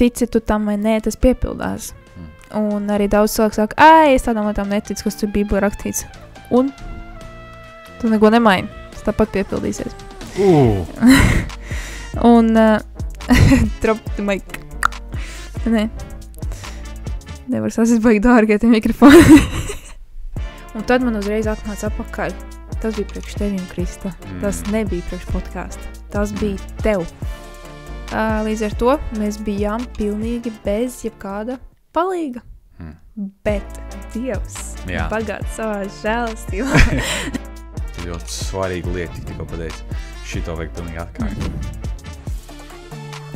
tici tu tam vai nē, tas piepildās. Un arī daudz cilvēku saka, es tādām lietām neticu, kas tur Bībelē rakstīts. Un tu neko nemaini, tas tāpat piepildīsies. Un drop the mic. Nē. Nevar sasist dārgie tie mikrofoni. Un tad man uzreiz atnāca apakaļ. Tas bija priekš tevim, Krista. Tas nebija priekš podcastu. Tas bija tev. Līdz ar to mēs bijām pilnīgi bez jebkāda palīga. Bet Dievs bagāts savā žēlastībā. Tas ļoti svarīga lieta, tikko pateici. Šito vajag pilnīgi atkārt.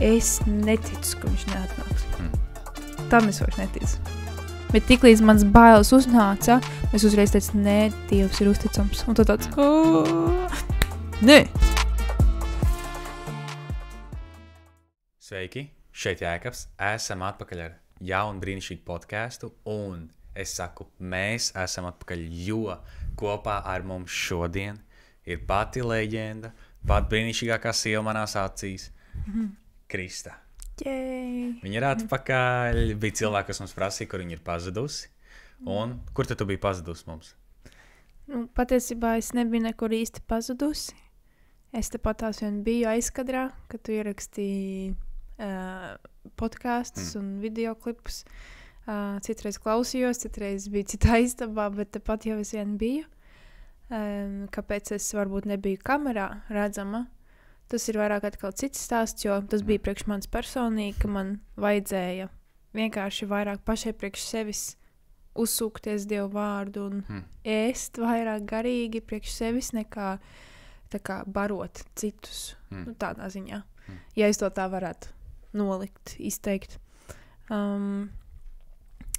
Es neticu, ka viņš neatnāks. Tam es vairs neticu. Bet tiklīdz mans bailes uznāca, es uzreiz teicu, nē, Dievs ir uzticams. Un tad tāds, nē. Sveiki, šeit Jēkabs. Esam atpakaļ ar jaunu brīnišķīgu podcastu. Un es saku, mēs esam atpakaļ, jo kopā ar mums šodien ir pati leģenda, pat brīnišķīgākā sieva manās acīs, Krista. Jej. Viņa ir atpakaļ. Bija cilvēki, kas mums prasīja, kur viņa ir pazudusi. Un kur tad tu biji pazudusi mums? Patiesībā es nebiju nekur īsti pazudusi. Es tepatās vien biju aizkadrā, kad tu ierakstīji podcasts un videoklipus. Citreiz klausījos, citreiz biju citā istabā, bet tepat jau es vien biju. Kāpēc es varbūt nebiju kamerā redzama? Tas ir vairāk atkal cits stāsts, jo tas bija priekš manis personīgi, ka man vajadzēja vienkārši vairāk pašai priekš sevis uzsūkties Dievu vārdu un ēst vairāk garīgi priekš sevis nekā tā kā barot citus. Tādā ziņā. Ja es to tā varētu nolikt, izteikt.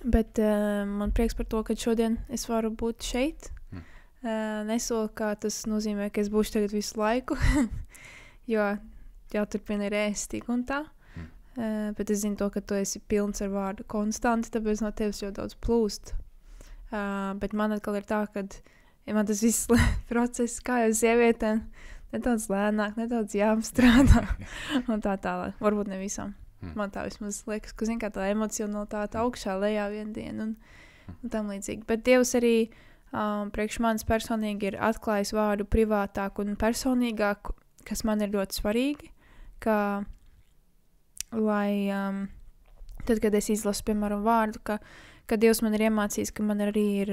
Bet man prieks par to, ka šodien es varu būt šeit. Nesolu, kā tas nozīmē, ka es būšu tagad visu laiku. Jo jāturpina ir ēst tik un tā. Bet es zinu to, ka tu esi pilns ar vārdu konstanti, tāpēc no tevis ļoti daudz plūst. Bet man atkal ir tā, ka man tas viss process, kā jau sievietēm, nedaudz lēnāk, nedaudz jāapstrādā. Un tā tālāk. Varbūt ne visam. Man tā vismaz liekas, ka zin kā tā emocionalitāte augšā lejā vienu dienu un tam līdzīgi. Bet Dievs arī priekš manis personīgi ir atklājis vārdu privātāk un personīgāk, kas man ir ļoti svarīgi, ka, lai tad, kad es izlasu, piemēram, vārdu, ka Dievs man ir iemācījis, ka man arī ir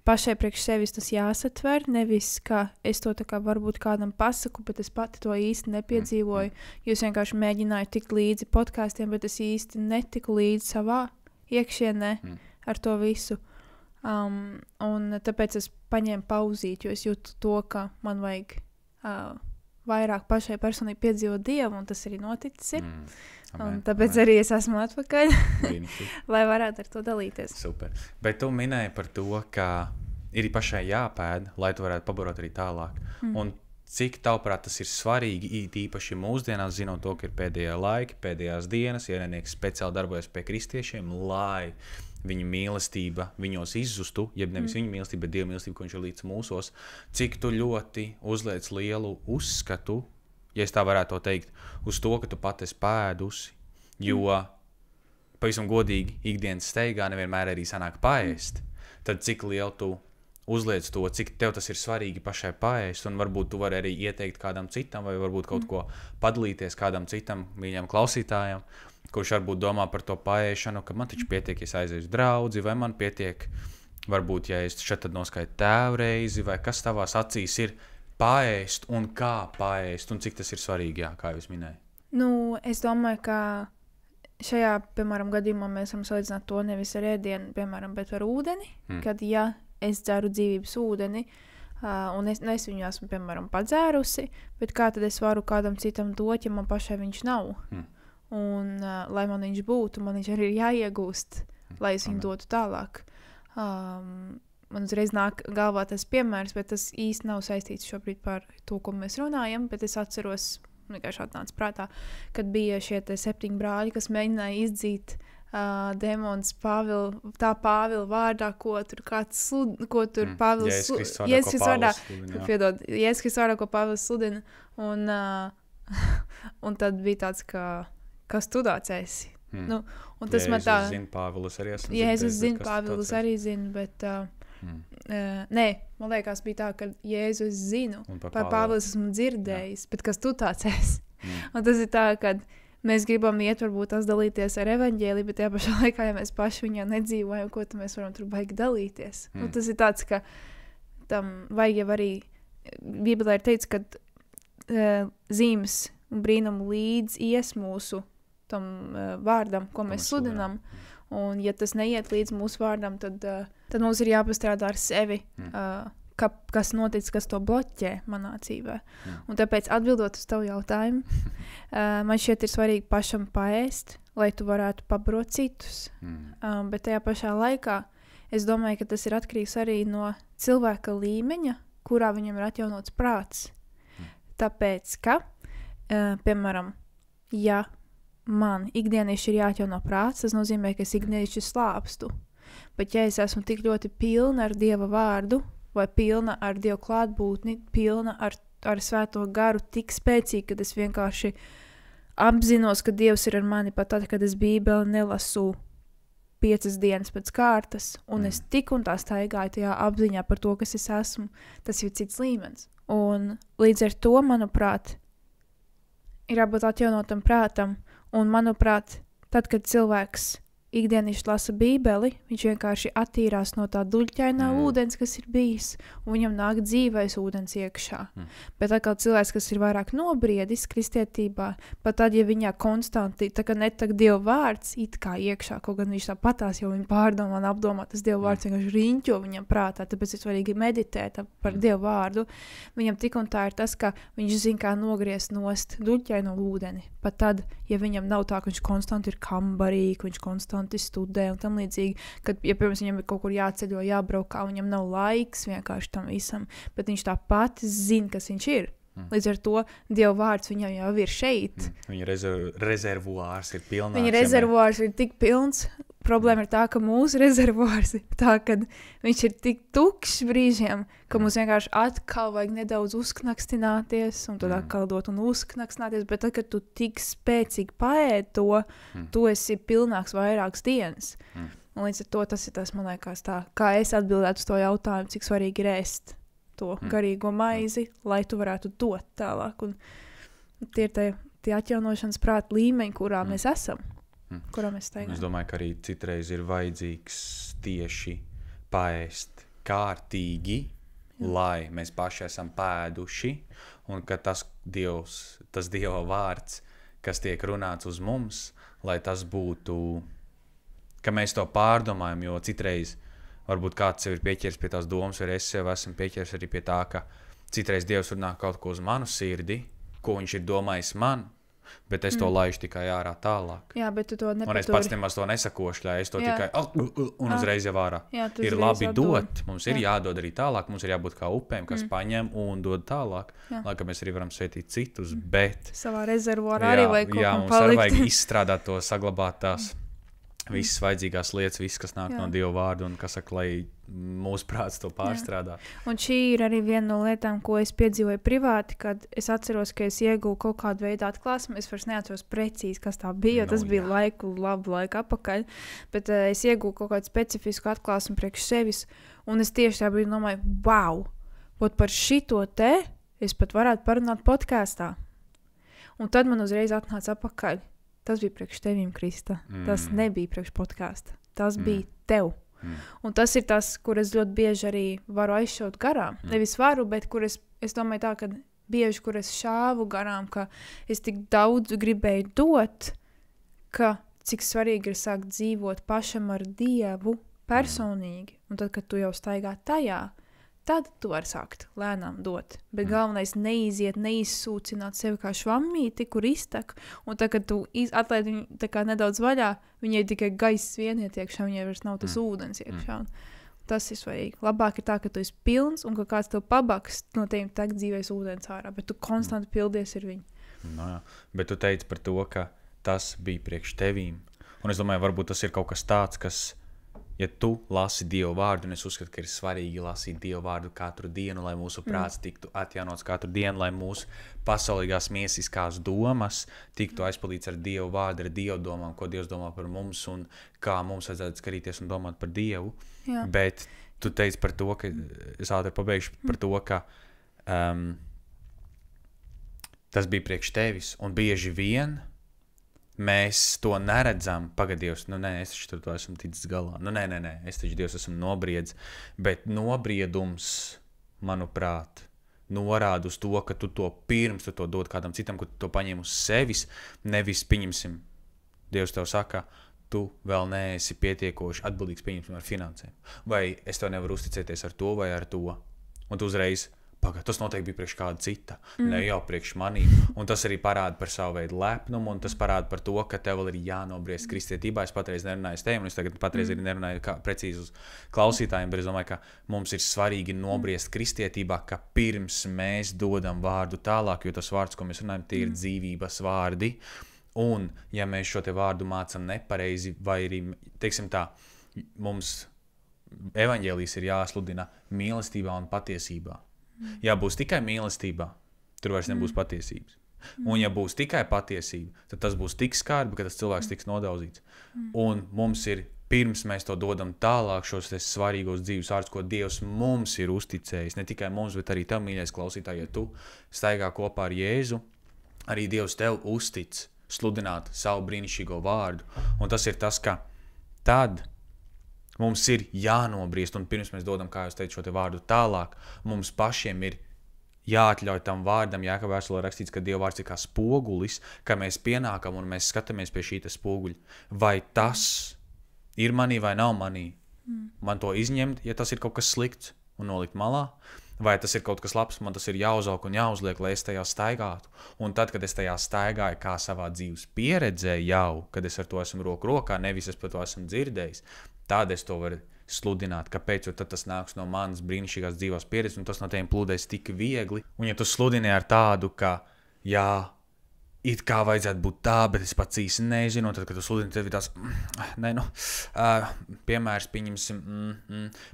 pašai priekš sevis tas jāsatver, nevis, ka es to tā kā varbūt kādam pasaku, bet es pati to īsti nepiedzīvoju, jo es vienkārši mēģināju tikt līdzi podkāstiem, bet es īsti netiku līdzi savā iekšienē ar to visu. Un tāpēc es paņēmu pauzīt, jo es jūtu to, ka man vajag vairāk pašai personīgi piedzīvot Dievu, un tas arī noticis ir. Un tāpēc arī es esmu atpakaļ, lai varētu ar to dalīties. Super. Bet tu minēji par to, ka ir pašai jāpēd, lai tu varētu pabarot arī tālāk. Un cik tavuprāt tas ir svarīgi, īpaši mūsdienās, zinot to, ka ir pēdējā laika, pēdējās dienas, ienaidnieks speciāli darbojas pie kristiešiem, lai viņa mīlestība viņos izzustu, jeb nevis viņa mīlestība, bet Dieva mīlestība, ko viņš ir līdz mūsos, cik tu ļoti uzliec lielu uzskatu, ja es tā varētu to teikt, uz to, ka tu pat esi pēdusi, jo pavisam godīgi ikdienas steigā nevienmēr arī sanāk paēst, tad cik lielu tu uzliec to, cik tev tas ir svarīgi pašai paēst, un varbūt tu vari arī ieteikt kādam citam, vai varbūt kaut ko padalīties kādam citam mīļam klausītājam, kurš varbūt domā par to paēšanu, ka man taču pietiek, ja es aizēju uz draudzi, vai man pietiek, varbūt, ja es šeit tad noskaitu tēvreizi, vai kas tavās acīs ir paēst un kā paēst, un cik tas ir svarīgi, jā, kā jūs minēju? Es domāju, ka šajā, piemēram, gadījumā mēs varam salīdzināt to nevis ar ēdienu, piemēram, bet ar ūdeni, kad, ja es dzeru dzīvības ūdeni, un es viņu esmu, piemēram, padzērusi, bet kā tad es varu kādam citam dot, ja man pašai viņš nav? Un, lai man viņš būtu, man viņš arī ir jāiegūst, lai es viņu dotu tālāk. Man uzreiz nāk galvā tas piemērs, bet tas īsti nav saistīts šobrīd par to, ko mēs runājam, bet es atceros, vienkārši atnāca prātā, kad bija šie 7 brāļi, kas mēģināja izdzīt demons Pāvila vārdā, ko tur kāds ko tur Pāvils Jēzus vārdā, ko Pāvils sludina, un tad bija tāds, ka kas tu tāds esi. Nu, un tas man tā... Jēzus zina, Pāvils arī esmu Jēzus zina, Pāvils arī zina, bet... nē, man liekas, bija tā, ka Jēzus zinu, par Pāvils esmu dzirdējis, bet kas tu tāds esi? Un tas ir tā, ka mēs gribam iet, varbūt tās dalīties ar evaņģēliju, bet tajā pašā laikā, ja mēs paši viņā nedzīvojam, ko tad mēs varam tur baigi dalīties. Un tas ir tāds, ka tam vajag jau arī... Bībelē ir teicis, ka zīmes un brīnumu līdz ies mūsu tam vārdam, ko mēs sludinām. Un ja tas neiet līdz mūsu vārdam, tad mums ir jāpastrādā ar sevi, kas notic, kas to bloķē manā dzīvē. Un tāpēc atbildot uz tavu jautājumu, man šķiet ir svarīgi pašam paēst, lai tu varētu pabarot citus. Bet tajā pašā laikā es domāju, ka tas ir atkarīgs arī no cilvēka līmeņa, kurā viņam ir atjaunots prāts. Tāpēc, ka, piemēram, ja man ikdienišķi ir jāatjauno prāts, tas nozīmē, ka es ikdienišķi slāpstu. Bet ja es esmu tik ļoti pilna ar Dieva vārdu, vai pilna ar Dievu klātbūtni, pilna ar svēto garu tik spēcīgi, kad es vienkārši apzinos, ka Dievs ir ar mani pat tad, kad es Bībeli nelasu 5 dienas pēc kārtas, un es tik un tā staigāju tajā apziņā par to, kas es esmu, tas ir cits līmenis. Un līdz ar to, manuprāt, ir jābūt atjaunotam prātam, un, manuprāt, tad, kad cilvēks ikdienišķi lasa Bībeli, viņš vienkārši attīrās no tā duļķainā ūdens, kas ir bijis, un viņam nāk dzīvais ūdens iekšā. Bet atkal cilvēks, kas ir vairāk nobriedis kristietībā, pat tad, ja viņā konstanti, tā kā netak Dieva vārds it kā iekšā, kaut gan viņš tā patās, jo viņa pārdomā un apdomā, tas Dieva vārds vienkārši riņķo viņam prātā, tāpēc ir svarīgi meditēt par Dieva vārdu. Viņam tik un tā ir tas, ka viņš zina, kā nogriezt nost duļķaino ūdeni. Pat tad, ja viņam nav tā, ka viņš konstanti ir kambarī, ka viņš konstanti studē un tam līdzīgi, kad, ja, pirms viņam ir kaut kur jāceļo, jābraukā, viņam nav laiks vienkārši tam visam, bet viņš tāpat zina, kas viņš ir. Līdz ar to Dieva vārds viņam jau ir šeit. Viņa rezervuārs ir pilnāks. Viņa rezervuārs ir tik pilns. Problēma ir tā, ka mūsu rezervuārs ir tā, ka viņš ir tik tukšs brīžiem, ka mums vienkārši atkal vajag nedaudz uzknakstināties un tad atkal dot un uzknakstināties, bet tad, kad tu tik spēcīgi paēd to, tu esi pilnāks vairākas dienas. Un līdz ar to tas ir tas, man liekas tā, kā es atbildētu uz to jautājumu, cik svarīgi ir ēst to garīgo maizi, lai tu varētu dot tālāk. Un tie ir tie atjaunošanas prāta līmeņi, kurā mēs esam. Kurā mēs staigājam. Es domāju, ka arī citreiz ir vajadzīgs tieši paēst kārtīgi, lai mēs paši esam pēduši, un ka tas Dieva vārds, kas tiek runāts uz mums, lai tas būtu, ka mēs to pārdomājam, jo citreiz varbūt kāds sev ir pieķers pie tās domas, vai es sev esmu pieķers arī pie tā, ka citreiz Dievs runā kaut ko uz manu sirdi, ko viņš ir domājis man, bet es to laišu tikai ārā tālāk. Jā, bet tu to nepaturi. Un es pats nemaz to nesakošļāju, es to tikai un uzreiz jau ārā. Jā, ir labi dot, mums ir jādod arī tālāk, mums ir jābūt kā upēm, kas paņem un dod tālāk, lai ka mēs arī varam svētīt citus, bet... Savā rezervuārā arī vajag kaut jā, kam mums arī palikt. vajag izstrādāt to, saglabāt tās visas vajadzīgās lietas, viss, kas nāk no Dieva vārdu un kas saka, lai mūsu prāts to pārstrādā. Un šī ir arī viena no lietām, ko es piedzīvoju privāti, kad es atceros, ka es ieguvu kaut kādu veidu atklāsmi, es vairs neatceros precīzi, kas tā bija, jo tas bija labu laiku apakaļ, bet es ieguvu kaut kādu specifisku atklāsmi priekš sevis, un es tieši tā brīdī domāju, wow, par šito te es pat varētu parunāt podkāstā. Un tad man uzreiz atnāca apakaļ. Tas bija priekš tevīm, Krista. Tas nebija priekš podkāsta. Tas bija tev. Un tas ir tas, kur es ļoti bieži arī varu aizšaut garām. Nevis varu, bet kur es domāju tā, ka bieži, kur es šāvu garām, ka es tik daudz gribēju dot, ka cik svarīgi ir sākt dzīvot pašam ar Dievu personīgi. Un tad, kad tu jau staigā tajā, tad tu vari sākt lēnām dot. Bet galvenais neizsūcināt sevi kā švammīti, kur iztek. Un tad, kad tu atlaid viņu tā kā nedaudz vaļā, viņai tikai gaiss vien iet iekšā, viņai vairs nav tas ūdens iekšā. Tas ir svarīgi. Labāk ir tā, ka tu esi pilns un ka kāds tev pabaks, no tev tek dzīvais ūdens ārā, bet tu konstanti pildies ar viņu. No, jā. Bet tu teici par to, ka tas bija priekš tevīm. Un es domāju, varbūt tas ir kaut kas tāds, kas ja tu lasi Dievu vārdu, un es uzskatu, ka ir svarīgi lasīt Dievu vārdu katru dienu, lai mūsu prāts tiktu atjaunots katru dienu, lai mūsu pasaulīgās miesiskās domas tiktu aizpildīts ar Dievu vārdu, ar Dievu domām, ko Dievs domā par mums un kā mums vajadzētu skatīties un domāt par Dievu. Jā. Bet tu teici par to, ka es ātri pabeigšu par to, ka tas bija priekš tevis, un bieži vien mēs to neredzam. Pagadies, es taču to esmu ticis galā. Nē, es taču Dievs esmu nobriedis. Bet nobriedums, manuprāt, norāda uz to, ka tu to pirms tu to dod kādam citam, ka tu to paņem uz sevis, nevis pieņemsim. Dievs tev saka, tu vēl neesi pietiekoši atbildīgs pieņemsim ar finansēm. Vai es tev nevaru uzticēties ar to vai ar to. Un tu uzreiz tas noteikti bija priekš kāda cita, ne jau priekš manī. Un tas arī parāda par savu veidu lepnumu, un tas parāda par to, ka tev vēl ir jānobriest kristietībā. Es patreiz nerunāju tevi, un es tagad patreiz arī nerunāju precīzi uz klausītājiem, bet es domāju, ka mums ir svarīgi nobriest kristietībā, ka pirms mēs dodam vārdu tālāk, jo tas vārds, ko mēs runājam, tie ir dzīvības vārdi. Un, ja mēs šo te vārdu mācam nepareizi, vai arī, teiksim tā, mums evaņģēlijs ir jāsludina mīlestībā un patiesībā. Ja būs tikai mīlestībā, tur vairs nebūs patiesības. Un ja būs tikai patiesība, tad tas būs tik skarbi, ka tas cilvēks tiks nodauzīts. Un mums ir, pirms mēs to dodam tālāk, šos svarīgos dzīves vārdus, ko Dievs mums ir uzticējis, ne tikai mums, bet arī tev, mīļais klausītāj, ja tu staigā kopā ar Jēzu, arī Dievs tev uztic sludināt savu brīnišķīgo vārdu. Un tas ir tas, ka tad mums ir jānobriest, un pirms mēs dodam, kā jūs teicu, šo te vārdu tālāk, mums pašiem ir jāatļauj tam vārdam, Jākaba vēstulē rakstīts, ka Dieva vārds ir kā spogulis, ka mēs pienākam un mēs skatāmies pie šī spoguļa. Vai tas ir manī vai nav manī? Man to izņemt, ja tas ir kaut kas slikts, un nolikt malā? Vai tas ir kaut kas labs, man tas ir jāuzauk un jāuzliek, lai es tajā staigātu. Un tad, kad es tajā staigāju, kā savā dzīves pieredzē jau, kad es ar to esmu roku rokā, nevis es par to esmu dzirdējis, tad es to varu sludināt. Kāpēc? Jo tad tas nāks no manas brīnišķīgās dzīvās pieredzes, un tas no tiem plūdēs tik viegli. Un ja tu sludini ar tādu, ka, jā, it kā vajadzētu būt tā, bet es pats īsti nezinu, un tad, kad tu sludini, tev ir tās, piemērs pieņemsim,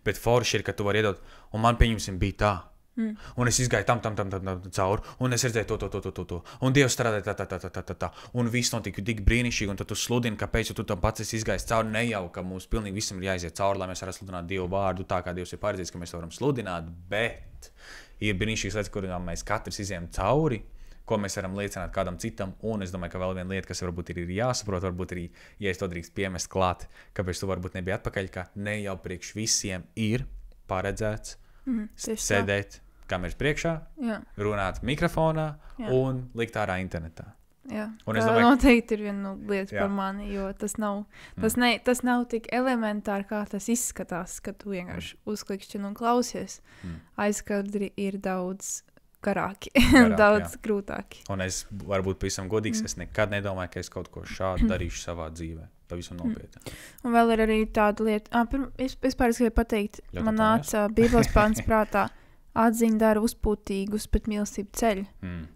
bet forši ir, ka tu vari iedot, un man pieņemsim bija tā. Un es izgāju tam cauri, un es redzēju to, un Dievs strādāja tā, un viss notika tik brīnišķīgi, un tad tu sludini, kāpēc, jo tu tam pats esi izgājis cauri, nejau, ka mums pilnīgi visam ir jāiziet cauri, lai mēs varētu sludināt Dievu vārdu, tā kā Dievs ir paredzējis, ka mēs to varam sludināt, bet ir brīnišķīgas lietas, kurām mēs katrs izējam cauri, ko mēs varam liecināt kādam citam, un es domāju, ka vēl viena lieta, kas varbūt ir jāsaprot, varbūt arī, ja es to drīkst piemest klāt, kāpēc tu varbūt nebija atpakaļ, ka ne jau priekš visiem ir paredzēts sēdēt kameras priekšā, runāt mikrofonā un likt ārā internetā. Jā, un tā domāju, noteikti ir viena lieta par mani, jo tas nav tik elementāri, kā tas izskatās, ka tu vienkārši uzklikšķini un klausies. Aizkadri ir daudz garāki, daudz grūtāki. Un es varu būt pavisam godīgs, es nekad nedomāju, ka es kaut ko šādu darīšu savā dzīvē. Pavisam nopietni. Un vēl ir arī tāda lieta, es pāris gribēju pateikt, man nāca Bībeles pants prātā, atziņa dara uzpūtīgus, bet mīlestība ceļ.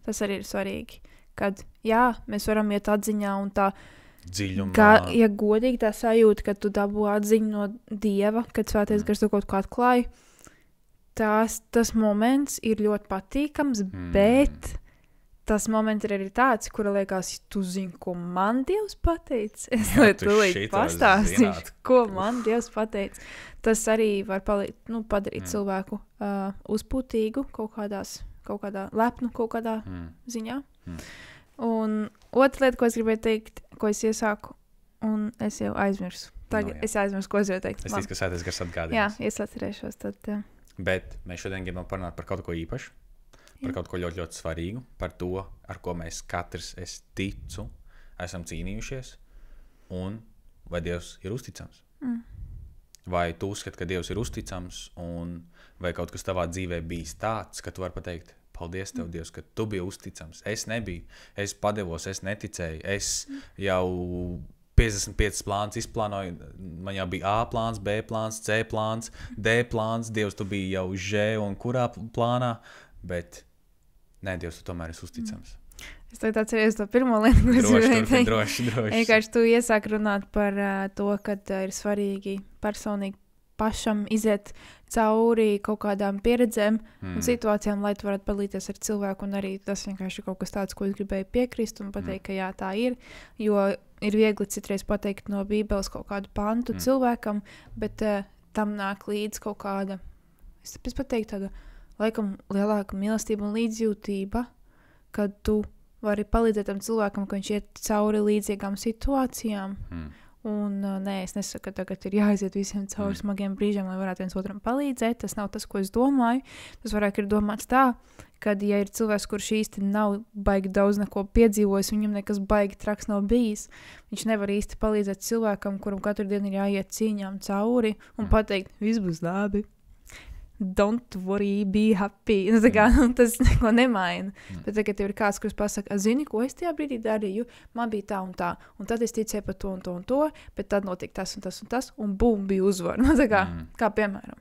Tas arī ir svarīgi, kad, jā, mēs varam iet atziņā un tā, dziļumā. Ja godīgi tā sajūta, ka tu dabū atziņu no Dieva, kad svētais gars to kaut ko atklāja, tas moments ir ļoti patīkams, bet tas moments ir arī tāds, kura liekas, tu zini, ko man Dievs pateica. Es tūlīt pastāstīšu, ko man Dievs pateica. Tas arī var padarīt cilvēku uzpūtīgu kaut kādā lepnu kaut kādā ziņā. Un otra lieta, ko es gribēju teikt, ko es iesāku, un es jau aizmirsu. Tagad es aizmirsu, ko es jau teikt. Es ticu, ka sētais gars atgādinās. Jā, es atcerēšos tad. Bet mēs šodien gribam parunāt par kaut ko īpašu. Par kaut ko ļoti, ļoti svarīgu, par to, ar ko mēs katrs, es ticu, esam cīnījušies, un vai Dievs ir uzticams? Vai tu uzskati, ka Dievs ir uzticams, un vai kaut kas tavā dzīvē bijis tāds, ka tu vari pateikt, paldies tev, Dievs, ka tu biji uzticams. Es nebiju, es padevos, es neticēju, es jau 55 plāns izplānoju, man jau bija A plāns, B plāns, C plāns, D plāns, Dievs, tu biji jau Ž un kurā plānā, bet nē, Dievs, tu tomēr esi uzticams. Es tagad atceries to pirmo lietu, ko es gribēju teikt. Droši. Vienkārši tu iesāk runāt par to, ka ir svarīgi personīgi pašam iziet cauri kaut kādām pieredzēm un situācijām, lai tu varētu palīdzēs ar cilvēku, un arī tas vienkārši kaut kas tāds, ko es gribēju piekrist un pateikt, ka jā, tā ir, jo ir viegli citreiz pateikt no Bībeles kaut kādu pantu cilvēkam, bet tam nāk līdz kaut kāda, es pateiktu tāda, laikam lielāka mīlestība un līdzjūtība, kad tu vari palīdzēt tam cilvēkam, ka viņš iet cauri līdzīgām situācijām. Un nē, es nesaku, ka tagad ir jāaiziet visiem cauri smagiem brīžiem, lai varētu viens otram palīdzēt. Tas nav tas, ko es domāju. Tas vairāk ir domāts tā, kad, ja ir cilvēks, kurš īsti nav baigi daudz neko piedzīvojis, viņam nekas baigi traks nav bijis, viņš nevar īsti palīdzēt cilvēkam, kuram katru dienu ir jāiet cīņām cauri un pateikt, viss būs labi. Don't worry, be happy. Tā kā, tas neko nemaina. Bet tagad tev ir kāds, kurš pasaka, zini, ko es tajā brīdī darīju, man bija tā, un tad es ticēju par to, bet tad notika tas, un bum, bija uzvar. Tā kā piemēram.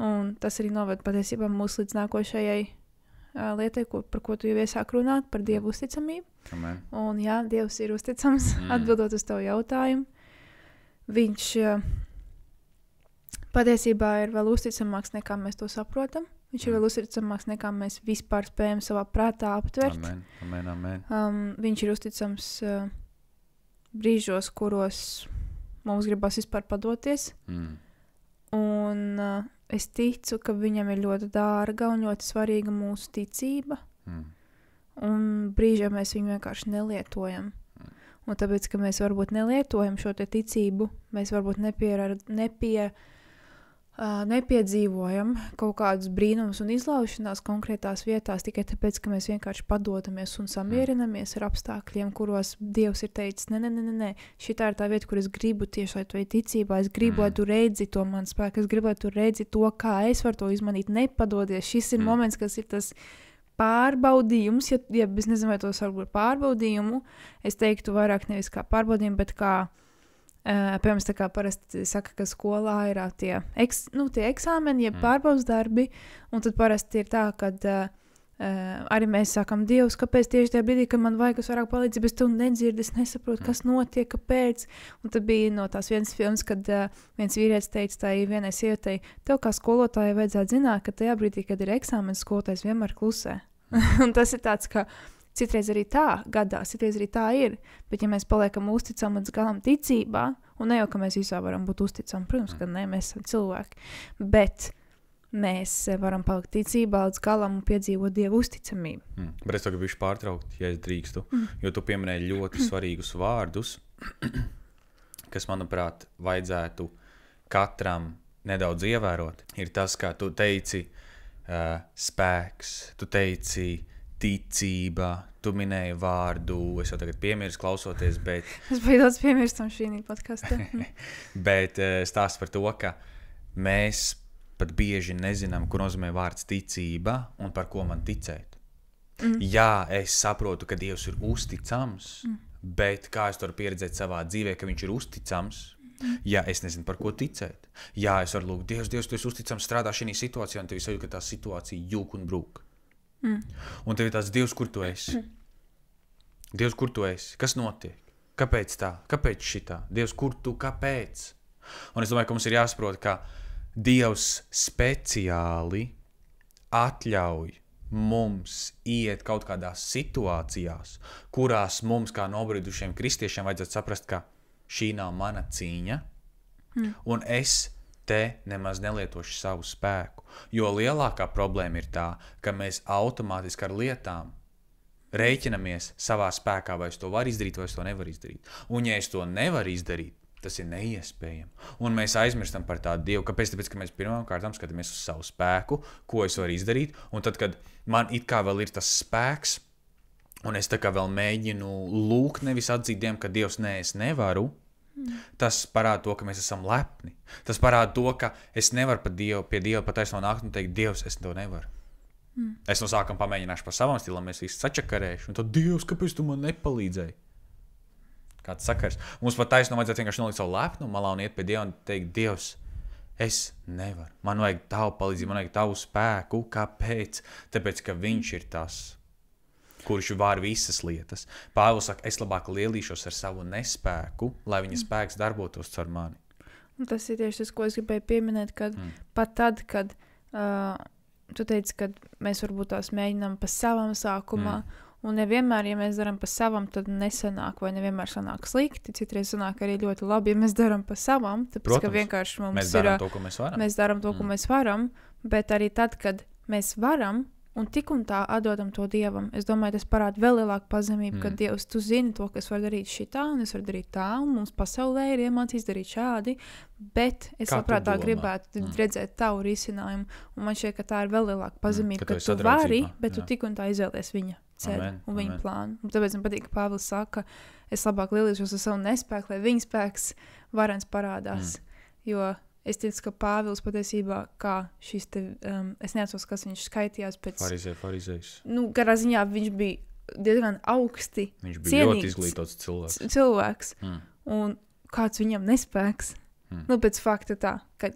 Un tas arī noved patiesībā mūs līdz nākošajai lietai, par ko tu jau iesāk runāt, par Dievu uzticamību. Amen. Un jā, Dievs ir uzticams, atbildot uz tavu jautājumu. Viņš patiesībā ir vēl uzticamāks, nekā mēs to saprotam. Viņš ir vēl uzticamāks, nekā mēs vispār spējam savā prātā aptvert. Amen. Viņš ir uzticams brīžos, kuros mums gribas vispār padoties. Un es ticu, ka viņam ir ļoti dārga un ļoti svarīga mūsu ticība. Un brīžā mēs viņu vienkārši nelietojam. Un tāpēc, ka mēs varbūt nelietojam šo te ticību, mēs varbūt nepiedzīvojam kaut kādus brīnumus un izlaušanās konkrētās vietās tikai tāpēc, ka mēs vienkārši padodamies un samierinamies ar apstākļiem, kuros Dievs ir teicis, nē, šitā ir tā vieta, kur es gribu tieši, lai tu ej ticībā, es gribu, lai tu redzi to man spēku, es gribu, lai tu redzi to, kā es varu to izmanīt, nepadodies. Šis ir moments, kas ir tas pārbaudījums, ja es nezinu, vai tos varbūt pārbaudījumu, es teiktu vairāk nevis kā pārbaudījumu, bet kā piemēram, tā kā parasti saka, ka skolā ir tie eksāmeni, jeb pārbaudas darbi, un tad parasti ir tā, kad arī mēs sakam, Dievs, kāpēc tieši tajā brīdī, kad man vajag vairāk palīdzību, es tev nedzirdu, es nesaprotu, kas notiek, kāpēc. Un tad bija no tās vienas filmas, kad viens vīrietis teica tai vienai sievietei, tev kā skolotājai vajadzētu zināt, ka tajā brīdī, kad ir eksāmenis, skolotājs vienmēr klusē. Un tas ir tāds, ka citreiz arī tā gadās, citreiz arī tā ir, bet ja mēs paliekam uzticami līdz galam ticībā, un ne jau, ka mēs visā varam būt uzticami, protams, ka ne, mēs esam cilvēki, bet mēs varam palikt ticībā līdz galam un piedzīvot Dievu uzticamību. Bet es to gribu pārtraukt, ja es drīkstu, jo tu pieminēji ļoti svarīgus vārdus, kas, manuprāt, vajadzētu katram nedaudz ievērot. Ir tas, kā tu teici, spēks, tu teici ticība, tu minēji vārdu, es jau tagad piemirstu klausoties, bet... Es biju daudz piemirstam šī podkastā. Bet stāsts par to, ka mēs pat bieži nezinām, ko nozīmē vārds ticība un par ko man ticēt. Jā, es saprotu, ka Dievs ir uzticams, bet kā es to varu pieredzēt savā dzīvē, ka viņš ir uzticams, ja es nezinu, par ko ticēt. Jā, es varu lūgt, Dievs, tu esi uzticams, strādā šī situācijā, un tev ir sajūta, ka tā situācija jūk un brūk. Un tev ir tāds, Dievs, kur tu esi? Dievs, kur tu esi? Kas notiek? Kāpēc tā? Kāpēc šitā? Dievs, kur tu? Kāpēc? Un es domāju, ka mums ir jāsaprot, ka Dievs speciāli atļauj mums iet kaut kādās situācijās, kurās mums kā nobridušiem kristiešiem vajadzētu saprast, ka šī nav mana cīņa, un es te nemaz nelietošu savu spēku. Jo lielākā problēma ir tā, ka mēs automātiski ar lietām rēķinamies savā spēkā, vai es to varu izdarīt, vai es to nevaru izdarīt. Un ja es to nevaru izdarīt, tas ir neiespējami. Un mēs aizmirstam par tādu Dievu. Kāpēc? Tāpēc, ka mēs pirmām kārtām skatāmies uz savu spēku, ko es varu izdarīt, un tad, kad man it kā vēl ir tas spēks, un es tā kā vēl mēģinu lūgt, nevis atzīt Dievam, ka Dievs, nē, es nevaru, tas parāda to, ka mēs esam lepni. Tas parāda to, ka es nevaru pie Dieva pataisno nākt un teikt, Dievs, es to nevaru. Es no sākam pamēģināšu par savam stilam, mēs visi sačakarēšu, un tad, Dievs, kāpēc tu man nepalīdzēji? Kāds sakars. Mums pat taisno vajadzētu vienkārši nolikt savu lepnu malā un iet pie Dieva un teikt, Dievs, es nevaru. Man vajag tavu palīdzību, man vajag tavu spēku. Kāpēc? Tāpēc, ka viņš ir tas. kurš var visas lietas. Pāvils saka, es labāk lielīšos ar savu nespēku, lai viņa spēks darbotos caur mani. Un tas ir tieši tas, ko es gribēju pieminēt, kad pat tad, kad tu teici, ka mēs varbūt tās mēģinām pa savam sākumā, un nevienmēr, ja mēs darām pa savam, tad nesanāk, vai nevienmēr sanāk slikti, citreiz sanāk arī ļoti labi, ja mēs darām pa savam, tāpēc, Protams, ka vienkārši mums mēs darām to, ko mēs varam. Mēs darām to, ko mēs varam, bet arī tad, kad mēs varam, un tik un tā atdodam to Dievam, es domāju, tas parāda vēl lielāku pazemību, ka Dievs, tu zini to, ka es varu darīt šitā, un es varu darīt tā, un mums pasaulē ir iemācījis darīt šādi, bet es labprāt tā gribētu redzēt tavu risinājumu, un man šķiet, ka tā ir vēl lielāka pazemība, ka tu vari, bet tu tik un tā izvēlies viņa ceļu un viņa plānu. Un tāpēc man patīk, ka Pāvils saka, es labāk lielīšos ar savu nespēku, lai viņa spēks varens parādās, jo es ticu, ka Pāvils patiesībā, kā šis te, es neatceros, kas viņš skaitījās pēc... Farizējs. Nu, garā ziņā viņš bija diezgan augsti viņš bija ļoti izglītots cilvēks. Un kāds viņam nespēks? Nu, pēc fakta tā, ka,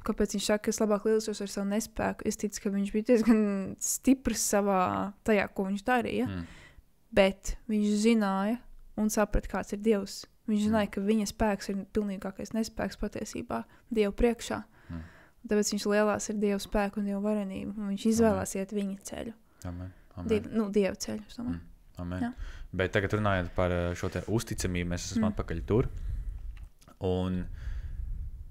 kāpēc viņš saka, ka es labāk lielīšos ar savu nespēku, es ticu, ka viņš bija diezgan stiprs savā tajā, ko viņš darīja, bet viņš zināja un saprat, kāds ir Dievs. Viņš zināja, ka viņa spēks ir pilnīgākais nespēks patiesībā Dievu priekšā. Tāpēc viņš lielās ir Dievu spēku un Dievu varenību, un viņš izvēlās iet viņa ceļu. Amen. Dievu ceļu, es domāju. Amen. Bet tagad runājot par šo te uzticamību, mēs esam atpakaļ tur, un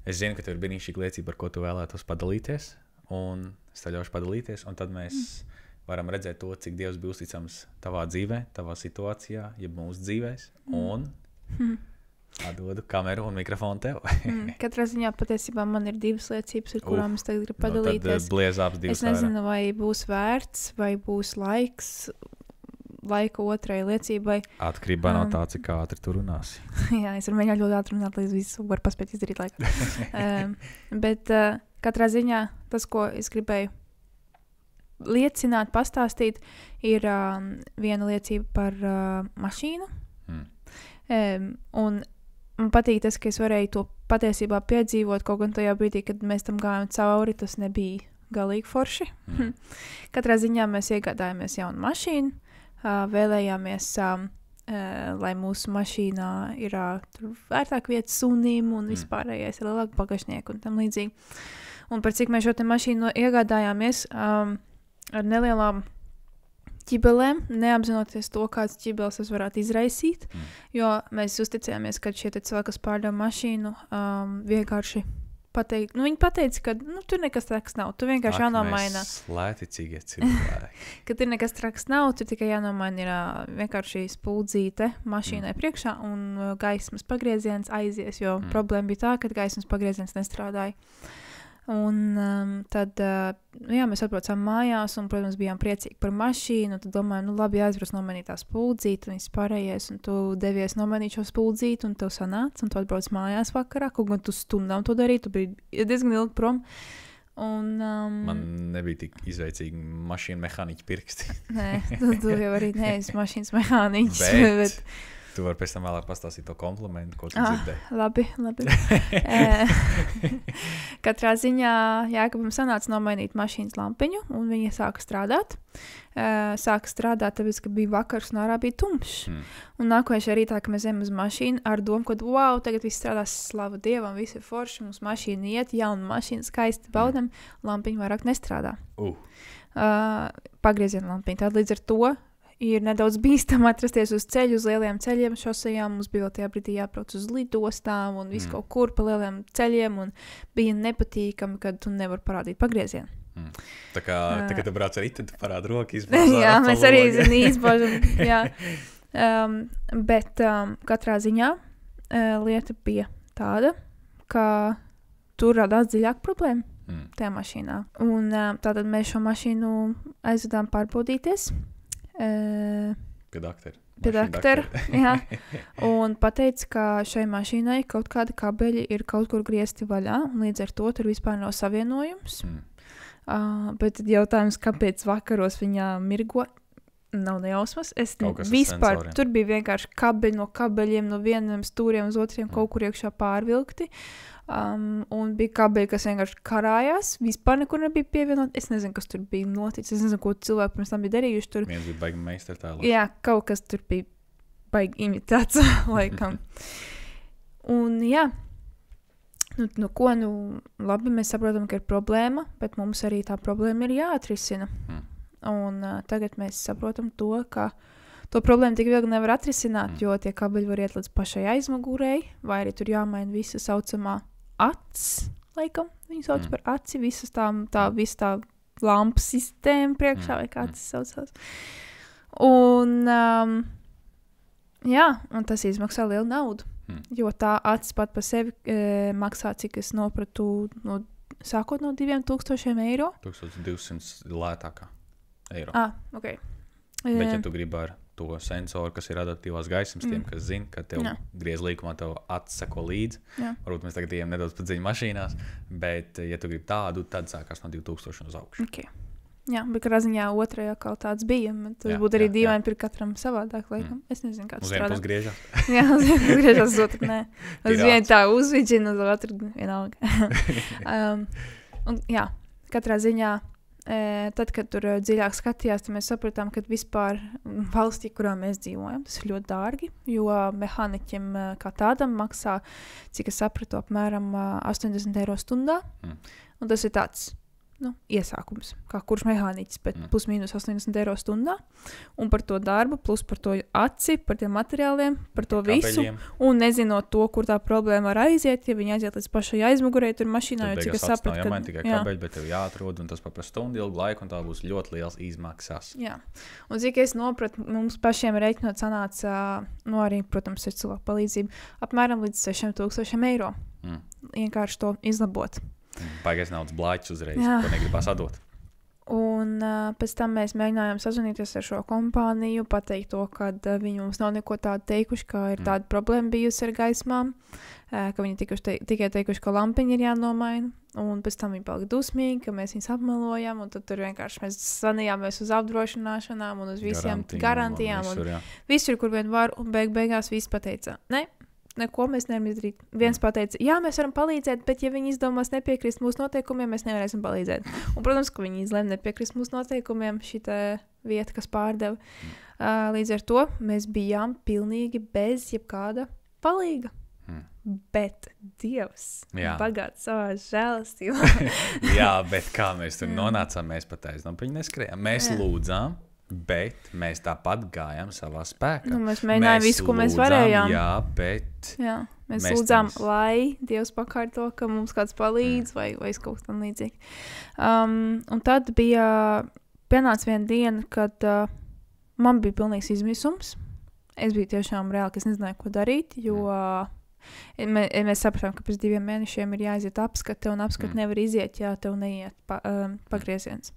es zinu, ka tev ir brīnišķīga liecība, ar ko tu vēlētos padalīties, un es tev ļaušu padalīties, un tad mēs varam redzēt to, cik Dievs bija uzticams tavā dzīvē, tavā situācijā, jeb mūsu dzīvēs, un atdodu kameru un mikrofonu tev. Katrā ziņā patiesībā man ir divas liecības, ar kurām es tagad gribu padalīties. Tad bliezāps divas es nezinu, vai būs vērts, vai būs laika otrai liecībai. Atkarībā no tā, cik ātri tu runāsi. Jā, es varu mēģināt ļoti ātri runāt, lai es visu varu paspēt izdarīt laikā. Bet katrā ziņā tas, ko es gribēju liecināt, pastāstīt, ir viena liecība par mašīnu. Un man patīk tas, ka es varēju to patiesībā piedzīvot, kaut gan tajā brīdī, kad mēs tam gājām cauri, tas nebija galīgi forši. Katrā ziņā mēs iegādājāmies jaunu mašīnu, vēlējāmies, lai mūsu mašīnā ir tur vērtāk vietas sunim un vispārējais ir lielāk bagažnieku un tam līdzīgi. Un par cik mēs šo te mašīnu iegādājāmies ar nelielām ķibelēm, neapzinoties to, kāds ķibeles tas varētu izraisīt, jo mēs uzticējāmies, ka šie te cilvēki, kas pārdeva mašīnu, vienkārši pateikt, viņi pateica, ka tur nekas traks nav, tu vienkārši jānomaina. Lēticīgie cilvēki. Ka tur nekas traks nav, tur tikai jānomaina ir vienkārši spuldzīte mašīnai priekšā un gaismas pagrieziens aizies, jo problēma bija tā, ka gaismas pagrieziens nestrādāja. Un tad, mēs atbraucām mājās un, protams, bijām priecīgi par mašīnu, tad domājam, labi, aizbrauc nomainīt tā spuldzīti un viss pārējais, un tu devies nomainīt šo spuldzīti un tev sanāc, un tu atbrauc mājās vakarā, kaut gan tu stundām to darīt, tu biji diezgan ilgi prom. Un, man nebija tik izveicīgi mašīnu mehāniķi pirksti. Nē, tu jau arī neesi mašīnas mehāniķis. Bet tu vari pēc tam vēlāk pastāstīt to komplimentu, ko tu dzirdēji. Labi. Katrā ziņā Jākabam sanāca nomainīt mašīnas lampiņu, un viņa sāka strādāt. Tāpēc, ka bija vakars un ārā bija tumšs. Un nākošajā rītā, ka mēs ejam uz mašīnu ar domu, ka wow, tagad viss strādās, slavu Dievam, viss ir forši, mums mašīna iet, jauna mašīna, skaisti baudam, lampiņa vairāk nestrādā. Pagrieziena lampiņa. Tātad līdz ar to ir nedaudz bīstami atrasties uz ceļu, uz lieliem ceļiem, šosejām. Mums bija vēl tajā brīdī jābrauc uz lidostām un visu kaut kur pa lieliem ceļiem, un bija nepatīkami, kad tu nevar parādīt pagriezienu. Tā kā tu brauc ar riti, tu parādi roku, izbauž. Jā, mēs arī izbaužam, jā. Bet katrā ziņā lieta bija tāda, ka tur radās dziļāka problēma tajā mašīnā. Un tātad mēs šo mašīnu aizvedām pārbaudīties. Pie doktora, jā, un pateica, ka šai mašīnai kaut kādi kabeļi ir kaut kur griezti vaļā, un līdz ar to tur vispār nav savienojums. Bet tad jautājums, kāpēc vakaros viņā mirgo, nav nejausmas. Es Kaut kas ar vispār, sensoriem. tur bija vienkārši kabeļi no kabeļiem, no vieniem stūriem uz otriem kaut kur iekšā pārvilkti. Un bija kabeļi, kas vienkārši karājās. Vispār nekur nebija pievienot. Es nezinu, kas tur bija noticis. Es nezinu, ko cilvēki pirms tam bija darījuši tur. Viens bija baigi meistartēlā. Jā, kaut kas tur bija baigi imitāts, laikam. Un jā, labi, mēs saprotam, ka ir problēma, bet mums arī tā problēma ir jāatrisina. Un tagad mēs saprotam to, ka to problēmu tik viegli nevar atrisināt, jo tie kabeļi var iet līdz pašai aizmugurei, vai arī tur jāmaina visa saucamā acs, laikam, viņu sauc par aci, visa tā lampu sistēma priekšā, vai kā tas saucās. Un, jā, un tas izmaksā lielu naudu, jo tā acis pat par sevi maksā, cik es nopratu, sākot no 2000 eiro. 1200 lētākā eiro. Ok. Bet, ja tu gribi ar to sensoru, kas ir adaptīvās gaismas, tiem, kas zina, ka tev griez līkumā, tev atseko līdzi. Varbūt mēs tagad ejam nedaudz pa dziļi mašīnās, bet, ja tu gribi tādu, tad sākās no 2000 uz augšu. Okay. Jā, bet katrā ziņā otrajā kaut tāds bija. Tas būtu arī dīvaini par katram savādāk, laikam. Es nezinu, kā tas strādā. Uz vienu pus griežās? Jā, uz vienu pus griežās, uz otru nē. Uz vienu tā uzvidžina, uz otru vienalga. Un jā, katrā ziņā, tad, kad tur dziļāk skatījās, tad mēs sapratām, ka vispār valstī, kurā mēs dzīvojam, tas ir ļoti dārgi, jo mehāniķim kā tādam maksā, cik es sapratu, apmēram 80 eiro stundā. Un tas ir tāds iesākums, kā kurš mehāniķis, bet plus mīnus 80 eiro stundā. Un par to darbu, plus par to aci, par tiem materiāliem, par to visu. Un nezinot to, kur tā problēma var aiziet, ja viņi aiziet līdz pašai aizmugurei, tur mašīnā, jo cik es sapratu, ka... Jāmaina tikai kabeļi, bet tev jāatrod, un tas par stundu ilgu laiku, un tā būs ļoti liels izmaksas. Jā. Un cik es nopratu, mums pašiem rēķinot sanāca, arī, protams, ir cilvēku palīdzība, apmēram līdz 6000 eiro. Vienkārši to izlabot. Baigais naudas blāķis uzreiz, ko negribās atdot. Un pēc tam mēs mēģinājām sazvanīties ar šo kompāniju, pateikt to, ka viņi mums nav neko tādu teikuši, ka ir tāda problēma bijusi ar gaismām, ka viņi tikai teikuši, ka lampiņi ir jānomaina. Un pēc tam viņi palika dusmīgi, ka mēs viņus apmelojam, un tad tur vienkārši mēs zvanījāmies uz apdrošināšanām un uz visiem garantijām. Visur, kur vien var, un beigās viss pateica, neko mēs nevaram izdarīt. Viens pateica, jā, mēs varam palīdzēt, bet ja viņi izdomās nepiekrist mūsu noteikumiem, mēs nevarēsim palīdzēt. Un, protams, ka viņi izlēma nepiekrist mūsu noteikumiem, šita vieta, kas pārdeva. Līdz ar to mēs bijām pilnīgi bez jebkāda palīga. Bet Dievs bagāts savā žēlastībā. Jā, bet kā mēs tur nonācām, mēs pat aiznapiņu neskrējām. Mēs lūdzām. Bet mēs tāpat gājām savā spēkā. Mēs mēģinājām visu, ko mēs varējām. Jā, bet... Jā, mēs lūdzām, lai Dievs pakārto, ka mums kāds palīdz vai kaut kas tam līdzīgi. Un tad pienāca viena diena, kad man bija pilnīgs izmisums. Es biju tiešām reāli, ka es nezināju, ko darīt, jo mēs sapratām, ka pēc 2 mēnešiem ir jāiziet apskate, un apskate nevar iziet, ja tev neiet pagrieziens.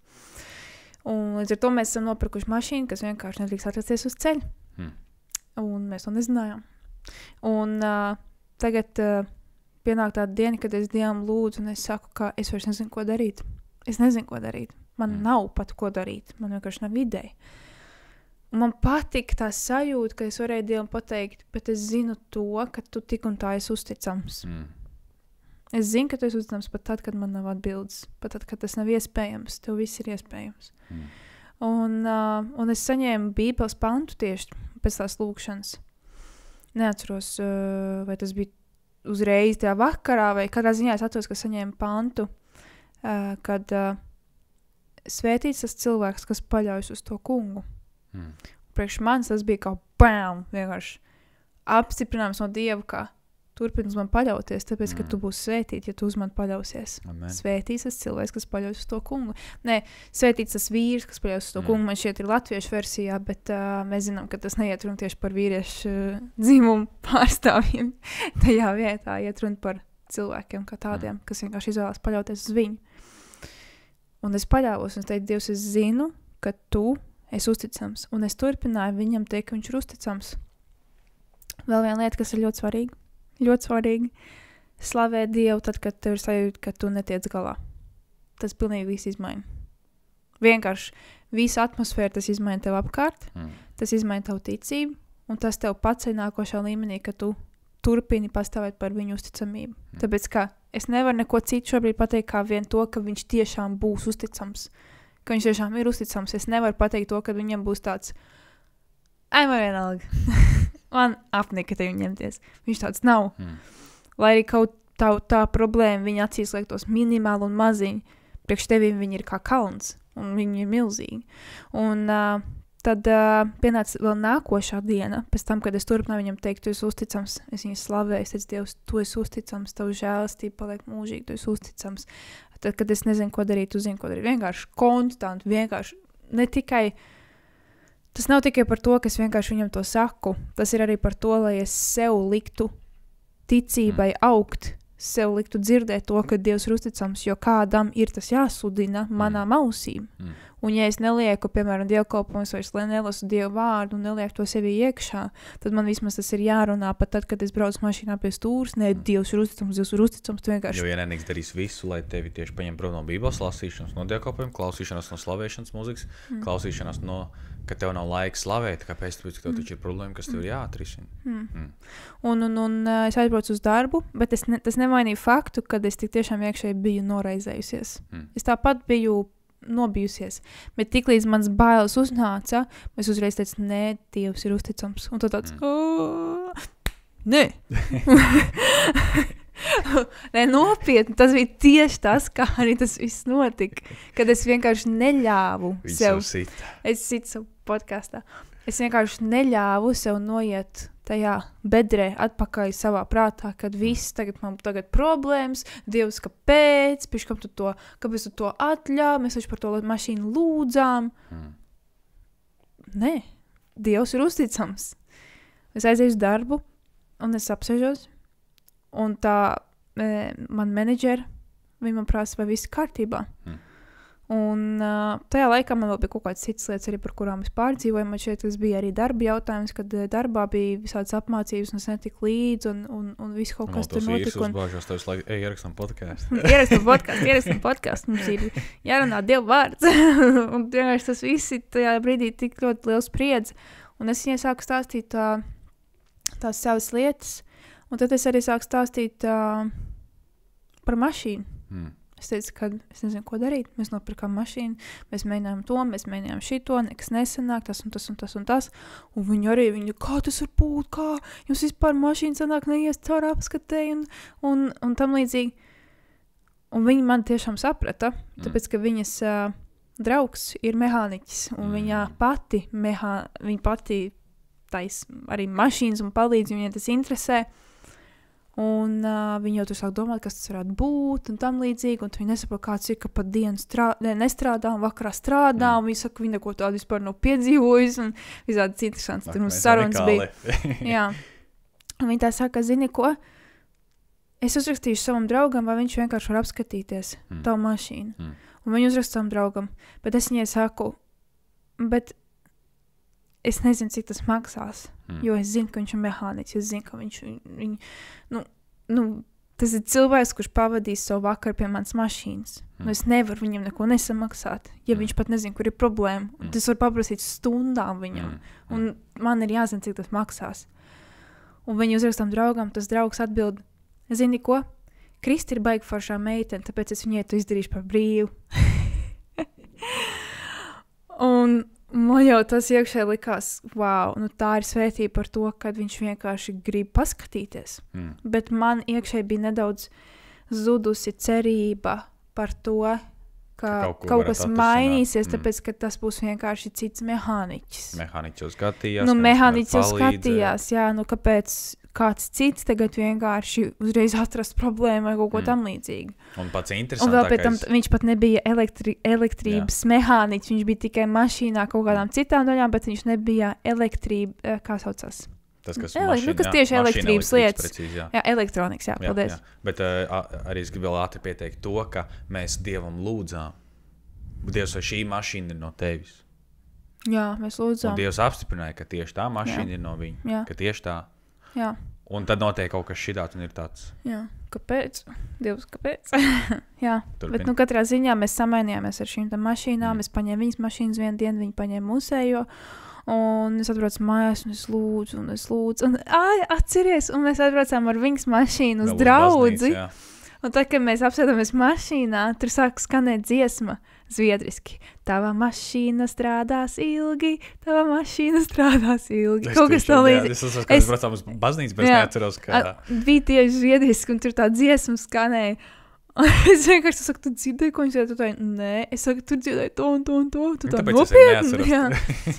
Un līdz ar to mēs esam nopirkuši mašīnu, kas vienkārši nedrīkst atrasties uz ceļa. Un mēs to nezinājām. Un tagad pienāk tāda diena, kad es Dievam lūdzu, un es saku, ka es vairs nezinu, ko darīt. Es nezinu, ko darīt. Man nav pat ko darīt. Man vienkārši nav ideja. Un man patika tā sajūta, ka es varēju Dievam pateikt, bet es zinu to, ka tu tik un tā esi uzticams. Es zinu, ka tu esi uzticams pat tad, kad man nav atbildes. Pat tad, kad tas nav iespējams. Tev viss ir iespējams. Un es saņēmu Bībeles pantu tieši pēc tās lūkšanas. Neatceros, vai tas bija uzreiz tajā vakarā, vai kādā ziņā es atceros, ka saņēmu pantu, kad svētīts tas cilvēks, kas paļaujas uz to kungu. Priekš manis tas bija kā bam, vienkārši apstiprinājums no Dieva, ka turpini uz man paļauties, tāpēc, ka tu būsi svētīt, ja tu uz man paļausies. Amen. Svētīts tas cilvēks, kas paļaujas uz to kungu. Nē, svētīts tas vīrs, kas paļaujas uz to kungu. Man šķiet ir latviešu versijā, bet mēs zinām, ka tas neiet runa tieši par vīriešu dzimumu pārstāvjiem. Tajā vietā iet runa par cilvēkiem kā tādiem, kas vienkārši izvēlas paļauties uz viņu. Un es paļāvos, un es teicu, Dievs, es zinu, ka tu esi uzticams. Un es turpināju viņam teikt, ka viņš ir uzticams. Vēl viena lieta, kas ir ļoti svarīga. Ļoti svarīgi slavēt Dievu tad, kad tev ir sajūta, ka tu netiec galā. Tas pilnīgi viss izmaina. Vienkārši Visa atmosfēra, tas izmaina tev apkārt, tas izmaina tavu ticību, un tas tev paceļ nākošā līmenī, ka tu turpini pastāvēt par viņu uzticamību. Tāpēc, ka es nevaru neko citu šobrīd pateikt, kā vien to, ka viņš tiešām būs uzticams. Ka viņš tiešām ir uzticams. Es nevaru pateikt to, ka viņam būs tāds, man vienalga. Man apnika te viņu ņemties. Viņš tāds nav. Lai arī kaut tā problēma viņa acīs liektos minimāli un maziņi, priekš tevīm viņi ir kā kalns, un viņi ir milzīgi. Un tad pienāca vēl nākošā diena, pēc tam, kad es turpināju viņam teikt, tu esi uzticams, es viņu slavēju, es teicu, Dievs, tu esi uzticams, tavu žēlastību paliek mūžīgi, tu esi uzticams. Tad, kad es nezinu, ko darīt, tu zini, ko darīt. Vienkārši konstanti, vienkārši ne tikai, tas nav tikai par to, ka es vienkārši viņam to saku, tas ir arī par to, lai es sev liktu ticībai augt, sev liktu dzirdēt to, ka Dievs ir uzticams, jo kādam ir tas jāsudina manām ausīm. Un ja es nelieku, piemēram, dievkalpojumus, vai es nelasu Dievu vārdu un nelieku to sevi iekšā, tad man vismaz tas ir jārunā pat tad, kad es braucu mašīnā pie stūras. Nē, Dievs ir uzticams, tu vienkārši. Jo ienaidnieks darīs visu, lai tevi tieši paņem prom no Bībeles lasīšanas, no dievkalpojuma, klausīšanās no slavēšanas mūzikas, klausīšanās no, ka tev nav laika slavēt, kāpēc tev taču ir problēma, kas tev ir jāatrisina. Un es aizbraucu uz darbu, bet tas nevainīja faktu, kad es tik tiešām iekšēji biju noraizējusies. Es tāpat biju nobijusies, bet tiklīdz mans bailes uznāca, es uzreiz teicu, nē, Dievs ir uzticams. Un tad tāds, nē. Nē, nopietni, tas bija tieši tas, kā arī tas viss notika, kad es vienkārši neļāvu sev. Es citu savu podkastā. Es vienkārši neļāvu sev noiet tajā bedrē atpakaļ savā prātā, kad viss man tagad problēmas, Dievs, kāpēc, kāpēc tu to atļāv, mēs taču par to mašīnu lūdzām. Nē, Dievs ir uzticams. Es aizēju uz darbu, un es apsēžos, un tā man menedžera, viņa man prasa, vai viss kārtībā. Un tajā laikā man vēl bija kaut kādas citas lietas arī, par kurām es pārdzīvoju. Man šeit tas bija arī darba jautājums, kad darbā bija visādas apmācības, un es netiku līdz, un viss kaut kas tur notika. Un uzbāžās tevis, lai ierakstam podcastu. Ierakstam podcastu. Mums ir jārunā Dieva vārds. Un vienkārši tas viss tajā brīdī tik ļoti liels spriedzi. Un es viņai sāku stāstīt tās savas lietas, un tad es arī sāku stāstīt par mašīnu. Es teicu, ka es nezinu, ko darīt. Mēs nopirkām mašīnu, mēs mēģinājām to, mēs mēģinājām šito, nekas nesanāk, tas un tas un tas un tas. Un viņi, kā tas var būt, kā jums vispār mašīna sanāk neies caur apskatēji un tam līdzīgi. Un viņi man tiešām saprata, tāpēc, ka viņas draugs ir mehāniķis, un viņa pati tais arī mašīnas un palīdz, viņai tas interesē. Un viņi jau tur sāk domāt, kas tas varētu būt un tam līdzīgi, un viņi nesaprot, kāds ir, ka pat dienu nestrādā un vakarā strādā, un viņi saka, viņi neko tādu vispār nav piedzīvojis, un visādi interesants, tur mums sarunas bija. Jā. Un viņi tā saka, zini ko, es uzrakstīšu savam draugam, vai viņš vienkārši var apskatīties tavu mašīnu. Un viņi uzraksta savam draugam, bet es viņai saku, bet es nezinu, cik tas maksās, jo es zinu, ka viņš ir mehāniķis, es zinu, ka tas ir cilvēks, kurš pavadīs savu vakaru pie manas mašīnas. Es nevaru viņam neko nesamaksāt, ja viņš pat nezina, kur ir problēma. Tas var paprasīt stundām viņam, un man ir jāzina, cik tas maksās. Un viņi uzrakstām draugam, tas draugs atbild, zini ko, Kristi ir baigi foršā meitene, tāpēc es viņai to izdarīšu par brīvu. Un man jau tas iekšē likās, wow, tā ir svētība par to, kad viņš vienkārši grib paskatīties. Bet man iekšē bija nedaudz zudusi cerība par to, ka kaut kas mainīsies, tāpēc, ka tas būs vienkārši cits mehāniķis. Mehāniķis jau skatījās. Mehāniķis jau skatījās, jā, kāpēc kāds cits tagad vienkārši uzreiz atrast problēmu vai kaut ko tam līdzīgi. Un pats interesantākais. Un vēl pēc tam viņš pat nebija elektrības mehāniķis, viņš bija tikai mašīnā kaut kādām citām daļām, bet viņš nebija elektrība, kā saucās? Tas, kas kas tieši elektrības lietas. Precīzi, jā. Jā, elektronikas, jā, paldies. Jā. Bet arī es gribu vēl ātri pieteikt to, ka mēs Dievam lūdzām. Dievs, vai šī mašīna ir no tevis? Jā, mēs lūdzām. Un Dievs apstiprināja, ka tieši tā mašīna ir no viņa. Jā. Ka tieši tā. Jā. Un tad notiek kaut kas šitāt un ir tāds. Jā, kāpēc? Dievs, kāpēc? Jā, Turpini. bet katrā ziņā mēs samainījāmies ar šīm mašīnām. Es paņēmu viņas mašīnas vienu dienu, viņi paņēma mūsējo. Un es atbraucu mājās, un es lūdzu. Un, atceries, un mēs atbraucām ar viņas mašīnu uz draudzi. Un tad, kad mēs apsēdamies mašīnā, tur sāk skanēt dziesma zviedriski. Tava mašīna strādās ilgi, tava mašīna strādās ilgi. Kaut kas tā līdzi. Es esmu, kad mēs braucām uz baznīcu, bet es neatceros, ka... Bija tieši zviedriski, un tur tā dziesma skanēja. Es vienkārši saku, tu dzirdēji, ko viņš teica? Nē, es saku, tu dzirdēji to un to un to. Tu tā nopietni. Jā.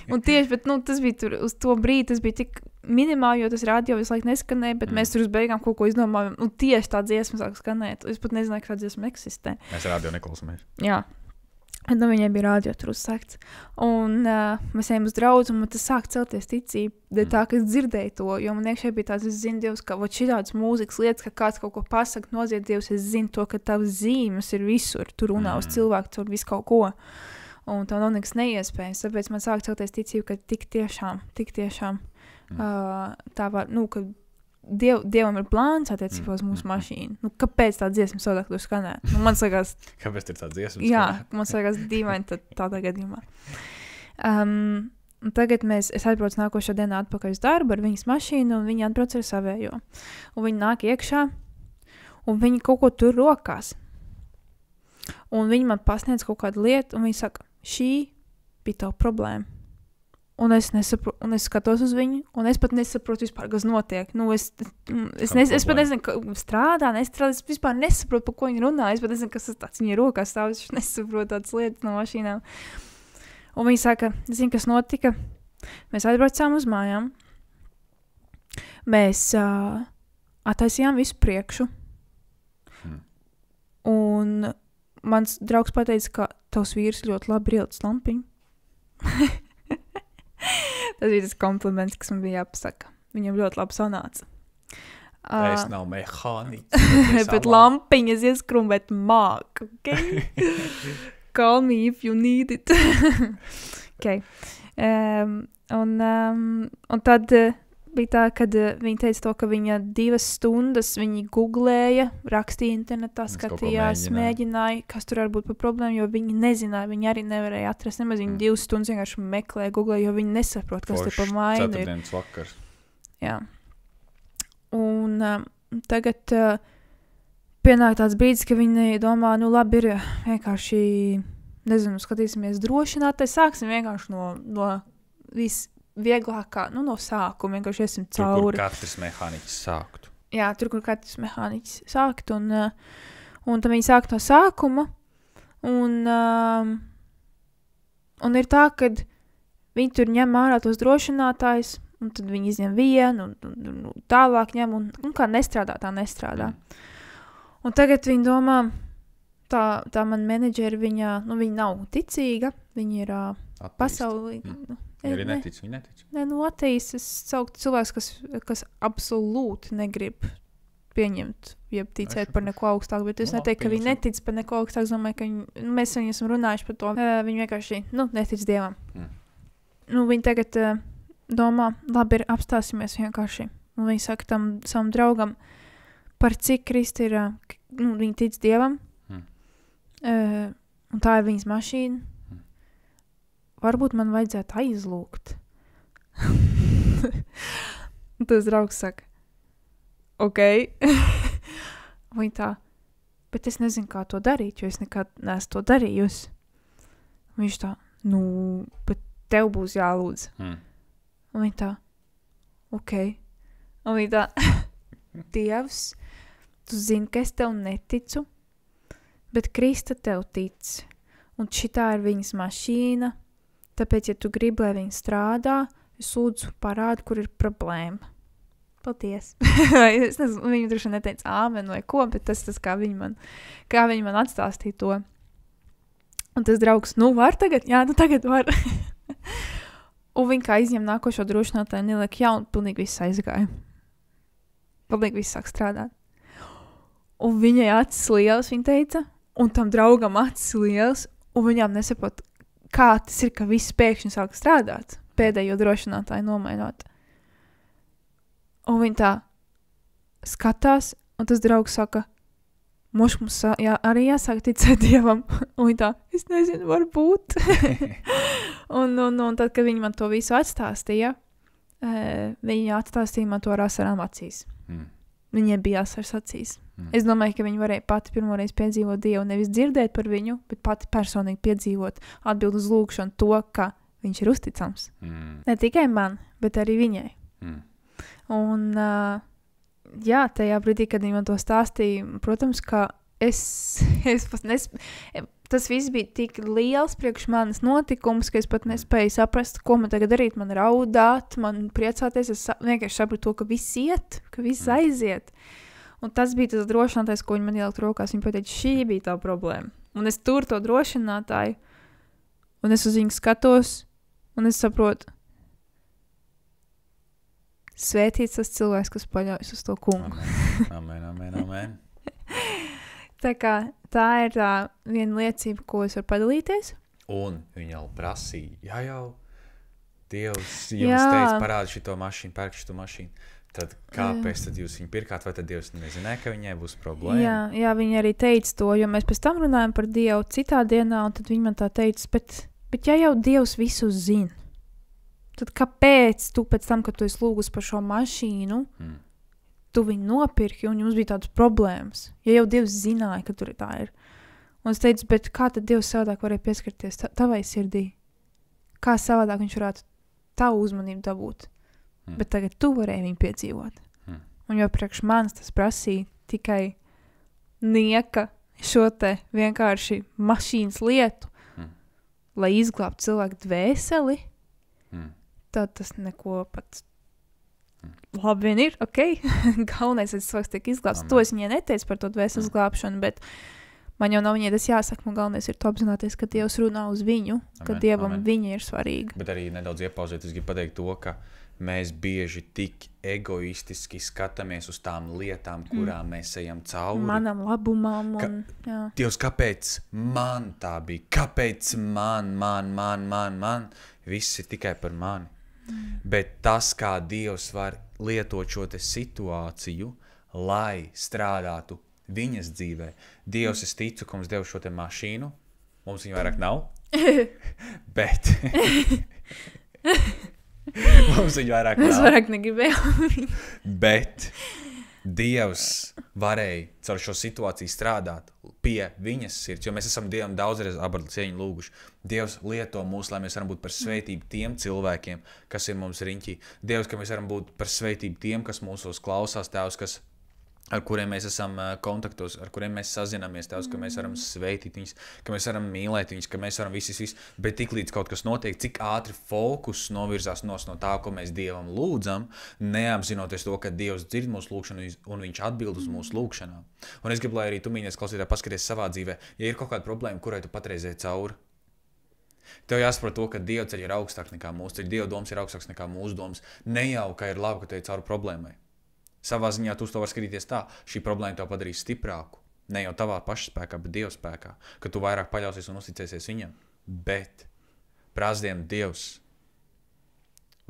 Un tieši, bet tas bija tur uz to brīdi, tas bija tik minimāli, jo tas radio visu laiku neskanēja, bet mēs tur uz beigām kaut ko izdomājām. Un tieši tā dziesma sāk skanēt. Es pat nezināju, ka tā dziesma eksistē. Mēs radio neklausāmies. Jā. Nu, viņai bija rādio tur uzsakts. Un mēs ejam uz draudzi, un man tas sāk celties ticība. Tā, ka es dzirdēju to, jo man iekšē bija tāds, es zinu, Dievs, ka šitādas mūzikas lietas, ka kāds kaut ko pasaka, noziet Dievs, es zinu to, ka tavas zīmes ir visur. Tu runā uz cilvēku, tur visu kaut ko. Un tā nav nekas neiespējams. Tāpēc man sāk celties ticība, ka tik tiešām tā var, ka Dievam ir plāns attiecībā uz mūsu mašīnu. Nu, kāpēc tā dziesma savādāk tur skanē? Nu, man liekas... Kāpēc ir tā dziesma? Jā, man liekas dīvaini tādā gadījumā. Tagad es atbraucu nākošo dienu atpakaļ uz darbu ar viņas mašīnu, un viņi atbrauc ar savējo. Un viņi nāk iekšā, un viņi kaut ko tur rokās. Un viņi man pasniedz kaut kādu lietu, un viņi saka, šī bija tava problēma. Un es nesaprotu, un es skatos uz viņu, un es pat nesaprotu vispār, kas notiek. Nu, es pat nezinu, ka strādā, es vispār nesaprotu, par ko viņi runā. Es pat nezinu, kas tas tāds viņa rokās stāv, es nesaprotu tādas lietas no mašīnām. Un viņi saka, zinu, kas notika. Mēs atbraucām uz mājām. Mēs attaisījām visu priekšu. Un mans draugs pateica, ka tavs vīrs ļoti labi rieltas lampiņu. Tas bija tas kompliments, kas man bija jāpasaka. Viņam ļoti labi sanāca. Es nav mehāniķis. Bet lampiņas ieskrumbēt māk, ok? Call me if you need it. Ok. Un tad bija tā, kad viņa teica to, ka viņa 2 stundas viņi googlēja, rakstīja internetā, skatījās, mēģināja, kas tur var būt par problēmu, jo viņi nezināja, viņi arī nevarēja atrast, nemaz viņi 2 stundas vienkārši meklēja, googlēja, jo viņi nesaprot, kas tur par vainu ir. Ceturtdienas vakars. Jā. Un tagad pienāk tāds brīdis, ka viņi domā, nu labi ir vienkārši, nezinu, skatīsimies drošinātais, sāksim vienkārši no vieglākā, no sākuma, vienkārši iesim cauri. Tur, kur katrs mehāniķis sāktu. Jā, tur, kur katrs mehāniķis sāktu, un tad viņi sāk no sākuma, un ir tā, kad viņi tur ņem ārā tos drošinātājus, un tad viņi izņem vienu, un tālāk ņem, un kā nestrādā, tā nestrādā. Un tagad viņi domā, tā man menedžeri, viņa nav ticīga, viņa ir pasaulīgi, Viņi arī netic, viņi netic. Nē, ateis, es sauktu cilvēks, kas absolūti negrib pieņemt, jeb ticēt par neko augstāku, bet es neteiktu, ka viņi netic par neko augstāku, es domāju, ka mēs viņu esam runājuši par to. Viņi vienkārši, netic Dievam. Viņi tagad domā, labi ir, apstāsimies vienkārši. Un viņi saka tam savam draugam, par cik Kristi ir, viņi tic Dievam, un tā ir viņas mašīna. Varbūt man vajadzētu aizlūgt. Tas draugs saka, ok. Viņa tā, bet es nezinu, kā to darīt, jo es nekad neesmu to darījusi. Viņš tā, bet tev būs jālūdz. Un viņa tā, ok. Un viņa tā, Dievs, tu zini, ka es tev neticu, bet Krista tev tic. Un šitā ir viņas mašīna. Tāpēc, ja tu gribi, lai viņi strādā, es lūdzu parādu, kur ir problēma. Paldies. Es nezinu, viņa droši neteica āmen vai ko, bet tas kā viņi man atstāstīja to. Un tas draugs, var tagad? Jā, tagad var. Un viņi kā izņem nākošo drošinātāju, neliek jaunu, pilnīgi viss aizgāja. Pilnīgi viss sāk strādāt. Un viņai acis liels, viņa teica, un tam draugam acis liels, un viņām nesaprot, kā tas ir, ka viss pēkšņi sāk strādāt, pēdējo drošinātāju nomainot. Un viņi tā, skatās, un tas draugs saka, mums arī jāsāk ticēt Dievam. Un tā, es nezinu, varbūt. un tad, kad viņi man to visu atstāstīja, viņi atstāstīja man to ar asarām acīs. Viņiem bija asars acīs. Es domāju, ka viņi varēja pati pirmoreiz piedzīvot Dievu, nevis dzirdēt par viņu, bet pati personīgi piedzīvot atbild uz lūgšanu to, ka viņš ir uzticams. Ne tikai man, bet arī viņai. Un, jā, tajā brīdī, kad viņi man to stāstīja, protams, ka tas viss bija tik liels priekš manis notikums, ka es pat nespēju saprast, ko man tagad darīt. Man raudāt, man priecāties, es vienkārši sapratu to, ka viss iet, ka viss aiziet. Un tas bija tas drošinātājs, ko viņi man ielikt rokās. Viņi pateica, šī bija tā problēma. Un es tur to drošinātāju, un es uz viņu skatos, un es saprotu, svētīts tas cilvēks, kas paļaujas uz to kungu. Amen. Tā ir viena liecība, ko es varu padalīties. Un viņa jau prasīja, jau Dievs jums teica, parādi šito mašīnu, pērk šito mašīnu. Tad kāpēc tad jūs viņu pirkāt, vai tad Dievs nezināja, ka viņai būs problēma? Jā, viņa arī teica to, jo mēs pēc tam runājam par Dievu citā dienā, un tad viņa man tā teica, bet ja jau Dievs visu zina, tad kāpēc tu pēc tam, kad tu esi lūgus par šo mašīnu, tu viņu nopirki un jums bija tādas problēmas? Ja jau Dievs zināja, ka tur tā ir. Un es teicu, bet kā tad Dievs savādāk varēja pieskarties tavai sirdī? Kā savādāk viņš varētu tavu uzmanību dabūt? Bet tagad tu varēji viņu piedzīvot. Un jau priekš manis tas prasīja tikai nieka šo te vienkārši mašīnas lietu, lai izglābtu cilvēku dvēseli, tad tas neko pat labi vien ir, ok? Galvenais, ka cilvēks tiek izglābts. To es viņai neteicu par to dvēseles glābšanu, bet man jau nav viņai tas jāsaka. Man galvenais ir to apzināties, ka Dievs runā uz viņu, ka Dievam viņa ir svarīga. Bet arī nedaudz iepauzēt, es gribu pateikt to, ka mēs bieži tik egoistiski skatāmies uz tām lietām, kurām mēs ejam cauri. Manam labumam. Dievs, kāpēc man tā bija? Kāpēc man? Viss ir tikai par mani. Bet tas, kā Dievs var lietot šo te situāciju, lai strādātu viņas dzīvē. Dievs, es ticu, ka mums Dievs šo te mašīnu. Mums viņa vairāk nav. Bet... Mums viņa vairāk nav. Es vairāk negribēju. Bet Dievs varēja caur šo situāciju strādāt pie viņas sirds, jo mēs esam Dievam daudzreiz abardu cieņu lūguši. Dievs lieto mūs, lai mēs varam būt par svētību tiem cilvēkiem, kas ir mums riņķī. Dievs, ka mēs varam būt par svētību tiem, kas mūsos klausās, Tēvs, ar kuriem mēs esam kontaktos, ar kuriem mēs sazināmies, Tēvs, ka mēs varam sveitīt viņus, ka mēs varam mīlēt viņus, ka mēs varam visus, bet tik līdz kaut kas notiek, cik ātri fokus novirzās no tā, ko mēs Dievam lūdzam, neapzinoties to, ka Dievs dzird mūsu lūgšanu un viņš atbild uz mūsu lūgšanām. Un es gribu, lai arī tu, mīļais klausītāj, paskaties savā dzīvē, ja ir kaut kāda problēma, kurai tu patreiz ej cauri. Tev jāsaprot to, ka Dieva ceļi ir augstāk nekā mūsu ceļi, Dieva domas ir augstāks nekā mūsu domas. Ne jau, ka ir labi, ka tu ej cauri problēmai. Savā ziņā tu uz to var skatīties tā, šī problēma tev padarīs stiprāku. Ne jau tavā paša spēkā, bet Dieva spēkā, ka tu vairāk paļausies un uzticēsies viņam. Bet, prāsdien Dievs,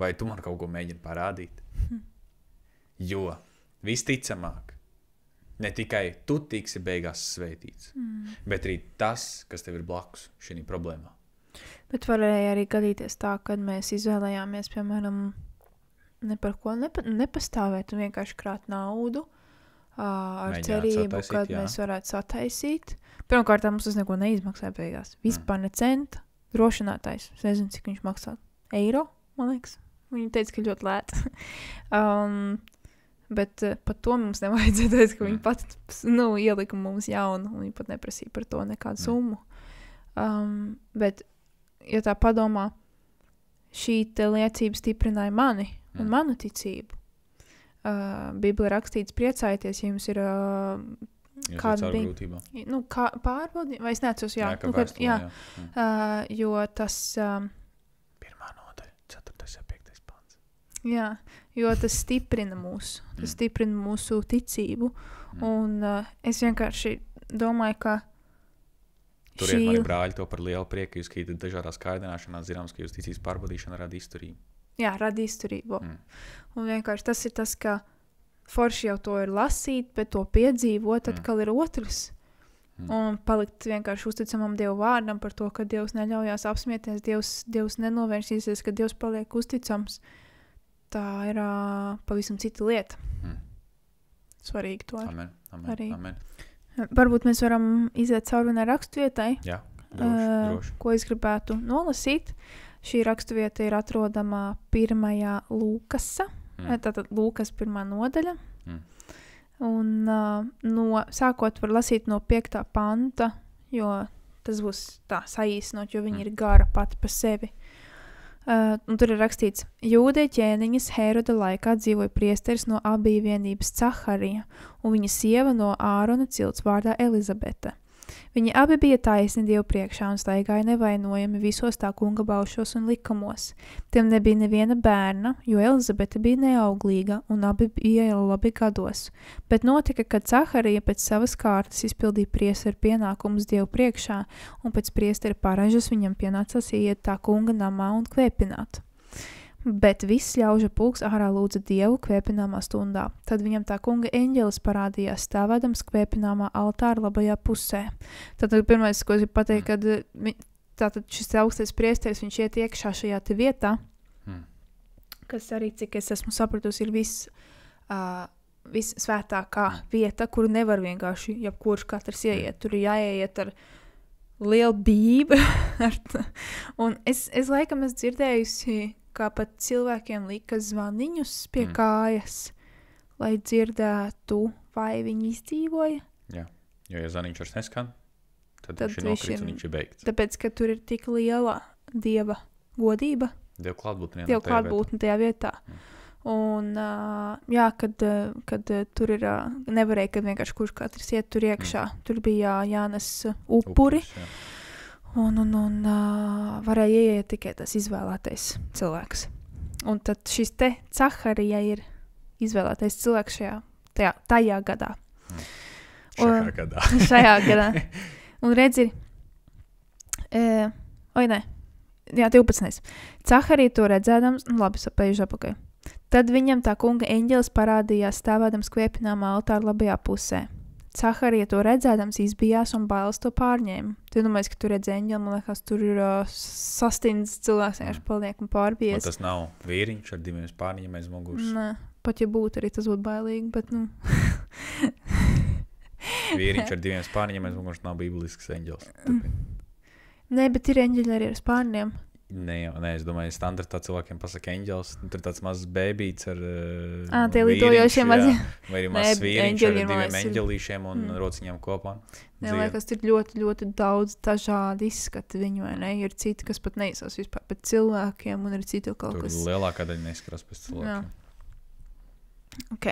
vai tu man kaut ko mēģini parādīt? Jo, visticamāk, ne tikai tu tiksi beigās svētīts, bet arī tas, kas tev ir blakus šī problēmā. Bet varēja arī gadīties tā, kad mēs izvēlējāmies, piemēram, ne par ko nepastāvēt un vienkārši krāt naudu ar cerību, kad mēs varētu sataisīt. Pirmkārt, mums tas neko neizmaksāja beigās. Vispār ne centa. Drošinātājs. Es nezinu, cik viņš maksā. Eiro, man liekas. Viņi teica, ka ļoti lēta. Bet pat to mums nevajadzēja teikt, ka viņi pat ielika mums jaunu un viņi pat neprasīja par to nekādu summu. Bet, ja tā padomā, šī te liecība stiprināja mani un manu ticību. Bībelē rakstīts priecājieties, ja jums ir kāda bija. Pārbaudi, vai es neatceros, jo tas... 1. nodaļa, 4. un 5. pants. Jā, jo tas stiprina mūsu ticību. Un es vienkārši domāju, ka Turiet mani brāļi to par lielu prieku, jūs krītat dažādās kārdināšanās, zināms, ka jūs ticības pārbaudīšana rada izturību. Jā, rada izturību. Un vienkārši tas ir tas, ka forši jau to ir lasīt, bet to piedzīvot atkal ir otrs. Un palikt vienkārši uzticamam Dievu vārdam par to, ka Dievs neļaujās apsmieties, Dievs nenovērsīsies, ka Dievs paliek uzticams. Tā ir pavisam cita lieta. Svarīgi to arī. Amen. Varbūt mēs varam iziet cauri vienai raksturvietai, Jā, droši. ko es gribētu nolasīt. Šī raksturvieta ir atrodama 1. Lūkasa, tātad Lūkas 1. nodaļa. Un sākot var lasīt no 5. panta, jo tas būs tā saīsinot, jo viņa ir gara pati pa sevi. Un tur ir rakstīts, Jūdē ķēniņas Hēroda laikā dzīvoja priesteris no Abija vienības Caharija, un viņa sieva no Ārona cilts vārdā Elizabete. Viņi abi bija taisni Dievu priekšā un staigāja nevainojami visos tā kunga baušos un likumos. Tiem nebija neviena bērna, jo Elizabete bija neauglīga un abi bija labi gados. Bet notika, kad Caharija pēc savas kārtas izpildīja priesteru pienākumus Dievu priekšā, un pēc priestera paražas viņam pienācās iet tā kunga namā un kvēpināt. Bet viss ļauža pulks ārā lūdza Dievu kvēpināmā stundā. Tad viņam tā kunga eņģelis parādījās stāvēdams kvēpināmā altāra labajā pusē. Tātad pirmais, ko es gribu pateikt, kad tātad šis augstais priesteris, viņš iet iekšā šajā te vietā, kas arī, cik es esmu sapratusi, ir viss svētākā vieta, kuru nevar vienkārši jebkurš katrs ieiet. Tur ir jāiet ar lielu bību. Un es laikam esmu dzirdējusi, kā pat cilvēkiem lika zvaniņus pie kājas, lai dzirdētu, vai viņi izdzīvoja. Jā, jo ja zvaniņš vairs neskan, tad viņš ir nokrits un viņš ir beigts. Tāpēc, ka tur ir tik liela Dieva godība. Dievu klātbūtne tajā vietā. Un, kad tur ir, nevarēja, kad vienkārši kurš katrs iet tur iekšā. Tur bija jānes upuri. Un varēja ieiet tikai tas izvēlētais cilvēks. Un tad šis te Caharija ir izvēlētais cilvēks tajā gadā. Šajā gadā. Un redzi, 12. Caharija to redzēdams, labi, sapējuši apakaļ. Tad viņam tā kunga eņģelis parādījās stāvēdams kvēpināmā altāra labajā pusē. Caharija to redzēdams izbijās un bailes to pārņēma. Tu domājies, ka tu redz eņģeli, man liekas, tur ir sastinds cilvēks, vienkārši paliek un pārbies. Un tas nav vīriņš ar 2 spārniņiem aiz muguras? Nē, pat ja būtu arī tas būtu bailīgi, bet Vīriņš ar 2 spārniņiem aiz muguras nav bībelisks eņģelis. Nē, bet ir eņģeļi arī ar spārniem. Nē, es domāju, standartā cilvēkiem pasaka eņģelis, tur tāds mazs bēbīts ar tie lidojošie mazi. Vai arī mazs vīriņš ar 2 eņģelīšiem un rociņām kopā. Nē, liekas, tur ļoti, ļoti daudz dažādi izskati viņu, vai ne? Ir citi, kas pat neizsās vispār pēc cilvēkiem, un ir citi kaut kas. Tur lielākā daļa neizskatās pēc cilvēkiem. Jā. Ok.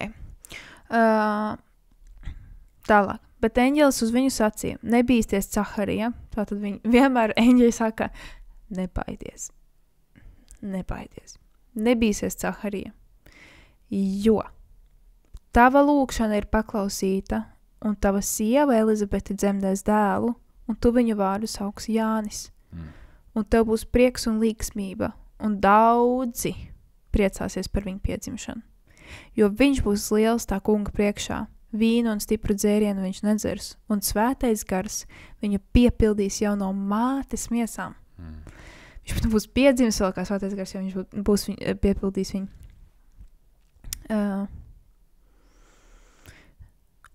Tālāk. Bet eņģelis uz viņu sacīja, nebīsties Caharija, tātad viņi vienmēr eņģeļi saka, nebaidies. Nebīsies Caharija, jo tava lūkšana ir paklausīta, un tava sieva Elizabete dzemdēs dēlu, un tu viņu vārdu sauksi Jānis. Un tev būs prieks un līksmība, un daudzi priecāsies par viņu piedzimšanu. Jo viņš būs liels tā kunga priekšā, vīnu un stipru dzērienu viņš nedzers, un svētais gars viņu piepildīs jau no mātes miesām. Viņš pat būs piedzimis vēl kā svētais gars, jo viņš būs piepildījis viņu.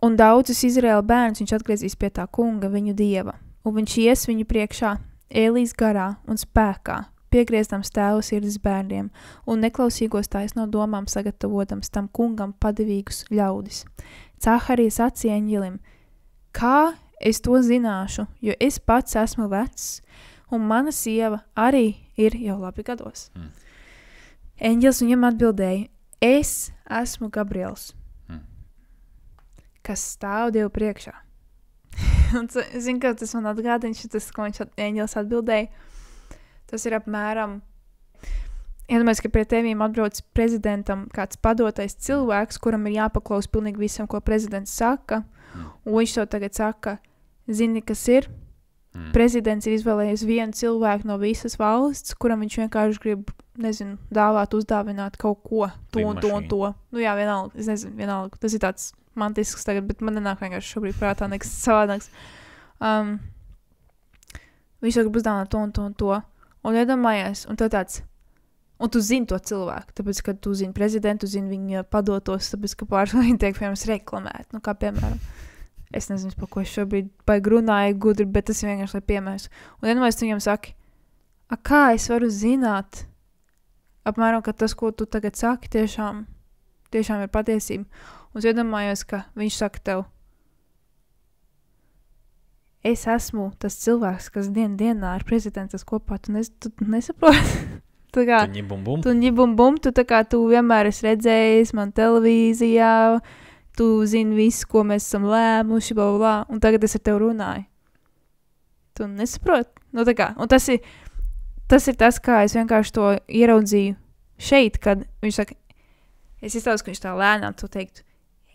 Un daudzus Izraēla bērnus viņš atgriezīs pie tā kunga, viņu dieva, un viņš ies viņu priekšā, Ēlijas garā un spēkā, piegriezdams tēvu sirdis bērniem, un neklausīgos taisno domām sagatavotams tam kungam padevīgus ļaudis. Caharija sacīja eņģelim, kā es to zināšu, jo es pats esmu vecs, un mana sieva arī ir jau labi gados. Eņģelis viņam atbildēja, es esmu Gabriels, kas stāv Dievu priekšā. Un es zinu, ka tas man atgādina, tas, ko eņģelis atbildēja, tas ir apmēram, iedomājies, ka pie tevīm atbrauc prezidentam kāds padotais cilvēks, kuram ir jāpaklaus pilnīgi visam, ko prezidents saka, un viņš to tagad saka, zini, kas ir? prezidents ir izvēlējies vienu cilvēku no visas valsts, kuram viņš vienkārši grib, nezinu, dāvāt, uzdāvināt kaut ko, to un to un to. Nu jā, vienalga, es nezinu, vienalga. Tas ir tāds mantisks tagad, bet man nenāk vienkārši šobrīd prātā nekas savādāks. Viņš grib uzdāvināt to un to un to. Un iedomājies, un tev tāds, un tu zini to cilvēku, tāpēc, ka tu zini prezidentu, tu zini viņa padotos, tāpēc, ka pārsvarā viņi tiek, piemēram, reklamēt. Nu, kā, piemēram, es nezinu, par ko es šobrīd baigi runāju gudri, bet tas ir vienkārši, lai piemērs. Un iedomājies, tu viņam saki, kā es varu zināt, apmēram, ka tas, ko tu tagad saki, tiešām ir patiesība. Un es iedomājos, ka viņš saka tev, es esmu tas cilvēks, kas dienā ar prezidentas kopā, tu nesaproti. Tu ņibum-bum, tu vienmēr esi redzējis man televīzijā, tu zini visu, ko mēs esam lēmuši, bla, un tagad es ar tevi runāju. Tu nesaproti? Nu, un tas ir tas, kā es vienkārši to ieraudzīju šeit, kad viņš saka, es izstāstu, ka viņš tā lēnām to teiktu,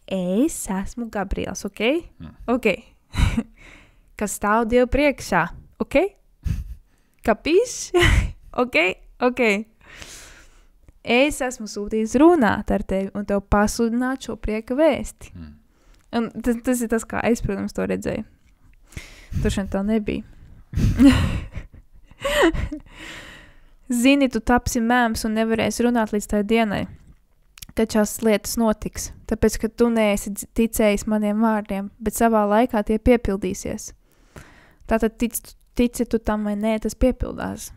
es esmu Gabriels, ok? Ok. Kas stāv Dievu priekšā, ok? Kapīš? Ok. Es esmu sūtījis runāt ar tevi un tev pasludināt šo prieka vēsti. Un tas ir tas, kā es, protams, to redzēju. Tur šeit tā nebija. Zini, tu tapsi mēms un nevarēsi runāt līdz tai dienai, kad šās lietas notiks, tāpēc, ka tu neesi ticējis maniem vārdiem, bet savā laikā tie piepildīsies. Tātad tici tu tam vai nē, tas piepildās.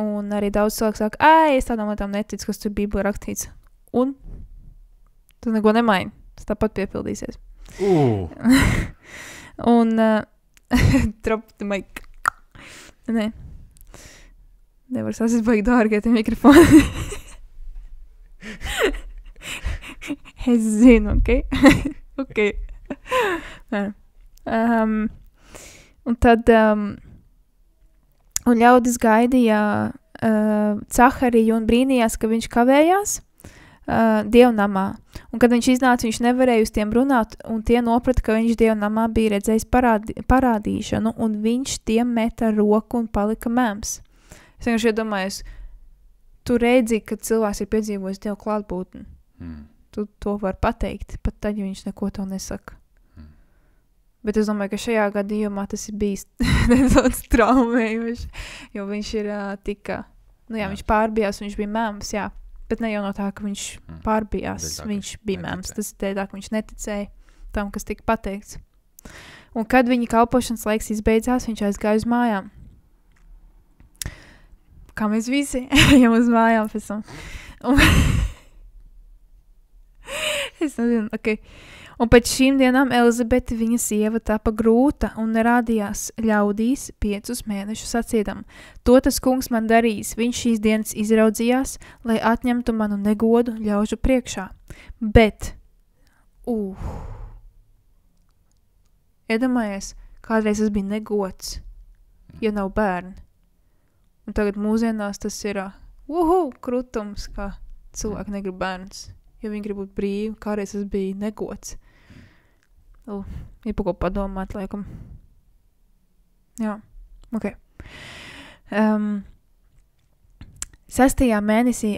Un arī daudz cilvēku saka, es tādām lietām neticu, kas tur Bībelē rakstīts. Un tu neko nemaini, tas tāpat piepildīsies. Un drop the mic. Nē. Nevar sasist baigi dārgie tie mikrofoni. Es zinu, ok? Ok. Un tad un ļaudis gaidīja Cahariju un brīnījās, ka viņš kavējās dievnamā. Un kad viņš iznāca, viņš nevarēja uz tiem runāt, un tie noprata, ka viņš dievnamā bija redzējis parādīšanu, un viņš tiem meta roku un palika mēms. Es vienkārši iedomājos, tu redzi, ka cilvēks ir piedzīvojis Dievu klātbūtni. Tu to var pateikt, pat tad, ja viņš neko to nesaka. Bet es domāju, ka šajā gadījumā tas ir bijis nedaudz traumējoši, jo viņš ir viņš pārbijās, viņš bija mēms, jā. Bet ne jau no tā, ka viņš pārbijās, viņš bija mēms. Tas ir tā, ka viņš neticēja tam, kas tika pateikts. Un kad viņa kalpošanas laiks izbeidzās, viņš aizgāja uz mājām. Kā mēs visi ejam uz mājām pēc tam. Es nezinu, ok. Un pēc šīm dienām Elizabete, viņa sieva, tapa grūta un rādījās ļaudīs 5 mēnešus sacīdam. To tas kungs man darīs, viņš šīs dienas izraudzījās, lai atņemtu manu negodu ļaužu priekšā. Bet, iedomājies, kādreiz tas bija negods, ja nav bērni. Un tagad mūsdienās tas ir krutums, kā cilvēki negrib bērns. Ja viņi grib būt brīvi, kādreiz tas bija negods. Ir pa ko padomāt, laikam. Jā, ok. 6. mēnesī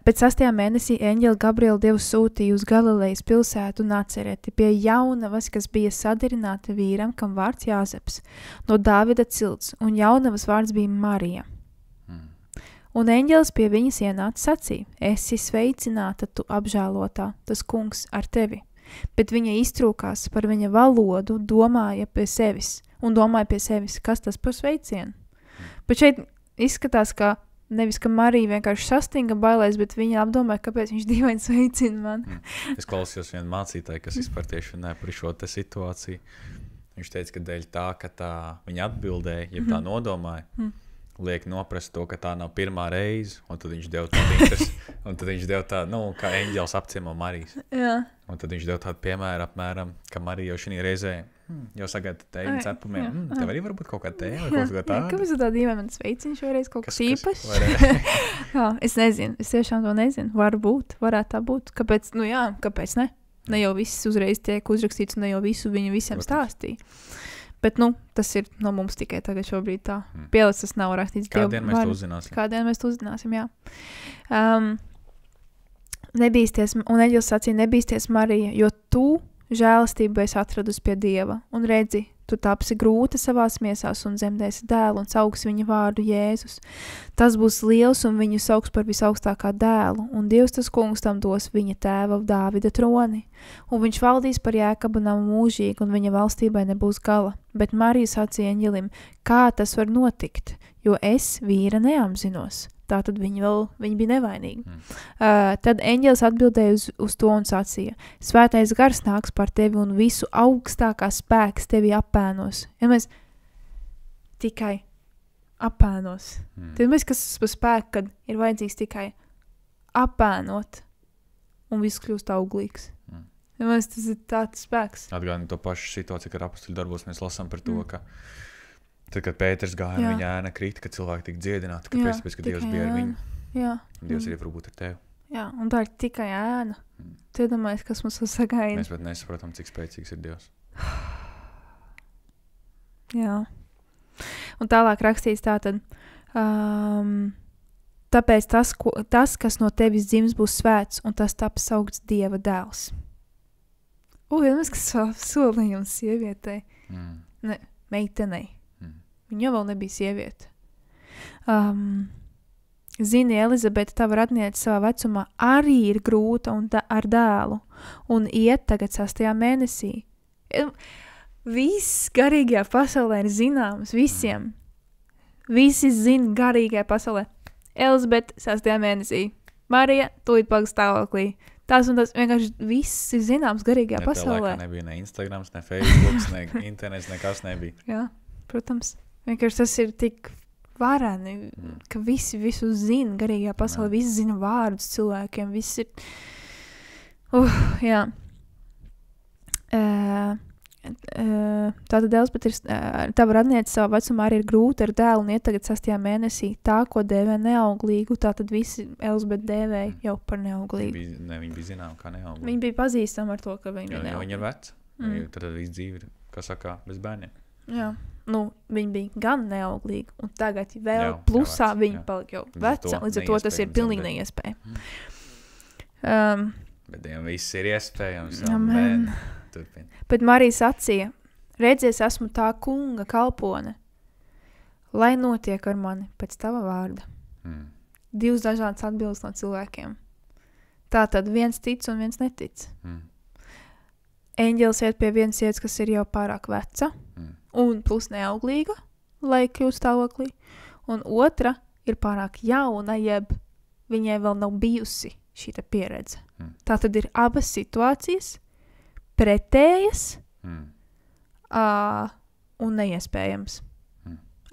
pēc 6. mēnesī eņģeli Gabriela Dievs sūtīja uz Galilejas pilsētu Nacereti pie jaunavas, kas bija sadarināta vīram, kam vārds Jāzeps, no Dāvida cilts, un jaunavas vārds bija Marija. Un eņģelis pie viņas ienāca sacīja, esi sveicināta tu apžēlotā, tas kungs ar tevi. Bet viņa iztrūkās par viņa valodu, domāja pie sevis, kas tas par sveicienu. Bet šeit izskatās, ka nevis, ka Marija vienkārši sastinga bailēs, bet viņa apdomāja, kāpēc viņš dīvaini sveicina man. Es klausījos vienu mācītāju, kas vispār tieši runāja par šo te situāciju. Viņš teica, ka dēļ tā, ka viņa atbildēja, ja tā nodomāja, liek noprast to, ka tā nav pirmā reize, un tad viņš deva tādu interesi, un tad viņš deva tādu, kā eņģelis apciemo Marijas. Jā. Un tad viņš deva tādu piemēru apmēram, ka Marija jau šī reizē jau sagaida tēju cepumiem. Tev arī varbūt kaut kā tēja vai kaut kā tāda. Kāpēc tā dīvaini man sveiciņš šoreiz kaut kas īpašs? Jā, es nezinu, es tiešām to nezinu. Varētu tā būt. Kāpēc, kāpēc ne? Ne jau viss uzreiz tiek uzrakstīts, un ne jau visu viņu visiem stāstīja. Bet, tas ir no mums tikai tagad šobrīd tā. Pielicis tas nav rakstīts. Kādien mēs to uzzināsim? Kādien mēs to uzzināsim, jā. Nebīsties, un eņģelis sacīja, nebīsties, Marija, jo tu žēlastību esi atradusi pie Dieva, un redzi, tu tapsi grūta savās miesās un dzemdēsi dēlu un sauks viņa vārdu Jēzus. Tas būs liels un viņu sauks par visaugstākā dēlu, un Dievs tas kungs tam dos viņa tēva Dāvida troni. Un viņš valdīs par Jēkabu namu mūžīgi, un viņa valstībai nebūs gala. Bet Marija sacīja eņģelim, kā tas var notikt, jo es vīra neapzinos. Tātad viņi bija nevainīgi. Tad eņģelis atbildēja uz to un sacīja, svētais gars nāks par tevi un visu augstākā spēks tevi apēnos. Ja mēs tikai apēnos. Tad mēs, kas par spēku, kad ir vajadzīgs tikai apēnot un viss kļūst auglīgs. Ja mēs, tas ir tāds spēks. Atgādini to pašu situāciju, kad apostoļu darbos mēs lasām par to, ka tad, kad Pēters gāja, viņa ēna krita, kad cilvēki tika dziedināti, kāpēc, ka Dievs bija ar viņu. Jā. Dievs ir būt ar tevi. Jā, un tā ir tikai ēna. Tu iedomājies, kas mums sagaida. Mēs pat nesaprotam, cik spēcīgs ir Dievs. Jā. Un tālāk rakstīts tātad, tāpēc tas, kas no tevis dzims, būs svēts, un tas taps saukts Dieva dēls. Vienmēr, kas solījums sievietei. Ne, meitenei. Viņa jau vēl nebija sieviete. Zini, Elizabete, tava radniece savā vecumā arī ir grūta un ar dēlu, un iet tagad 6. mēnesī. Viss garīgajā pasaulē ir zināms, visiem. Visi zina garīgajā pasaulē. Elizabete 6. mēnesī. Marija, tūlīt paliks stāvoklī. Tas un tas vienkārši viss ir zināms garīgajā pasaulē. Nebija ne Instagrams, ne Facebooks, ne internets, nekas nebija. Jā, protams. Vienkārši tas ir tik vareni, ka visi visu zina garīgajā pasaulē, visi zina vārdus cilvēkiem, visi ir... jā. Tātad Elizabete ir, tava radniece savā vecumā arī ir grūta ar dēlu un iet tagad 6. mēnesī. Tā, ko dēvē neauglīgu, tātad visi Elizabete dēvēja jau par neauglīgu. Viņa bija zinām, kā neauglīga. Viņa bija pazīstama ar to, ka viņa bija neauglīga. Viņa ir veca. Tad viss dzīve ir, kā saka, bez bērniem. Jā. Viņa bija gan neauglīga, un tagad vēl plusā viņa palika jau veca, līdz ar to tas ir pilnīgi neiespēja. Bet Dievam viss ir iespējams. Amen. Turpin. Bet Marija sacīja, redzies, esmu tā kunga kalpone, lai notiek ar mani pēc tava vārda. Divas dažādas atbildes no cilvēkiem. Tātad viens tic un viens netic. Eņģelis iet pie vienas sievietes, kas ir jau pārāk veca, un plus neauglīga, lai kļūst stāvoklī, un otra ir pārāk jauna, jeb viņai vēl nav bijusi šīta pieredze. Tātad ir abas situācijas pretējas un neiespējams.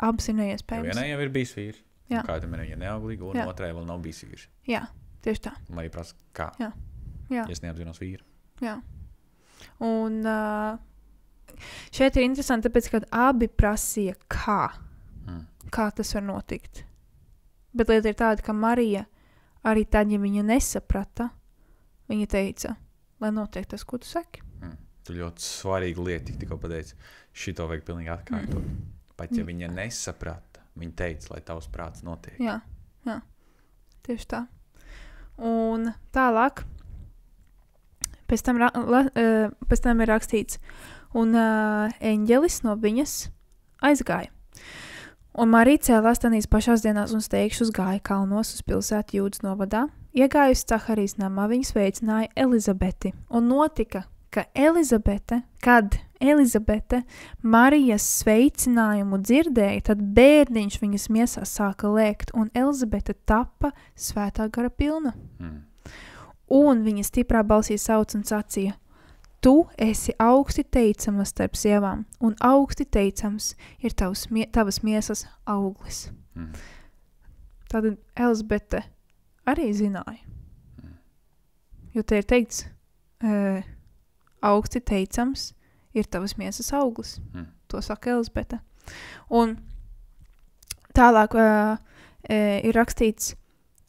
Abas ir neiespējams. Vienai jau ir bijis vīrs, kādam ir viņa neauglīga, un otrai vēl nav bijis vīrs. Jā, tieši tā. Lai prasa, kā? Jā. Ja es neapzinos vīru. Jā. Un šeit ir interesanti, tāpēc, kad abi prasīja, kā tas var notikt. Bet lieta ir tāda, ka Marija arī tad, ja viņa nesaprata, viņa teica, lai notiek tas, ko tu saki. Tu ļoti svarīgu lietu tikko pateici. Šito vajag pilnīgi atkārtot. Pat ja viņa nesaprata, viņa teica, lai tavs prāts notiek. Jā. Tieši tā. Un tālāk, pēc tam ir rakstīts, un eņģelis no viņas aizgāja. Un Marija cēlās tanīs pašās dienās un steigšus gāja kalnos uz pilsētu Jūdas novadā. Iegājusi Caharijas namā, viņa sveicināja Elizabeti. Un notika, kad Elizabete Marijas sveicinājumu dzirdēja, tad bērniņš viņas miesā sāka lēkt, un Elizabete tapa svētā gara pilna. Un viņa stiprā balsī sauc un sacīja, tu esi augsti teicama starp sievām, un augsti teicams ir tavas miesas auglis. Tātad Elizabete arī zināja. Jo te ir teikts, augsti teicams ir tavas miesas auglis. To saka Elizabete. Un tālāk ir rakstīts,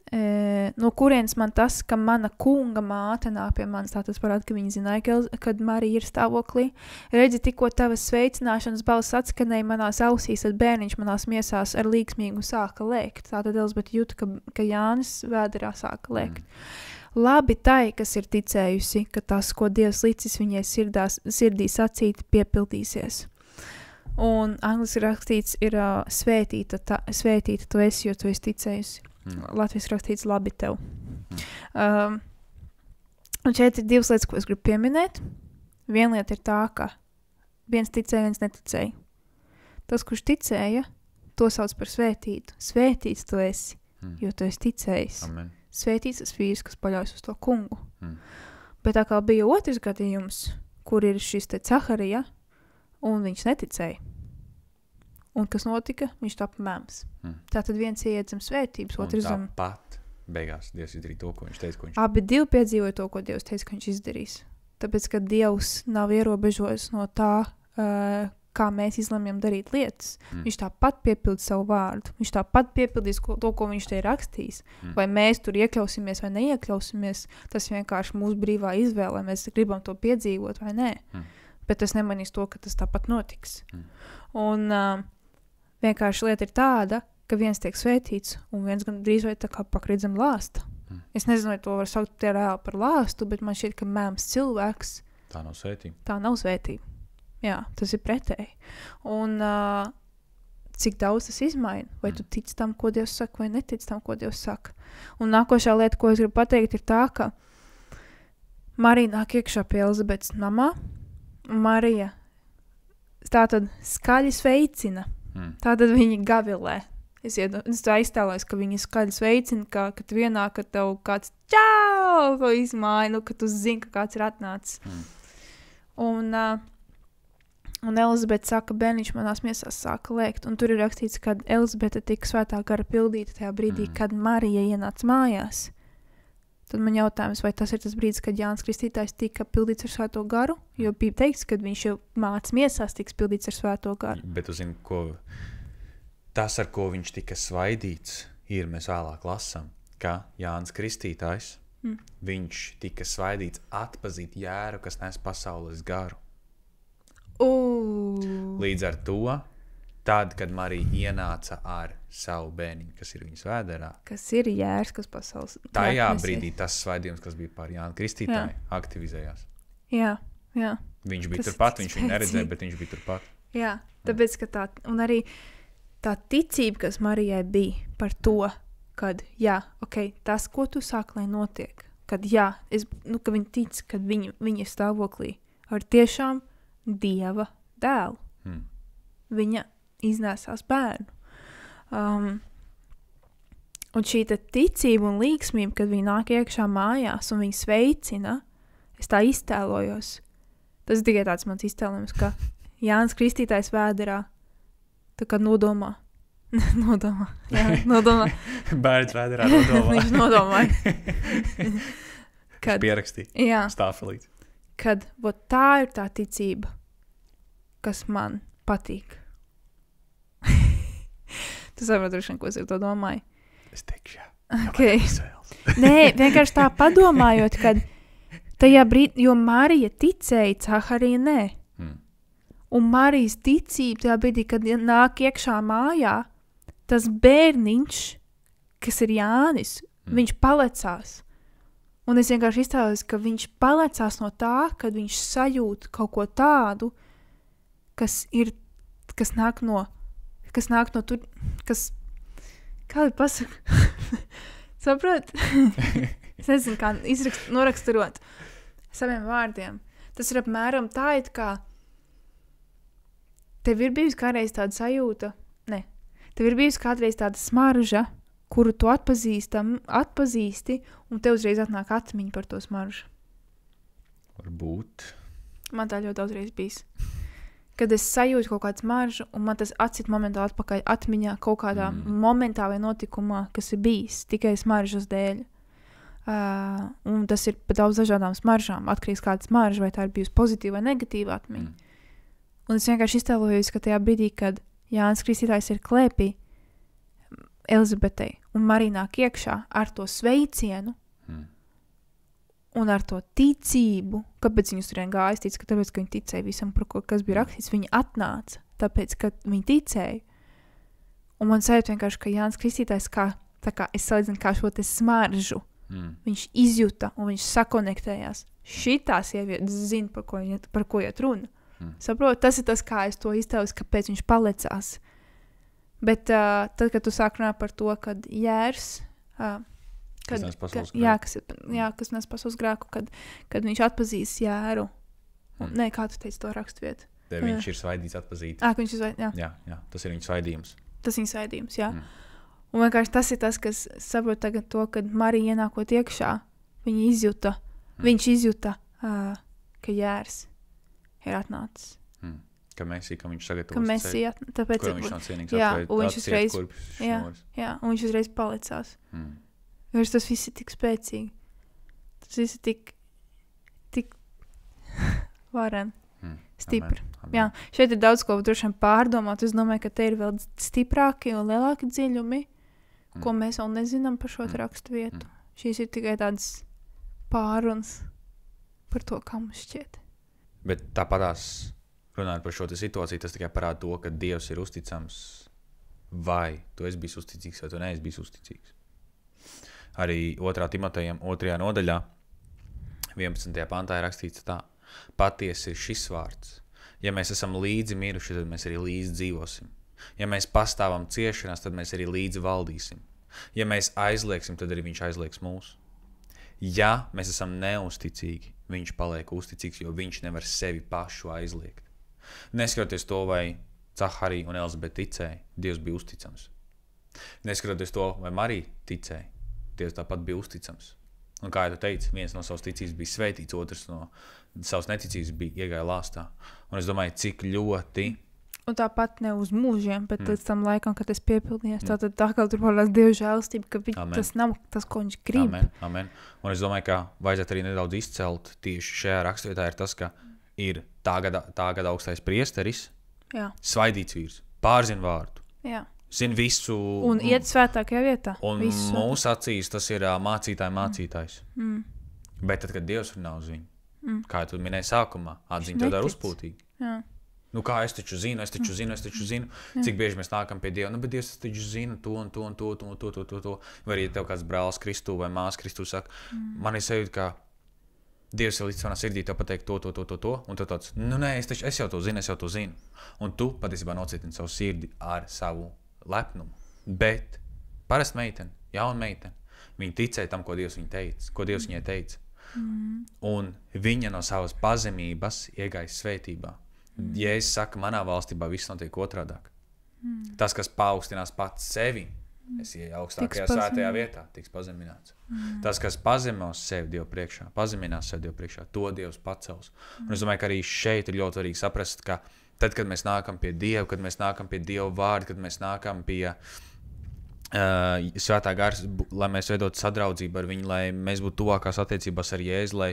no kurienes man tas, ka mana kunga māte nāk pie manis, tā tas parāda, ka viņa zināja, kad Marija ir stāvoklī. Redzi, tikko tavas sveicināšanas balss atskanēja manās ausīs, tad bērniņš manās miesās ar līksmīgu sāka lēkt. Tātad Elizabete jūta, ka Jānis vēderā sāka lēkt. Labi tai, kas ir ticējusi, ka tas, ko Dievs licis viņai sirdī sacīt, piepildīsies. Un angliski rakstīts ir svētīta tu esi, jo tu esi ticējusi. Latvijas rakstīts labi tev. Un šeit ir divas lietas, ko es gribu pieminēt. Viena lieta ir tā, ka viens ticēja, viens neticēja. Tas, kurš ticēja, to sauc par svētītu. Svētīts tu esi, jo tu esi ticējis. Amen. Svētīts tas vīrs, kas paļaujas uz to kungu. Bet tā kā bija otrs gadījums, kur ir šis te Caharija, un viņš neticēja. Un kas notika? Viņš tapa mēms. Tātad viens ieiet zem svētības, otrs zem... Un tāpat beigās Dievs izdarīja to, ko viņš teica, ko viņš... Abi divi piedzīvoja to, ko Dievs teica, ka viņš izdarīs. Tāpēc, ka Dievs nav ierobežojis no tā, kā mēs izlemjam darīt lietas. Viņš tāpat piepilda savu vārdu. Viņš tāpat piepildīs to, ko viņš te ir rakstījis. Vai mēs tur iekļausimies vai neiekļausimies, tas vienkārši mūsu brīvā izvēle, mēs gribam to piedzīvot vai nē. Bet tas nemanīs to, ka tas tāpat notiks. Un vienkārši lieta ir tāda, ka viens tiek svētīts un viens gan drīz vai tā kā pakrīt zem lāsta. Es nezinu, vai to var saukt reāli par lāstu, bet man šķiet, ka mēms cilvēks. Tā nav svētība. Tā nav svētība. Jā, tas ir pretēji. Un cik daudz tas izmaina? Vai tu tici tam, ko Dievs saka, vai netici tam, ko Dievs saka? Un nākošā lieta, ko es gribu pateikt, ir tā, ka Marija nāk iekšā pie Elizabetes namā. Marija tātad skaļi sveicina. Tātad viņa gavilē. Es tā iztēlēs, ka viņa skaļi sveicina, kad vienā, kad tev kāds čau, to izmaina, ka tu zini, ka kāds ir atnācis. Un Elizabete saka, bērniņš manās miesās sāka lēkt. Un tur ir rakstīts, ka Elizabete tika svētā gara pildīta tajā brīdī, kad Marija ienāca mājās. Tad man jautājums, vai tas ir tas brīdis, kad Jānis Kristītājs tika pildīts ar svēto garu? Jo bija teikts, kad viņš jau mācas miesās tiks pildīts ar svēto garu. Bet tu zini, tas, ar ko viņš tika svaidīts, ir mēs vēlāk lasām, ka Jānis Kristītājs, viņš tika svaidīts atpazīt jēru, kas nes pasaules garu. Līdz ar to, tad, kad Marija ienāca ar savu bērniņu, kas ir viņas vēderā. Kas ir jērs, kas pasaules... Tajā brīdī tas svaidījums, kas bija pār Jānu Kristītāju, aktivizējās. Jā. Viņš bija turpat, viņš viņu neredzēja, bet viņš bija turpat. Jā, tāpēc, ka un arī tā ticība, kas Marijai bija par to, kad, tas, ko tu sāki, lai notiek, kad, ka viņa tic, kad viņa stāvoklī ar tiešām Dieva dēlu. Viņa iznēsās bērnu. Un šī ticība un līksmība, kad viņa nāk iekšā mājās un viņa sveicina, es tā iztēlojos. Tas tikai tāds mans iztēlojums, ka Jānis Kristītājs vēderā tā kā nodomā. Bērns vēderā nodomā. Viņš nodomāja. Kad pierakstīja. Jā. Stāfelīts. Kad tā ir tā ticība, kas man patīk. Tu saproti, droši vien, ko es ar to domāju? Es teikšu, jā. Okay. Nē, vienkārši tā padomājot, kad tajā brīdī, jo Marija ticēja, Caharija nē. Un Marijas ticība tajā brīdī, kad nāk iekšā mājā, tas bērniņš, kas ir Jānis, viņš palecās. Un es vienkārši iztēlos, ka viņš palecās no tā, kad viņš sajūt kaut ko tādu, kas nāk no tur, kā lai pasaka? Saprot? Es nezinu, kā noraksturot saviem vārdiem. Tas ir apmēram tā, it kā tev ir bijusi kādreiz tāda sajūta, tev ir bijusi kādreiz tāda smarža, kuru tu atpazīsti, un tev uzreiz atnāk atmiņa par to smaržu. Varbūt. Man tā ļoti daudzreiz bijis. Kad es sajūtu kaut kādu smaržu, un man tas atcīt momentāli atpakaļ atmiņā kaut kādā momentā vai notikumā, kas ir bijis tikai smaržas dēļ. Un tas ir pa daudz dažādām smaržām. Atkarīgs kāda smarža, vai tā ir bijusi pozitīva vai negatīva atmiņa. Un es vienkārši iztēlojos, ka tajā brīdī, kad Jānis Kristītājs ir klēpī Elizabetei, un Marija nāk iekšā ar to sveicienu un ar to ticību, kāpēc viņus turien gāja, es ticu, ka tāpēc, ka viņi ticēja visam, par ko, kas bija rakstīts, viņi atnāca, tāpēc, ka viņi ticēja. Un man sajūt vienkārši, ka Jānis Kristītājs, tā kā es salīdzinu kā šo te smaržu, viņš izjuta un viņš sakonektējās. Šitā sievietes zina, par ko iet runa. Saprot, tas ir tas, kā es to iztēlos, kāpēc viņš palecās. Bet tad, kad tu sāk runāt par to, kad Jērs, kas nes pasaules grēku, kad viņš atpazīs Jēru. Nē, kā tu teici to raksturvietu? Viņš ir svaidīts atpazīt. Ka viņš ir svaidīts, jā, tas ir viņa svaidījums. Tas viņa svaidījums, jā. Un vienkārši tas ir tas, kas saprot tagad to, kad Marija ienākot iekšā, viņš izjuta, ka Jērs ir atnācis. Ka viņš sagatavos ceļu, kuram viņš nav cienīgs un viņš uzreiz palicās. Tas viss ir tik spēcīgi. Tas viss ir tik varen, stipri. Jā, šeit ir daudz ko droši vien pārdomāt. Es domāju, ka te ir vēl stiprāki un lielāki dziļumi, ko mēs vēl nezinām par šo rakstu vietu. Šīs ir tikai tādas pārunas par to, kā mums šķiet. Bet tāpatās runājot par šo situāciju, tas tikai parāda to, ka Dievs ir uzticams, vai tu esi bijis uzticīgs, vai tu neesi bijis uzticīgs. Arī 2. Timotejam 2. nodaļā 11. pantā ir rakstīts tā: patiesi ir šis vārds. Ja mēs esam līdzi miruši, tad mēs arī līdzi dzīvosim. Ja mēs pastāvam ciešanās, tad mēs arī līdzi valdīsim. Ja mēs aizlieksim, tad arī viņš aizliegs mūs. Ja mēs esam neusticīgi, viņš paliek uzticīgs, jo viņš nevar sevi pašu aizliegt. Neskatoties to, vai Caharija un Elizabete ticēja, Dievs bija uzticams. Neskatoties to, vai Marija ticēja, Dievs tāpat bija uzticams. Un kā tu teici, viens no savas ticības bija svētīts, otrs no savas neticības bija iegāja lāstā. Un es domāju, cik ļoti... Un tāpat ne uz mūžiem, bet līdz tam laikam, kad es piepildījos, tātad tā kā tur pārlās Dieva žēlastība, ka tas nav tas, ko viņš grib. Amen. Un es domāju, ka vajadzētu arī nedaudz izcelt tieši šajā rakstvietā ir tas, ka ir tā gada augstais priesteris, svaidīts vīrs, pārzina vārdu, zina visu. Un iet svētākajā vietā. Un mūsu acīs tas ir mācītājs. Bet tad, kad Dievs runā uz viņu, kā tu minēji sākumā, atziņa to dara uzpūtīgi. Jā. Nu kā es taču zinu, cik bieži mēs nākam pie Dieva, bet Dievs taču zina to. Vai arī tev kāds brālis Kristū vai māsa Kristū saka, man ir sajūta, ka Dievs ir līdz savā sirdī tev pateikt to, un tu tāds, es jau to zinu. Un tu patiesībā nocietini savu sirdi ar savu lepnumu. Bet parasti meitene, jauna meitene, viņa ticēja tam, ko Dievs viņai teica. Un viņa no savas pazemības iegāja svētībā. Ja es saku, manā valstībā viss notiek otrādāk. Tas, kas paaugstinās pats sevi, es ieju augstākajā svētajā vietā, tiks pazemināts. Tas, kas pazeminās sevi Dievu priekšā, to Dievs pacels. Un es domāju, ka arī šeit ir ļoti svarīgi saprast, ka tad, kad mēs nākam pie Dieva, kad mēs nākam pie Dieva vārda, kad mēs nākam pie svētā gars, lai mēs veidotu sadraudzību ar viņu, lai mēs būtu tuvākās attiecībās ar Jēzu, lai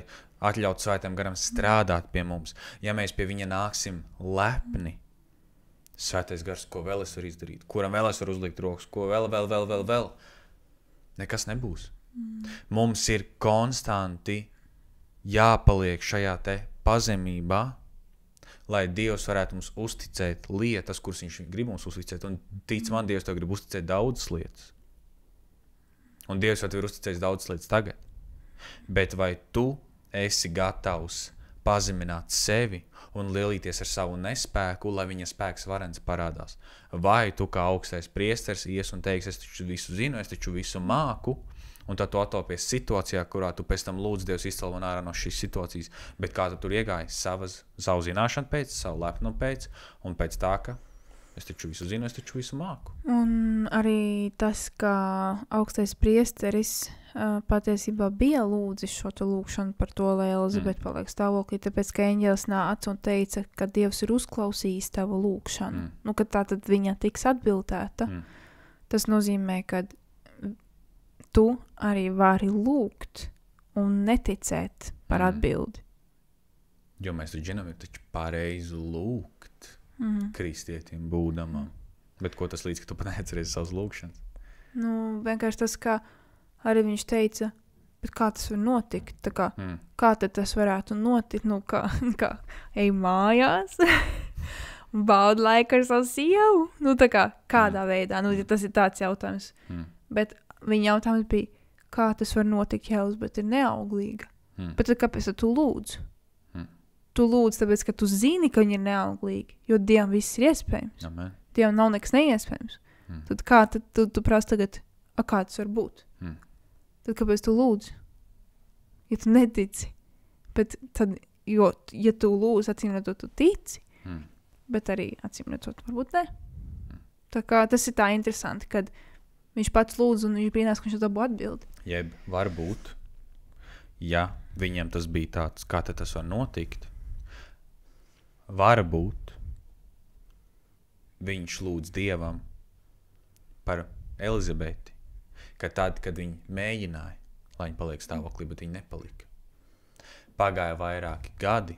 atļautu svētām garam strādāt pie mums. Ja mēs pie viņa nāksim lepni, svētais gars, ko vēl es varu izdarīt, kuram vēl es varu uzlikt rokas, ko vēl, nekas nebūs. Mums ir konstanti jāpaliek šajā te pazemībā, lai Dievs varētu mums uzticēt lietas, kuras viņš grib mums uzticēt. Un tic man, Dievs tev grib uzticēt daudzas lietas. Un Dievs jau tev ir uzticējis daudzas lietas tagad. Bet vai tu esi gatavs pazemināt sevi un lielīties ar savu nespēku, lai viņa spēks varens parādās? Vai tu kā augstais priesteris ies un teiks, es taču visu zinu, es taču visu māku, un tad tu atopies situācijā, kurā tu pēc tam lūdz Dievs izcel un ārā no šīs situācijas. Bet kā tu tur iegāji? Savu zināšanu pēc, savu lepnumu pēc, un pēc tā, ka es taču visu zinu, es taču visu māku. Un arī tas, ka augstais priesteris patiesībā bija lūdzis šo lūkšanu par to, lai Elizabete paliek stāvoklī, tāpēc, ka eņģelis nāca un teica, ka Dievs ir uzklausījis tavu lūkšanu. Nu, ka tā tad viņa tiks atbildēta. Tas nozīmē, ka tu arī vari lūgt un neticēt par atbildi. Jo mēs taču zinām, ir taču pareizi lūgt kristietim būdamam. Bet ko tas līdz, ka tu pat neatceries savas lūkšanas? Nu, vienkārši tas, kā arī viņš teica, bet kā tas var notikt? Tā kā tad tas varētu notikt? Nu, kā ej mājās, baud laiku ar savu sievu? Nu, tā kā kādā veidā? Nu, tas ir tāds jautājums. Bet viņa jautājums bija, kā tas var notikt, ja Elizabete ir neauglīga? Bet tad kāpēc tu lūdzu? Tu lūdzu, tāpēc, ka tu zini, ka viņi ir neauglīgi, jo Dievam viss ir iespējams. Amen. Dievam nav nekas neiespējams. Tad kā tu prasa tagad, kā tas var būt? Tad kāpēc tu lūdzu? Ja tu netici. Bet tad, jo, ja tu lūdzu, acīmredzot, tu tici, bet arī acīmredzot, varbūt ne. Tā kā tas ir tā interesanti, kad viņš pats lūdzu un viņš brīnās, ka viņš dabū atbildi. Jeb varbūt, ja viņam tas bija tāds, kā tad tas var notikt, varbūt viņš lūdz Dievam par Elizabeti, ka tad, kad viņi mēģināja, lai viņi paliek stāvoklī, bet viņi nepalika. Pagāja vairāki gadi,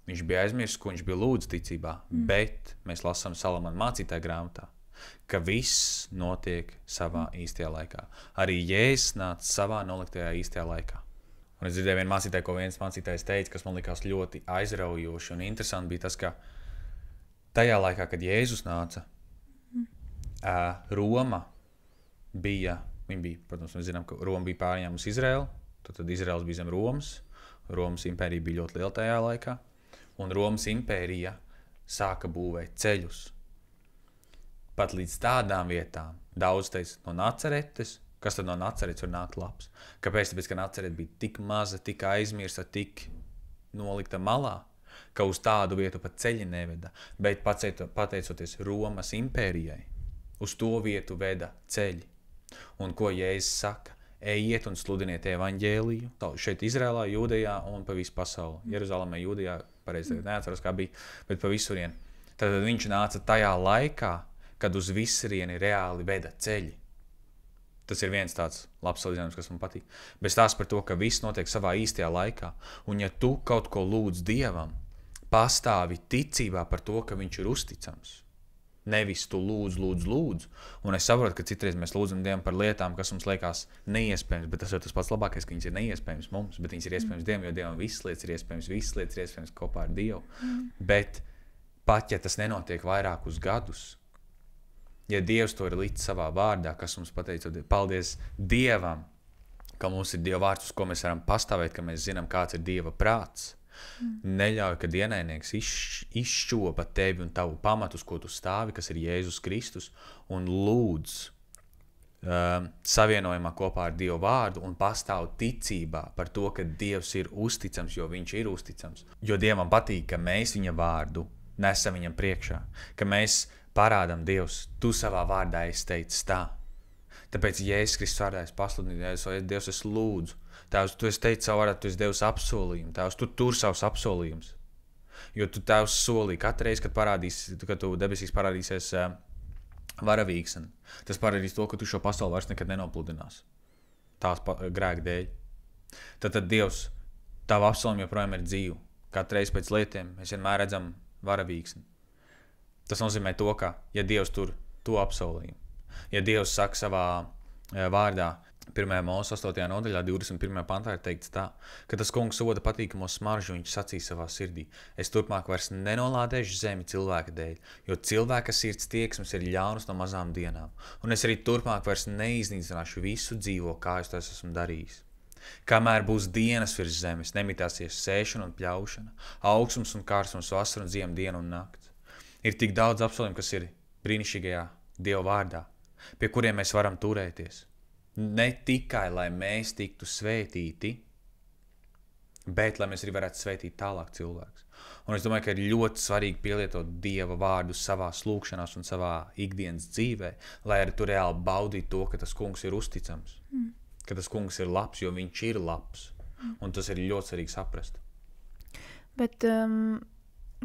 viņš bija aizmirsis, ko viņš bija lūdz ticībā, bet mēs lasām Salamana mācītāja grāmatā, ka viss notiek savā īstajā laikā. Arī Jēzus nāca savā noliktajā īstajā laikā. Un es dzirdēju vienu mācītāju, ko viens mācītājs teica, kas man likās ļoti aizraujoši un interesanti, bija tas, ka tajā laikā, kad Jēzus nāca, Roma bija, protams, mēs zinām, ka Roma bija pārņēmusi Izraelu, tad Izraels bija zem Romas, Romas impērija bija ļoti liela tajā laikā, un Romas impērija sāka būvēt ceļus. Pat līdz tādām vietām, daudz teica no Nacaretes, kas tad no Nacaretes var nākt labs? Kāpēc? Tāpēc, ka Nacarete bija tik maza, tik aizmirsta, tik nolikta malā, ka uz tādu vietu pat ceļi neveda, bet pateicoties Romas impērijai, uz to vietu veda ceļi. Un ko Jēzus saka? Ejiet un sludiniet evaņģēliju. Šeit Izrēlā, Jūdejā un pa visu pasauli. Jeruzalemē, Jūdejā, pareizi neatceros, kā bija, bet pa visurien. Tad viņš nāca tajā laikā, kad uz visurieni reāli veda ceļi. Tas ir viens tāds labs salīdzinājums, kas man patīk. Bet stāsts par to, ka viss notiek savā īstajā laikā. Un ja tu kaut ko lūdz Dievam, pastāvi ticībā par to, ka viņš ir uzticams. Nevis tu lūdzu. Un es saprotu, ka citreiz mēs lūdzam Dievam par lietām, kas mums liekas neiespējams, bet tas ir tas pats labākais, ka viņas ir neiespējams mums, bet viņas ir iespējams Dievam, jo Dievam visas lietas ir iespējams kopā ar Dievu. Bet pat, ja tas nenotiek vairākus gadus, ja Dievs to ir līdz savā vārdā, kas mums pateica, paldies Dievam, ka mums ir Dieva vārds, uz ko mēs varam pastāvēt, ka mēs zinām, kāds ir Dieva prāts. Neļauj, kad ienaidnieks izšķopa tevi un tavu pamatu, uz ko tu stāvi, kas ir Jēzus Kristus, un lūdz savienojumā kopā ar Dievu vārdu un pastāv ticībā par to, ka Dievs ir uzticams, jo viņš ir uzticams. Jo Dievam patīk, ka mēs viņa vārdu nesam viņam priekšā, ka mēs parādam Dievs, tu savā vārdā esi teicis tā. Tāpēc Jēzus Kristus vārdā es pasludinu, Dievs, es lūdzu. Tēvs, tu esi teicis savu vārdā, tu esi devis apsolījumu. Tēvs, tu tur savus apsolījumus. Jo tu Tēvs solīji katru reizi, kad tu debesīs parādīsies varavīksne. Tas parādīs to, ka tu šo pasauli vairs nekad nenopludinās. Tās grēka dēļ. Tad Dievs, tavu apsolījumu joprojām ir dzīvu. Katru reizi pēc lietiem mēs vienmēr redzam varavīksni. Tas nozīmē to, ka, ja Dievs tur to apsolījumu, ja Dievs saka savā vārdā, 1. Mūzes 8. nodaļā, 21. pantā ir teikts tā, ka tas kungs soda patīkamo smaržu, viņš sacīja savā sirdī. Es turpmāk vairs nenolādēšu zemi cilvēka dēļ, jo cilvēka sirds tieksmes ir ļaunas no mazām dienām. Un es arī turpmāk vairs neiznīcināšu visu dzīvo, kā es tas esmu darījis. Kamēr būs dienas virs zemes, nemitāsies sēšana un pļaušana, augstums un kārsums, vasara un ziema, diena un nakts. Ir tik daudz apsolījumu, kas ir brīnišķīgajā Dieva vārdā, pie kuriem mēs varam turēties. Ne tikai, lai mēs tiktu svētīti, bet lai mēs arī varētu svētīt tālāk cilvēkus. Un es domāju, ka ir ļoti svarīgi pielietot Dieva vārdu savā lūkšanās un savā ikdienas dzīvē, lai arī tu reāli baudītu to, ka tas kungs ir uzticams, ka tas kungs ir labs, jo viņš ir labs. Un tas ir ļoti svarīgi saprast. Bet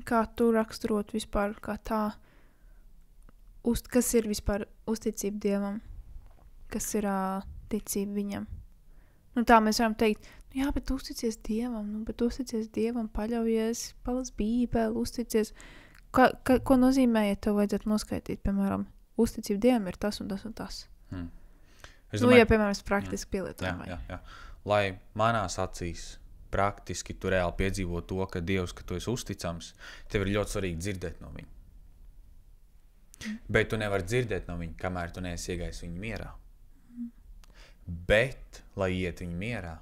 kā tu raksturot vispār, kā tā, kas ir vispār uzticība Dievam, kas ir ticība viņam? Nu tā mēs varam teikt, jā, bet uzticies Dievam, paļaujies, palas Bībeli, uzticies. Ko nozīmē, ja tev vajadzētu noskaitīt, piemēram, uzticība Dievam ir tas un tas un tas? Es Nu, ja, piemēram, es praktiski pielietoju. Jā. Lai manās acīs praktiski tu reāli piedzīvo to, ka Dievs, ka tu esi uzticams, tev ir ļoti svarīgi dzirdēt no viņa. Bet tu nevari dzirdēt no viņa, kamēr tu neesi iegājis viņa mierā. Bet, lai iet viņa mierā,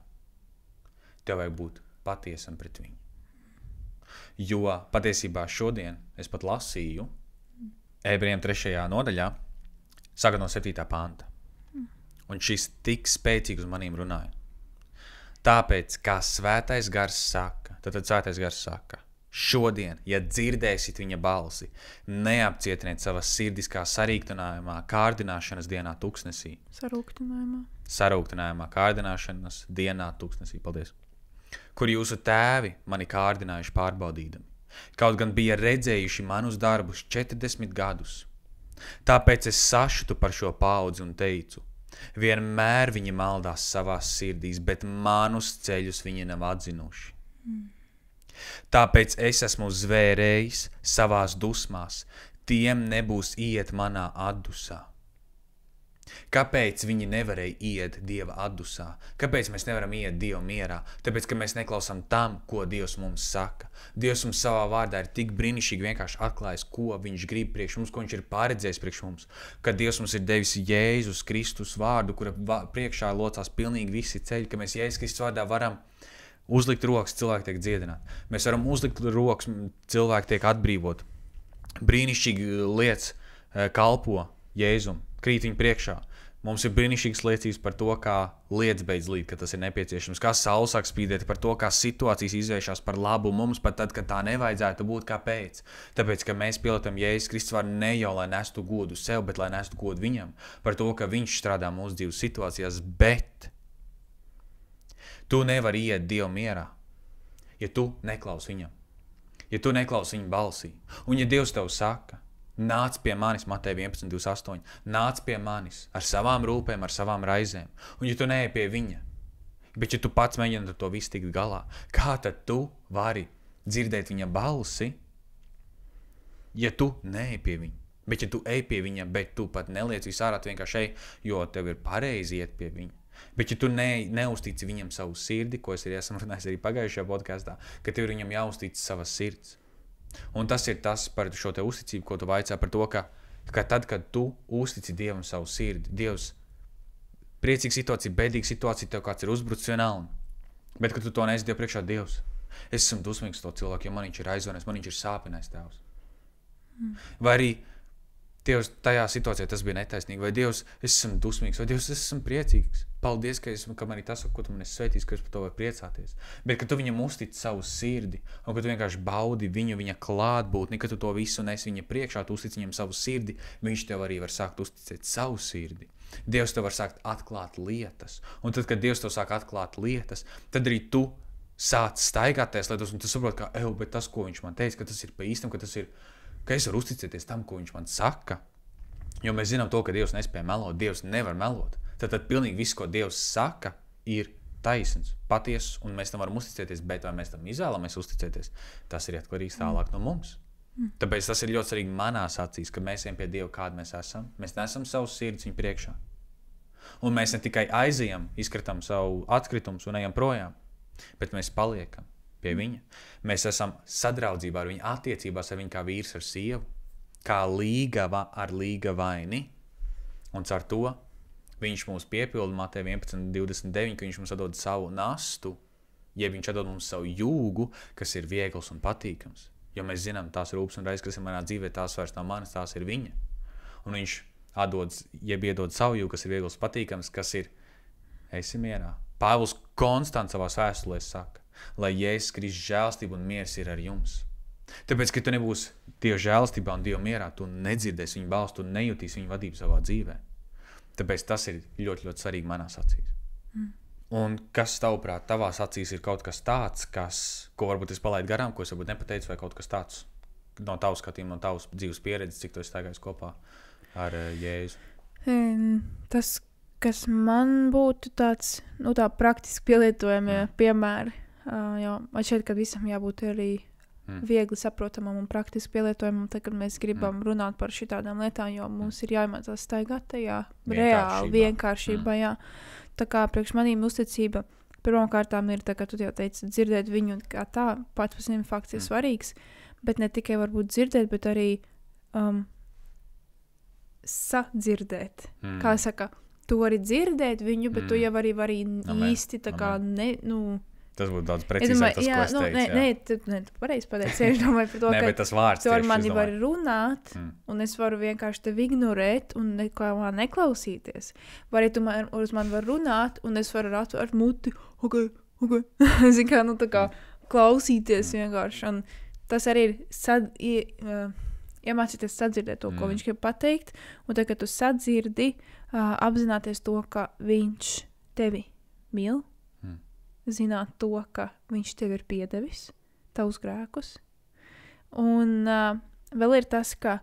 tev vajag būt patiesam pret viņu. Jo patiesībā šodien es pat lasīju Ebrejiem 3. nodaļā, sākot no 7. panta. Un šis tik spēcīgi uz manīm runāja. Tāpēc, kā svētais gars saka, tad svētais gars saka, šodien, ja dzirdēsit viņa balsi, neapcietiniet savas sirdis kā sarūktinājumā, kārdināšanas dienā tuksnesī. Sarūktinājumā, kārdināšanas dienā tuksnesī. Paldies. Kur jūsu tēvi mani kārdinājuši pārbaudīdami. Kaut gan bija redzējuši manus darbus 40 gadus. Tāpēc es sašutu par šo paudzi un teicu, vienmēr viņi maldās savās sirdīs, bet manus ceļus viņi nav atzinuši. Tāpēc es esmu zvērējis savās dusmās, tiem nebūs iet manā atdusā. Kāpēc viņi nevarēja iet Dieva atdusā? Kāpēc mēs nevaram iet Dieva mierā? Tāpēc, ka mēs neklausām tam, ko Dievs mums saka. Dievs mums savā vārdā ir tik brīnišķīgi vienkārši atklājis, ko viņš grib priekš mums, ko viņš ir paredzējis priekš mums. Kad Dievs mums ir devis Jēzus Kristus vārdu, kura priekšā locās pilnīgi visi ceļi, ka mēs Jēzus Kristus vārdā varam uzlikt rokas, cilvēki tiek dziedināti. Mēs varam uzlikt rokas, cilvēki tiek atbrīvot. Brīnišķīgi lietas kalpo Jēzum, krīt viņu priekšā. Mums ir brīnišķīgas liecības par to, kā lietas beidz līt, ka tas ir nepieciešams, kā saule sāk spīdēt, par to, kā situācijas izvēršas par labu mums, pat tad, kad tā nevajadzētu būt. Kāpēc? Tāpēc, ka mēs pielietojam Jēzus Kristus vārdu ne jau, lai nestu godu sev, bet lai nestu godu viņam, par to, ka viņš strādā mūsu dzīves situācijās, bet tu nevari iet Dievu mierā, ja tu neklausi viņam, ja tu neklausi viņa balsī. Un ja Dievs tev saka, nāc pie manis, Mateja 11.28, nāc pie manis ar savām rūpēm, ar savām raizēm. Un ja tu neej pie viņa, bet ja tu pats mēģini ar to visu tikt galā, kā tad tu vari dzirdēt viņa balsi, ja tu neej pie viņa? Bet ja tu ej pie viņa, bet tu pat neliec visu ārā, tu vienkārši ej, jo tev ir pareizi iet pie viņa. Bet ja tu neuztici viņam savu sirdi, ko es arī esmu runājis arī pagājušajā podkastā, ka tev ir viņam jāuztic savas sirds. Un tas ir tas par šo te uzticību, ko tu vaicā par to, ka tad, kad tu uztici Dievam savu sirdi, Dievs, priecīga situācija, bēdīga situācija, tev kāds ir uzbrucis vienalga. Bet, kad tu to nesi Dievu priekšā, Dievs, es esmu dusmīgs to cilvēku, jo man viņš ir aizvanējis, man viņš ir sāpinājis tēvs. Vai arī Dievs, tajā situācijā tas bija netaisnīgi, vai Dievs, es esmu dusmīgs, vai Dievs, es esmu priecīgs. Paldies, ka man ir tas, ko tu man esi svētījis, ka es par to varu priecāties. Bet, kad tu viņam uztici savu sirdi, un kad tu vienkārši baudi viņu, viņa klātbūtni, kad tu to visu nes viņa priekšā, tu uztici viņam savu sirdi, viņš tev arī var sākt uzticēt savu sirdi. Dievs tev var sākt atklāt lietas. Un tad, kad Dievs tev sāk atklāt lietas, tad arī tu sāc staigāt tās lietas, un tu saproti, ka, bet tas, ko viņš man teica, ka tas ir pa īstam, ka es varu uzticēties tam, ko viņš man saka. Jo mēs zinām to, ka Dievs nespēja melot, Dievs nevar melot. Tad pilnīgi viss, ko Dievs saka, ir taisns, patiesas, un mēs tam varam uzticēties, bet vai mēs tam izvēlamies uzticēties, tas ir atkarīgs tālāk no mums. Tāpēc tas ir ļoti svarīgi manās acīs, ka mēs ejam pie Dieva, kādi mēs esam. Mēs nesam savus sirdis viņa priekšā. Un mēs ne tikai aizejam, izkritam savu atkritumus un ejam projām, bet mēs paliekam pie viņa. Mēs esam sadraudzībā ar viņu, attiecībās ar viņu kā vīrs ar sievu, kā līgava ar līgavaini. Un caur to viņš mūs piepilda Mateja 11.29, ka viņš mums atdod savu nastu, ja viņš atdod mums savu jūgu, kas ir viegls un patīkams. Jo mēs zinām, tās rūpes un reizes, kas ir manā dzīvē, tās vairs nav manas, tās ir viņa. Un viņš iedod savu jūgu, kas ir viegls patīkams, kas ir esi mierā. Pāvils konstant savās vēstulēs saka, lai Jēzus Kristus žēlstība un miers ir ar jums. Tāpēc, ka tu nebūsi Dieva žēlstībā un Dieva mierā, tu nedzirdēsi viņa balstu, tu nejūtīsi viņa vadību savā dzīvē. Tāpēc tas ir ļoti, ļoti svarīgi manās acīs. Un kas tavuprāt, tavās acīs ir kaut kas tāds, ko varbūt es palaidu garām, ko es varbūt nepateicu, vai kaut kas tāds no tavas skatījuma, no tavas dzīves pieredzes, cik tu esi staigājis kopā ar Jēzu? Tas, kas man būtu tāds, tā praktiski pielietojami piemēri, jo man šķiet, ka visam jābūt arī viegli saprotamam un praktiski pielietojamam, tad, kad mēs gribam runāt par šitādām lietām, jo mums ir jāiemācās staigāt tajā reāli vienkāršībā, jā. Tā kā priekš manīm uzticība pirmkārtām ir, tā kā tu jau teici, dzirdēt viņu kā tā, pats par sevi fakts ir svarīgs, bet ne tikai varbūt dzirdēt, bet arī sadzirdēt. Kā saka, tu vari dzirdēt viņu, bet tu jau vari īsti tā kā tas būtu daudz precīzāk, tas, ko es teicu. Nē, tu pareizi pateici. Es domāju par to, ka bet tas vārds tu ar mani vari runāt, un es varu vienkārši tevi ignorēt un neko neklausīties. Vai arī tu uz mani vari runāt, un es varu atvērt muti, ok. Zin kā, tā kā klausīties vienkārši. Un tas arī ir iemācīties sadzirdēt to, ko viņš grib pateikt, un tad, kad tu sadzirdi, apzināties to, ka viņš tevi mīl, zināt to, ka viņš tev ir piedevis, tavus grēkus. Un vēl ir tas, ka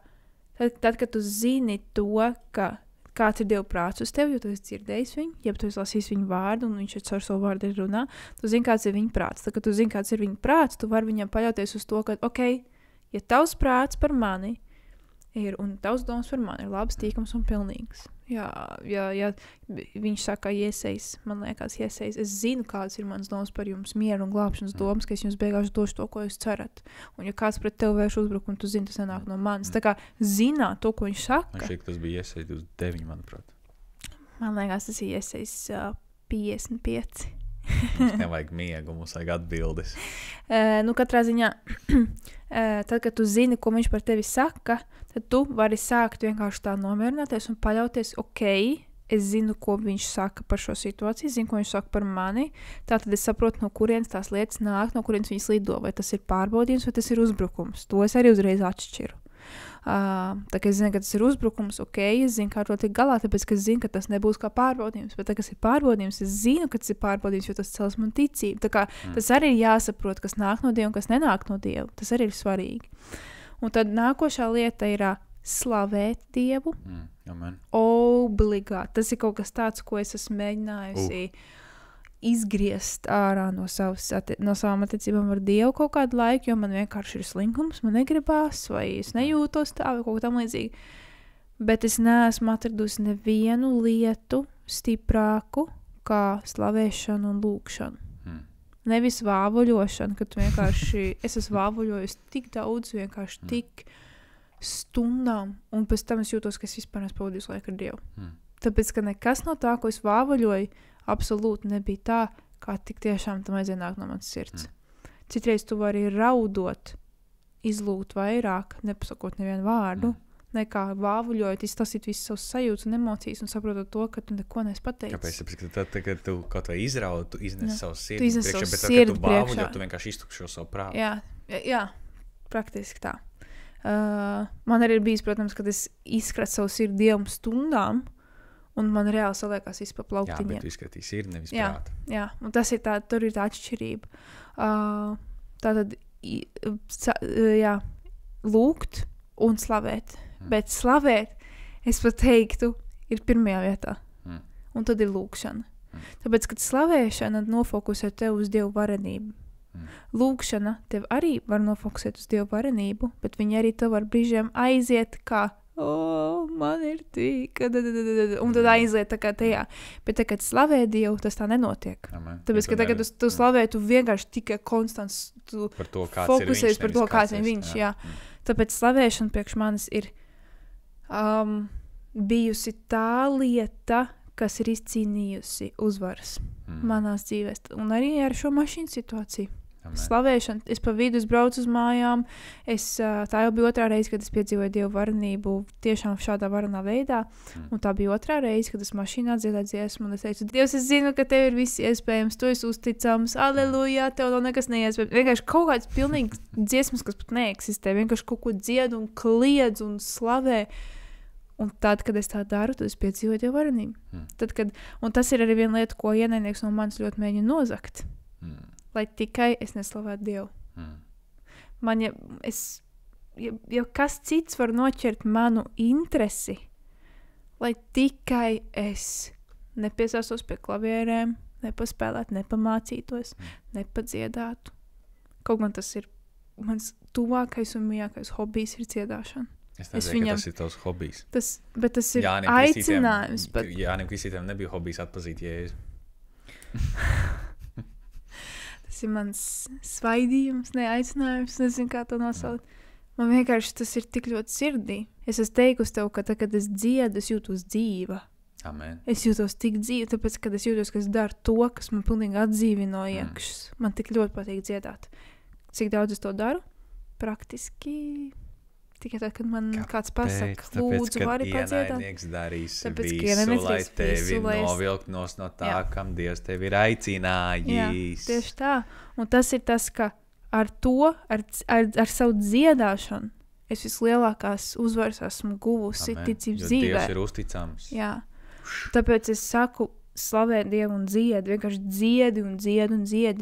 tad, kad tu zini to, ka kāds ir Dieva prāts uz tevi, jo tu esi dzirdējis viņu, ja tu esi lasījis viņu vārdu, un viņš ar savu vārdu ir runā, tu zini, kāds ir viņa prāts. Tad, kad tu zini, kāds ir viņa prāts, tu vari viņam paļauties uz to, ka, ok, ja tavs prāts par mani ir, un tavs domas par mani ir labs, tīkams un pilnīgs. Ja viņš saka, Iesejs, man liekas, Iesejs, es zinu, kādas ir manas domas par jums, mieru un glābšanas domas, ka es jums beigās došu to, ko jūs cerat. Un ja kāds pret tevi vērš uzbrukumu, tu zini, tas nenāk no manis. Tā kā zināt to, ko viņš saka. Man šķiet, tas bija Iesejs 29, manuprāt. Man liekas, tas ir Iesejs 55. Mums nevajag miegu, mums vajag atbildes. Katrā ziņā, tad, kad tu zini, ko viņš par tevi saka, tad tu vari sākt vienkārši tā nomierināties un paļauties, ok, es zinu, ko viņš saka par šo situāciju, zinu, ko viņš saka par mani, tātad es saprotu, no kurienes tās lietas nāk, no kurienes viņas lido, vai tas ir pārbaudījums, vai tas ir uzbrukums. To es arī uzreiz atšķiru. Tā kā es zinu, ka tas ir uzbrukums, ok, es zinu, kā to tiek galā, tāpēc, ka es zinu, ka tas nebūs kā pārbaudījums, bet tā, kas ir pārbaudījums, es zinu, ka tas ir pārbaudījums, jo tas cels man ticību. Tā kā tas arī ir jāsaprot, kas nāk no Dieva un kas nenāk no Dieva. Tas arī ir svarīgi. Un tad nākošā lieta ir slavēt Dievu. Amen. Obligāti. Tas ir kaut kas tāds, ko es esmu mēģinājusi izgriezt ārā no savām attiecībām ar Dievu kaut kādu laiku, jo man vienkārši ir slinkums, man negribās, vai es nejūtos tā, vai kaut kā tam līdzīgi. Bet es neesmu atradusi nevienu lietu stiprāku kā slavēšanu un lūkšanu. Nevis vāvuļošana, kad tu vienkārši, es esmu vāvuļojis tik daudz, vienkārši tik stundām, un pēc tam es jūtos, ka es vispār esmu pavadījis laiku ar Dievu. Tāpēc, ka nekas no tā, ko es vāvuļoju, absolūti nebija tā, kā tik tiešām tam aizienāk no manas sirds. Citreiz tu vari raudot, izlūgt vairāk, nepasakot nevienu vārdu, nekā vāvuļojot, izstāstīt visu savus sajūtas un emocijas un saprotot to, ka tu neko neesi pateicis. Kāpēc? Tāpēc, ka tad, kad tu kaut vai izraudi, tu iznes savu sirdi. Tu iznes savu sirdi priekšā. Bet tu vāvuļo, tu vienkārši iztukšo savu prātu. Jā, praktiski tā. Man arī ir bijis, protams, kad es izskratu savu sirdi Dievam stundām, un man reāli saliekās pa plauktiņiem. Jā, bet tu izskatīji sirdi, nevis prātu. Jā, un tas ir tā, tur ir tā atšķirība. Tātad, lūgt un slavēt. Bet slavēt, es pat teiktu, ir pirmajā vietā. Un tad ir lūkšana. Tāpēc, kad slavēšana nofokusē tev uz Dievu varenību. Lūkšana tev arī var nofokusēt uz Dievu varenību, bet viņi arī tev var brīžiem aiziet kā man ir tika, un tad aiziet tā kā tajā. Bet tā, kad slavē Dievu, tas tā nenotiek. Amen. Tāpēc, ka tagad tu slavē, tu vienkārši tikai konstants, tu fokusējies par to, kāds ir viņš. Jā. Tāpēc slavēšana priekš manis ir bijusi tā lieta, kas ir izcīnījusi uzvaras manās dzīvēs. Un arī ar šo mašīnu situāciju. Amen. Slavēšana, es pa vidu braucu uz mājām, tā jau bija otrā reize, kad es piedzīvoju Dievu varenību tiešām šādā varenā veidā, un tā bija otrā reize, kad es mašīnā dziedāju dziesmu, un es teicu, Dievs, es zinu, ka tev ir viss iespējams, tu esi uzticams, aleluja, tev nav nekas neiespējams, vienkārši kaut kāds pilnīgi dziesmas, kas pat neeksistē, vienkārši kaut ko dzied un kliedz un slavē, un tad, kad es tā daru, tad es piedzīvoju Dievu varenību. Un tas ir arī viena lieta, ko ienaidnieks no manis ļoti mēģina nozagt. Lai tikai es neslavētu Dievu. Man, ja kas cits var noķert manu interesi, lai tikai es nepiesāsos pie klavierēm, nepaspēlētu, nepamācītos, nepadziedātu. Kaut gan tas ir mans tuvākais un mīļākais hobijs ir dziedāšana. Es nezinu, ka tas ir tavs hobijs. Bet tas ir aicinājums. Jānim Kristītēm nebija hobijs atpazīt Jēzu. Tas ir mans svaidījums, aicinājums, nezinu, kā to nosaukt. Man vienkārši tas ir tik ļoti sirdī. Es esmu teikusi tev, ka tad, kad es dziedu, es jūtos dzīva. Amen. Es jūtos tik dzīva, tāpēc, kad es jūtos, ka es daru to, kas man pilnīgi atdzīvina no iekšas. Man tik ļoti patīk dziedāt. Cik daudz es to daru? Praktiski tikai tad, kad man kāds pasaka, lūdzu, vari padziedāt. Tāpēc, ienaidnieks darīs visu, lai tevi novilkt no tā, kam Dievs tevi ir aicinājis. Jā, tieši tā. Un tas ir tas, ka ar to, ar savu dziedāšanu, es vislielākās uzvaras esmu guvusi ticības dzīvē. Dievs ir uzticams. Jā. Tāpēc es saku, slavē Dievu un vienkārši dziedi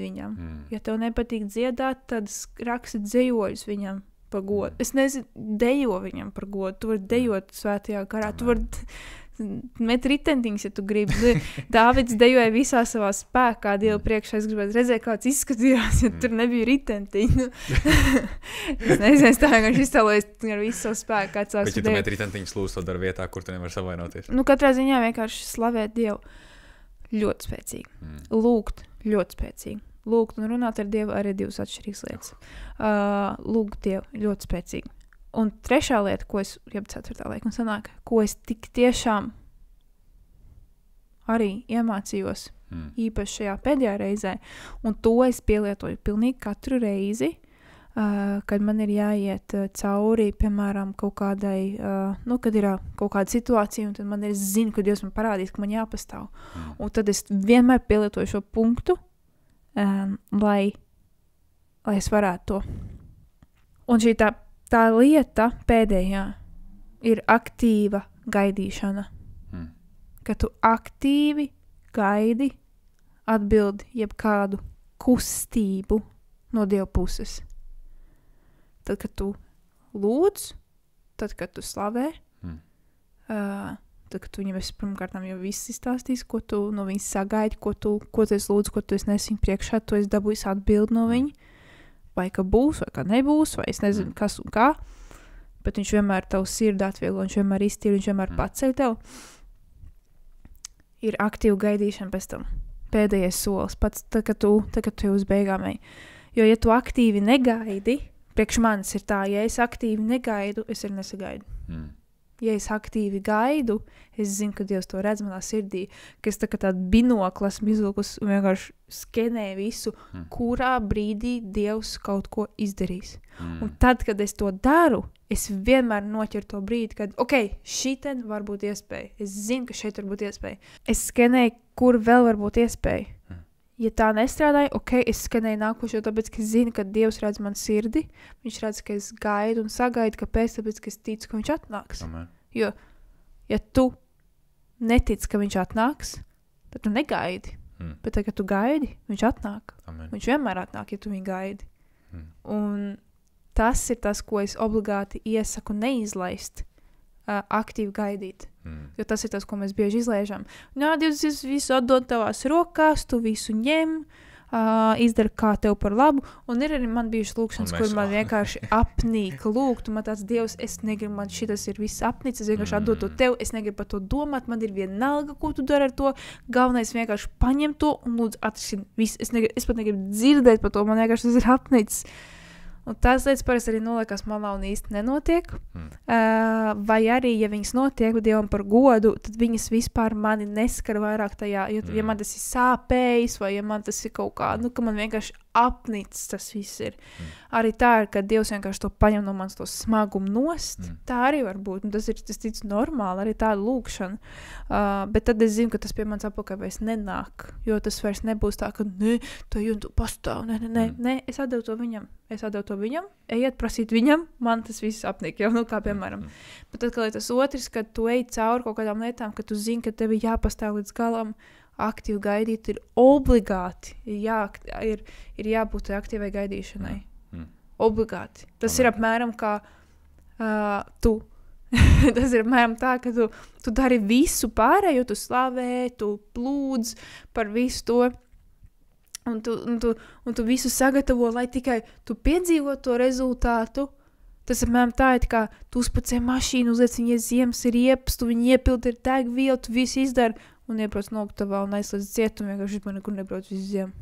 viņam. Ja tev nepatīk dziedāt, tad raksti dzējoļus viņam par godu. Es nezinu, dejo viņam par godu. Tu vari dejot svētajā garā. Tu vari met ritentiņus, ja tu gribi. Dāvids dejoja visā savā spēkā. Dievu priekšā es gribētu redzēt, kāds izskatījās, ja tur nebija ritentiņu. Es nezinu, es tā vienkārši iztēlojos ar visu savu spēku. Bet ja tu met ritentiņus lūdzu, to dara vietā, kur tu nevar savainoties? Katrā ziņā vienkārši slavēt Dievu ļoti spēcīgi. Lūgt ļoti spēcīgi. Lūgt un runāt ar Dievu arī divas atšķirīgas lietas. Lūgt Dievu ļoti spēcīgi. Un trešā lieta, ceturtā lieta, sanāk, ko es tik tiešām arī iemācījos, īpaši šajā pēdējā reizē, un to es pielietoju pilnīgi katru reizi, kad man ir jāiet cauri, piemēram, kaut kādai, kad ir kaut kāda situācija, un tad man ir zinu, ka Dievs man parādīs, ka man jāpastāv. Un tad es vienmēr pielietoju šo punktu, lai es varētu to. Un šī tā lieta pēdējā ir aktīva gaidīšana. Ka tu aktīvi gaidi atbildi jebkādu kustību no Dieva puses. Tad, kad tu lūdz, tad, kad tu slavē, tad, kad tu viņam esi pirmkārtām jau viss izstāstījis, ko tu no viņas sagaidi, ko tu esi lūdzu, ko tu esi nes viņu priekšā, tu esi dabūjis atbildi no viņa, vai ka būs, vai ka nebūs, vai es nezinu, kas un kā, bet viņš vienmēr tavu sirdi atvieglo, viņš vienmēr iztīr, viņš vienmēr paceļ tev. Ir aktīva gaidīšana pēc tam. Pēdējais solis, pats, tad, kad tu uz beigām ej. Jo, ja tu aktīvi negaidi, priekš manis ir tā, ja es aktīvi negaidu, es arī nesagaidu. Ja es aktīvi gaidu, es zinu, ka Dievs to redz manā sirdī, ka es tā kā tādu binoklas izvilkus un vienkārši skenēju visu, kurā brīdī Dievs kaut ko izdarīs. Un tad, kad es to daru, es vienmēr noķeru to brīdi, kad, šiten var būt iespēja. Es zinu, ka šeit var būt iespēja. Es skenēju, kur vēl var būt iespēja. Ja tā nestrādāja, es skenēju nākošo, tāpēc, ka es zinu, ka Dievs redz man sirdi, viņš redz, ka es gaidu un sagaidu, kāpēc, tāpēc, ka es ticu, ka viņš atnāks. Amen. Jo, ja tu netici, ka viņš atnāks, tad tu negaidi. Bet tad, kad tu gaidi, viņš atnāk. Amen. Viņš vienmēr atnāk, ja tu viņu gaidi. Un tas ir tas, ko es obligāti iesaku neizlaist, aktīvi gaidīt. Jo tas ir tas, ko mēs bieži izlaižam. Dievs visu atdod tavās rokās, tu visu ņem, izdara kā tev par labu. Un ir arī man bijušas lūkšanas, kur man vienkārši apnīk lūgt. Un man tāds Dievs, es negribu, man šitas ir viss apnicis, es vienkārši atdod to tev, es negribu par to domāt, man ir vienalga, ko tu dari ar to. Galvenais vienkārši paņem to un lūdzu atrisini visu. Es pat negribu dzirdēt par to, man vienkārši tas ir apnicis. Un tās lietas parasti arī noliekās malā un īsti nenotiek. Vai arī, ja viņas notiek Dievam par godu, tad viņas vispār mani neskar vairāk tajā. Ja man tas ir sāpējis, vai ja man tas ir kaut kā, ka man vienkārši apnicis tas viss ir. Arī tā ir, kad Dievs vienkārši to paņem no manis to smagumu nost. Tā arī var būt. Un tas ir, tas tic normāli, arī tāda lūkšana. Bet tad es zinu, ka tas pie manis apakaļ vairs nenāk. Jo tas vairs nebūs tā, ka tu pastāv. Nē, es atdevu to viņam. Ejiet prasīt viņam, man tas viss apnīk. Jau, kā piemēram. Bet tad, kad tas otrs, kad tu ej cauri kaut kādām lietām, ka tu zini, ka tev ir jāpastāv līdz galam, aktīvi gaidīt ir obligāti. Ir jābūt aktīvai gaidīšanai. Obligāti. Tas ir apmēram kā tu. Tas ir apmēram tā, ka tu dari visu pārējo, tu slavē, tu plūdz par visu to. un tu visu sagatavo, lai tikai tu piedzīvo to rezultātu. Tas apmēram tā ir, kā tu uzpacē mašīnu, uzliec viņai ziemas riepas, tu viņu iepildi ar degvielu, tu visu izdari un iebrauc nogtavā un aizslēdz cietumu, vienkārši man nekur nebrauc visu ziemu.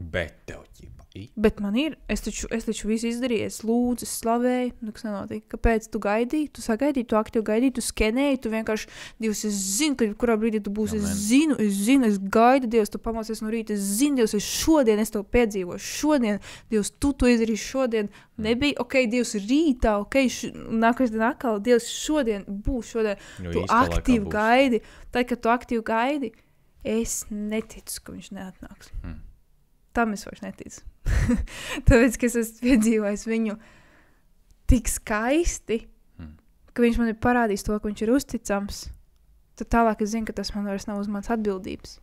Bet tev ķipa. Bet man ir, es taču visu izdarīju, es lūdzu, es slavēju, nekas nenotika. Kāpēc tu gaidīji? Tu sagaidīji, tu aktīvi gaidīji, tu skenēji, tu vienkārši, Dievs, es zinu, ka kurā brīdī tu būsi, es zinu, es gaidu, Dievs, tu pamācies no rīta, es zinu, Dievs, šodien es tev piedzīvošu, šodien, Dievs, tu to izdarīji šodien, nebija, ok, Dievs, rītā, ok, nākamais dien atkal, Dievs, šodien būs, šodien, tu aktīvi gaidi, tad, kad tu aktīvi gaidi, es neticu, ka viņš neatnāks. Tam es vairs neticu. Tāpēc, ka es esmu piedzīvojis viņu tik skaisti, ka viņš man ir parādījis to, ka viņš ir uzticams, tad tālāk es zinu, ka tas man vairs nav uz manas atbildības.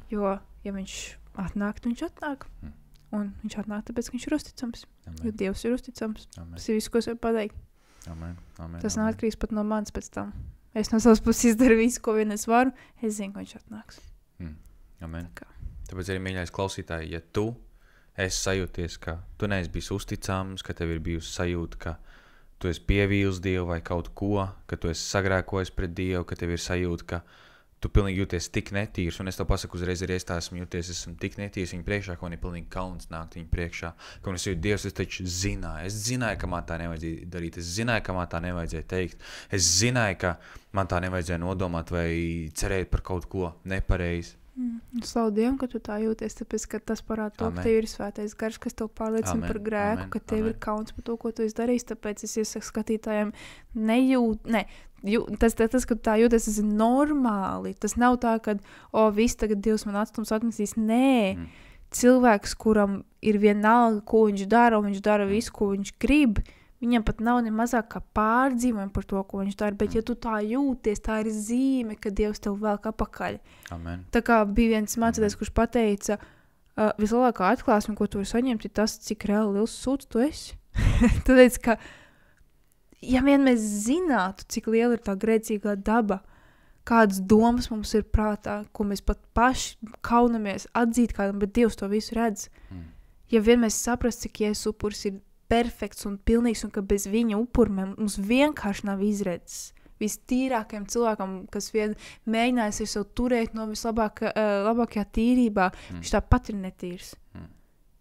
Jo, ja viņš atnāk, tad viņš atnāk. Un viņš atnāk, tāpēc, ka viņš ir uzticams. Amen. Jo Dievs ir uzticams. Amen. Tas ir viss, ko es varu pateikt. Amen. Amen. Tas nav atkarīgs pat no manis pēc tam. Es no savas puses izdaru visu, ko vien es varu. Es zinu, ka viņš atnāks. Amen. Tāpēc arī, mīļais klausītāji, ja tu esi sajūties, ka tu neesi bijis uzticams, ka tev ir bijusi sajūta, ka tu esi pievīlis Dievu vai kaut ko, ka tu esi sagrēkojis pret Dievu, ka tev ir sajūta, ka tu pilnīgi jūties tik netīrs, un es tev pasaku uzreiz, arī es tā esmu jūties, esmu tik netīrs viņa priekšā, ka man ir pilnīgi kauns nākt viņa priekšā, ka man es jūtu, Dievs, es taču zināju, ka man tā nevajadzēja darīt, es zināju, ka man tā nevajadzēja teikt, es zināju, ka man tā nevajadzēja nodomāt vai cerēt par kaut ko nepareizi. Slavu Dievam, ka tu tā jūties, tāpēc, ka tas parāda to, ka tev ir svētais gars, kas tev pārliecina par grēku, ka tev ir kauns par to, ko tu esi darījis, tāpēc es iesaku skatītājiem tas, ka tu tā jūties, tas ir normāli, tas nav tā, ka, viss tagad Dievs man atstums atnesīs, nē, cilvēks, kuram ir vienalga, ko viņš dara, un viņš dara visu, ko viņš grib, viņam pat nav ne mazāk kā pārdzīvojumi par to, ko viņš dara, bet ja tu tā jūties, tā ir zīme, ka Dievs tev velk apakaļ. Amen. Tā kā bija viens mācītājs, kurš pateica, vislielākā atklāsme, ko tu vari saņemt, ir tas, cik reāli liels sūds tu esi. Tāpēc, ka, ja vien mēs zinātu, cik liela ir tā grēcīgā daba, kādas domas mums ir prātā, ko mēs pat paši kaunamies atzīt kādam, bet Dievs to visu redz. Ja vien mēs saprast, cik Jēzus upuris ir perfekts un pilnīgs, un ka bez viņa upuriem mums vienkārši nav izredzes. Vistīrākajam cilvēkam, kas mēģinājis ir sev turēt no vislabākajā tīrībā, viņš tāpat ir netīrs.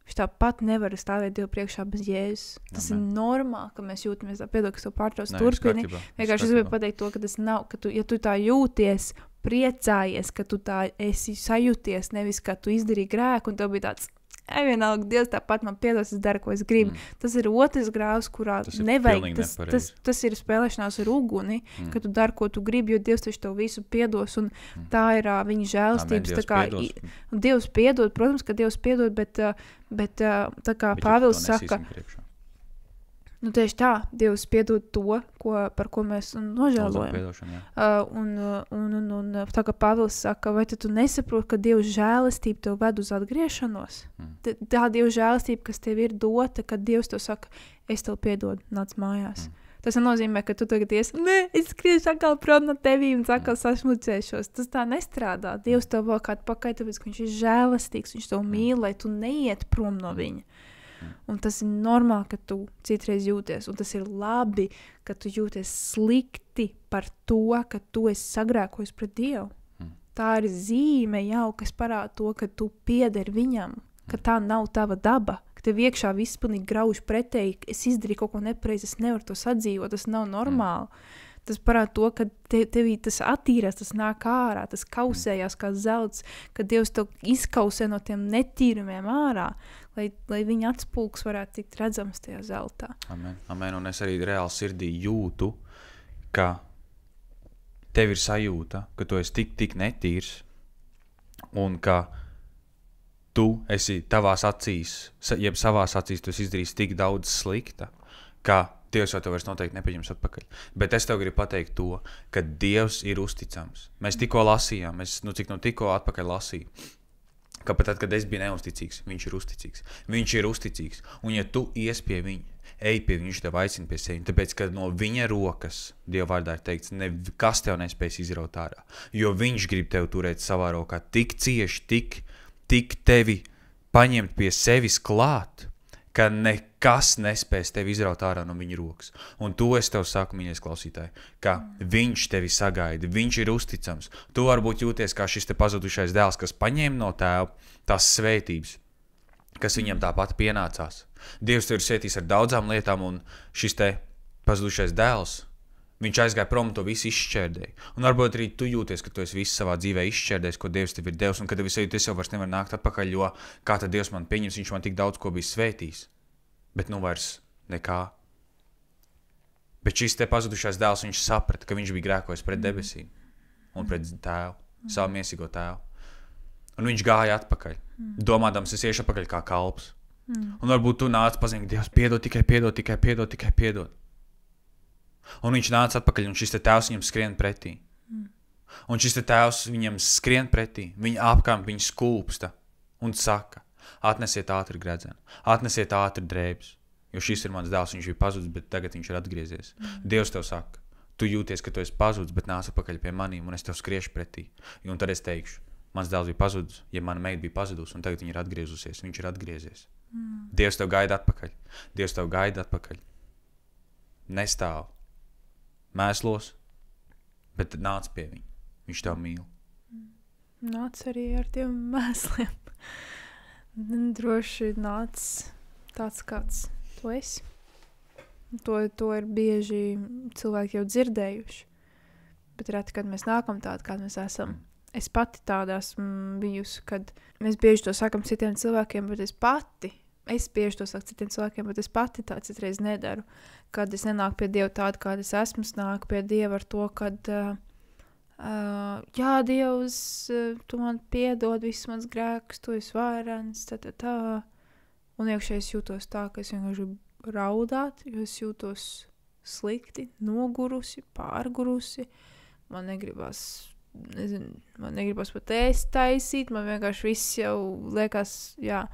Viņš tāpat nevar stāvēt Dievu priekšā bez Jēzus. Tas ir normāli, ka mēs jūtamies tā, piedod, ka es tev pārtrauc turpini. Vienkārši es gribu pateikt to, ka tas nav, ka ja tu tā jūties, priecājies, ka tu tā esi sajūties, nevis, ka tu izdarīji grēku, un tev bija tāds, vienalga, Dievs tāpat man piedos, es daru, ko es gribu. Tas ir otrs grāvs, kurā nevajag, tas ir spēlēšanās ar uguni, ka tu dari, ko tu gribi, jo Dievs taču tev visu piedos, un tā ir viņa žēlastības. Tā kā Dievs piedod, protams, ka Dievs piedod, bet tā kā Pāvils saka, tieši tā, Dievs piedod to, par ko mēs nožēlojam. Un tā kā Pāvils saka, vai tu nesaproti, ka Dieva žēlastība tev ved uz atgriešanos? Tā Dieva žēlastība, kas tev ir dota, kad Dievs tev saka, es tev piedodu, nāc mājās. Tas nenozīmē, ka tu tagad es skriešu atkal prom no tevī un atkal sašmucēšos. Tas tā nestrādā. Dievs tev vēl kādu pakaļ, tāpēc, ka viņš ir žēlastīgs, viņš tev mīl, lai tu neiet prom no viņa. Un tas ir normāli, ka tu citreiz jūties, un tas ir labi, ka tu jūties slikti par to, ka tu esi sagrēkojis pret Dievu. Tā ir zīme jau, kas parāda to, ka tu piederi viņam, ka tā nav tava daba, ka tev iekšā viss pilnīgi grauž pretēji, es izdarīju kaut ko nepareizi, es nevaru to sadzīvot, tas nav normāli. Tas parāda to, ka tevī tas attīrās, tas nāk ārā, tas kausējās kā zelts, ka Dievs tev izkausē no tiem netīrumiem ārā, lai viņa atspulks varētu tikt redzams tajā zeltā. Amen. Amen. Un es arī reāli sirdī jūtu, ka tev ir sajūta, ka tu esi tik netīrs un ka tu esi tavās acīs, jeb savās acīs tu esi izdarījis tik daudz slikta, ka Dievs jau tev vairs noteikti nepaņems atpakaļ. Bet es tev gribu pateikt to, ka Dievs ir uzticams. Mēs tikko lasījām, tikko atpakaļ lasīju, ka pat tad, kad es biju neusticīgs, viņš ir uzticīgs. Viņš ir uzticīgs. Un ja tu ies pie viņa, ej pie viņa, viņš tev aicina pie sevi. Tāpēc, ka no viņa rokas, Dieva vārdā ir teikts, nekas tev nespēs izraut ārā. Jo viņš grib tev turēt savā rokā tik cieši, tik tik tevi paņemt pie sevis klāt, ka nekas nespēs tevi izraut ārā no viņa rokas. Un to es tev saku, mīļais klausītāji, ka viņš tevi sagaida, viņš ir uzticams. Tu varbūt jūties kā šis te pazudušais dēls, kas paņēma no tēva tās svētības, kas viņam tāpat pienācās. Dievs tev ir svētījis ar daudzām lietām, un šis te pazudušais dēls, viņš aizgāja prom un to visu izšķērdēja. Un varbūt arī tu jūties, ka tu esi visu savā dzīvē izšķērdējis, ko Dievs tev ir devis, un kad tev es jau vairs nevar nākt atpakaļ, jo kā tad Dievs man pieņems, viņš man tik daudz ko bija svētījis. Bet nu vairs nekā. Bet šis te pazudušais dēls, viņš saprata, ka viņš bija grēkojis pret debesīm un pret tēvu, savu miesīgo tēvu. Un viņš gāja atpakaļ, domādams, es iešu atpakaļ kā kalps. Un varbūt tu nāc paziņot, Dievs, piedod. Un viņš nāca atpakaļ, un šis te tēvs viņam skrien pretī. Un šis te tēvs viņam skrien pretī, viņa apkārt, viņa skūpsta un saka, atnesiet ātri gredzenu, atnesiet ātri drēbes, jo šis ir mans dēls, viņš bija pazudis, bet tagad viņš ir atgriezies. Dievs tev saka, tu jūties, ka tu esi pazudis, bet nāc atpakaļ pie manīm, un es tev skriešu pretī. Un tad es teikšu, mans dēls bija pazudis, ja mana meita bija pazudus, un tagad viņa ir atgriezusies, viņš ir atgriezies. Dievs tev gaida atpakaļ. Nestāv mēslos, bet nāc pie viņa. Viņš tev mīl. Nāc arī ar tiem mēsliem. Droši nāc tāds, kāds tu esi. To ir bieži cilvēki jau dzirdējuši. Bet reti, kad mēs nākam tādi, kādi mēs esam. Es pati tādā esmu bijusi, kad mēs bieži to sakam citiem cilvēkiem, bet es bieži to saku citiem cilvēkiem, bet es pati tā citreiz nedaru. Kad es nenāku pie Dieva tādu, kāda es esmu, es nāku pie Dieva ar to, kad jā, Dievs, tu man piedod visus mans grēkus, tu esi vairens, tā. Un iekšēji es jūtos tā, ka es vienkārši gribu raudāt, jo es jūtos slikti, nogurusi, pārgurusi. Man negribas pat ēst taisīt, man vienkārši viss jau liekas, jā.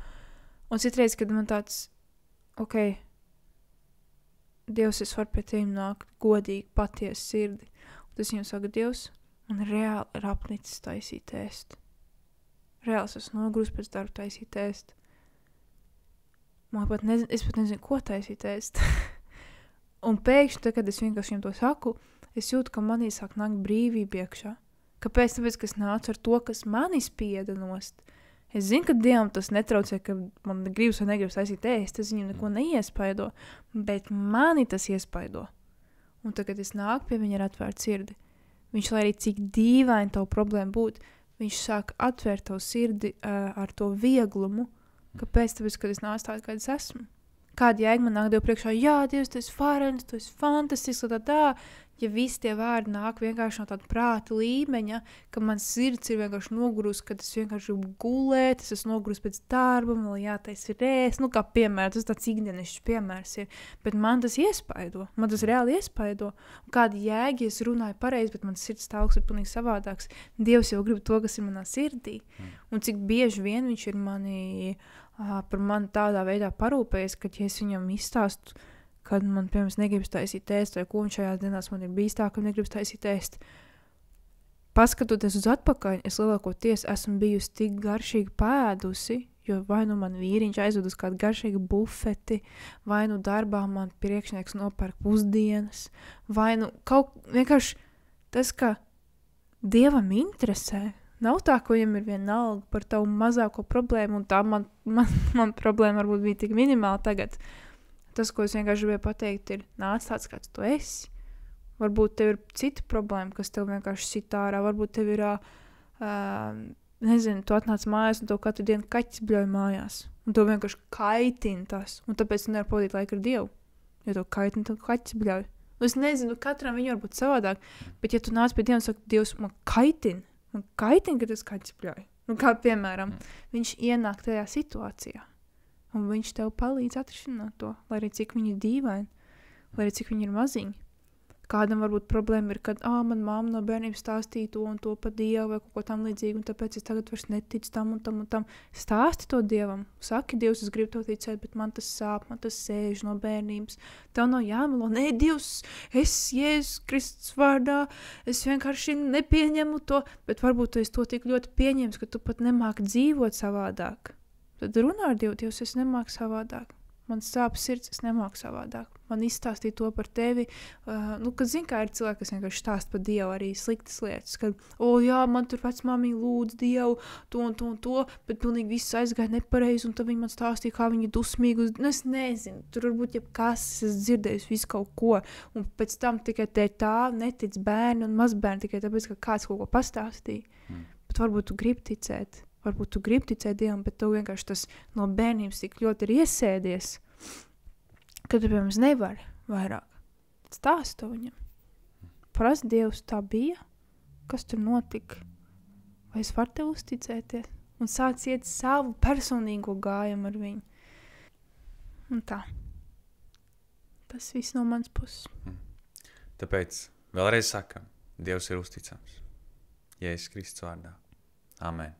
Un citreiz, kad man tāds, ok, Dievs, es varu pie tevi nākt godīgi, patiesi sirdi. Un tas viņam saka, Dievs, man reāli ir apnicis taisīt ēst. Reāli es esmu nogrūst pēc darba taisīt ēst. Es pat nezinu, ko taisīt ēst. Un pēkšņi, tad, kad es vienkārši viņam to saku, es jūtu, ka manī sāk nākt brīvība iekšā. Kāpēc? Tāpēc, ka es nācu ar to, kas mani spieda nost. Es zinu, ka Dievam tas netraucē, ka man gribas vai negribas taisīt ēst, tas viņam neko neiespaido, bet mani tas iespaido. Un tad, kad es nāku pie viņa ar atvērtu sirdi, viņš, lai arī cik dīvaini tavu problēmu būtu, viņš sāk atvērt tavu sirdi ar to vieglumu. Kāpēc? Tāpēc, kad es nācu tādu, kāda es esmu. Kāda jēga man nāk Dievu priekšā, jā, Dievs, tu esi varens, tu esi fantastisks, tā. Ja visi tie vārdi nāk vienkārši no tāda prāta līmeņa, ka man sirds ir vienkārši nogurus, kad es vienkārši gribu gulēt, es esmu nogurus pēc darba, man jātais ir ēst, kā piemēram, tas tāds ikdienišķs piemērs ir, bet man tas iespaido, man tas reāli iespaido. Un kāda jēga, ja es runāju pareizi, bet man sirds stāvoklis ir pilnīgi savādāks. Dievs jau grib to, kas ir manā sirdī. Un cik bieži vien viņš ir par mani tādā veidā parūpējies, ka ja es viņam izstāstu, kad man, piemēram, negribas taisīt ēst, vai ko, un šajās dienās man ir bijis tā, ka negribas taisīt ēst. Paskatoties uz atpakaļ, es lielākoties esmu bijusi tik garšīgi pēdusi, jo vai nu man vīriņš aizved uz kādu garšīgu bufeti, vai nu darbā man priekšnieks nopērk pusdienas, vai nu kaut vienkārši tas, ka Dievam interesē. Nav tā, ka viņam ir vienalga par tavu mazāko problēmu, un tā man problēma varbūt bija tik minimāla tagad. Tas, ko es vienkārši gribēju pateikt, ir nāc tāds, kāds tu esi. Varbūt tev ir cita problēma, kas tev vienkārši sit ārā. Varbūt tev ir, nezinu, tu atnāc mājās un tev katru dienu kaķis bļauj mājās. Un tev vienkārši kaitina tas. Un tāpēc tu nevar pavadīt laiku ar Dievu. Ja tev kaitina, tev kaķis bļauj. Un es nezinu, katram viņu varbūt savādāk. Bet ja tu nāc pie Dieva un saka, Dievs, man kaitina, ka tas kaķis bļauj. Nu, kā piemēram, viņš ienāk tajā situācijā. Un viņš tev palīdz atrisināt to, lai arī cik viņi ir dīvaini, lai arī cik viņi ir maziņi. Kādam varbūt problēma ir, kad man mamma no bērnības stāstīja to un to par Dievu vai kaut ko tam līdzīgu, un tāpēc es tagad vairs neticu tam un tam un tam. Stāsti to Dievam. Saki, Dievs, es gribu to ticēt, bet man tas sāp, man tas sēž no bērnības. Tev nav jāmelo. Nē, Dievs, es Jēzus Kristus vārdā, es vienkārši nepieņemu to, bet varbūt tu esi to tik ļoti pieņems, ka tu pat nemāki dzīvot savādāk. Tad runā ar Dievu, Dievs, es nemāku savādāk. Man sāp sirds, es nemāku savādāk. Man izstāstīja to par tevi. Kad zin, kā ir cilvēki, kas vienkārši stāst par Dievu arī sliktas lietas, kad, jā, man tur vecmāmiņa lūdz Dievu to un to un to, bet pilnīgi viss aizgāja nepareizi, un tad viņi man stāstīja, kā viņi dusmīgi es nezinu, tur varbūt jebkas, es dzirdējusi visu kaut ko, un pēc tam tikai tā netic bērni un mazbērni tikai tāpēc, ka kāds kaut ko pastāstīja. Bet varbūt tu gribi ticēt. Varbūt tu gribi ticēt Dievam, bet tev vienkārši tas no bērnības tik ļoti ir iesēdies, ka tu, piemēram, nevari vairāk. Stāsti to viņam. Prasa Dievs, tā bija? Kas tur notika? Vai es varu tev uzticēties? Un sāc iet savu personīgo gājumu ar viņu. Un tā. Tas viss no manas puses. Tāpēc vēlreiz sakam, Dievs ir uzticams. Jēzus Kristus vārdā. Amen.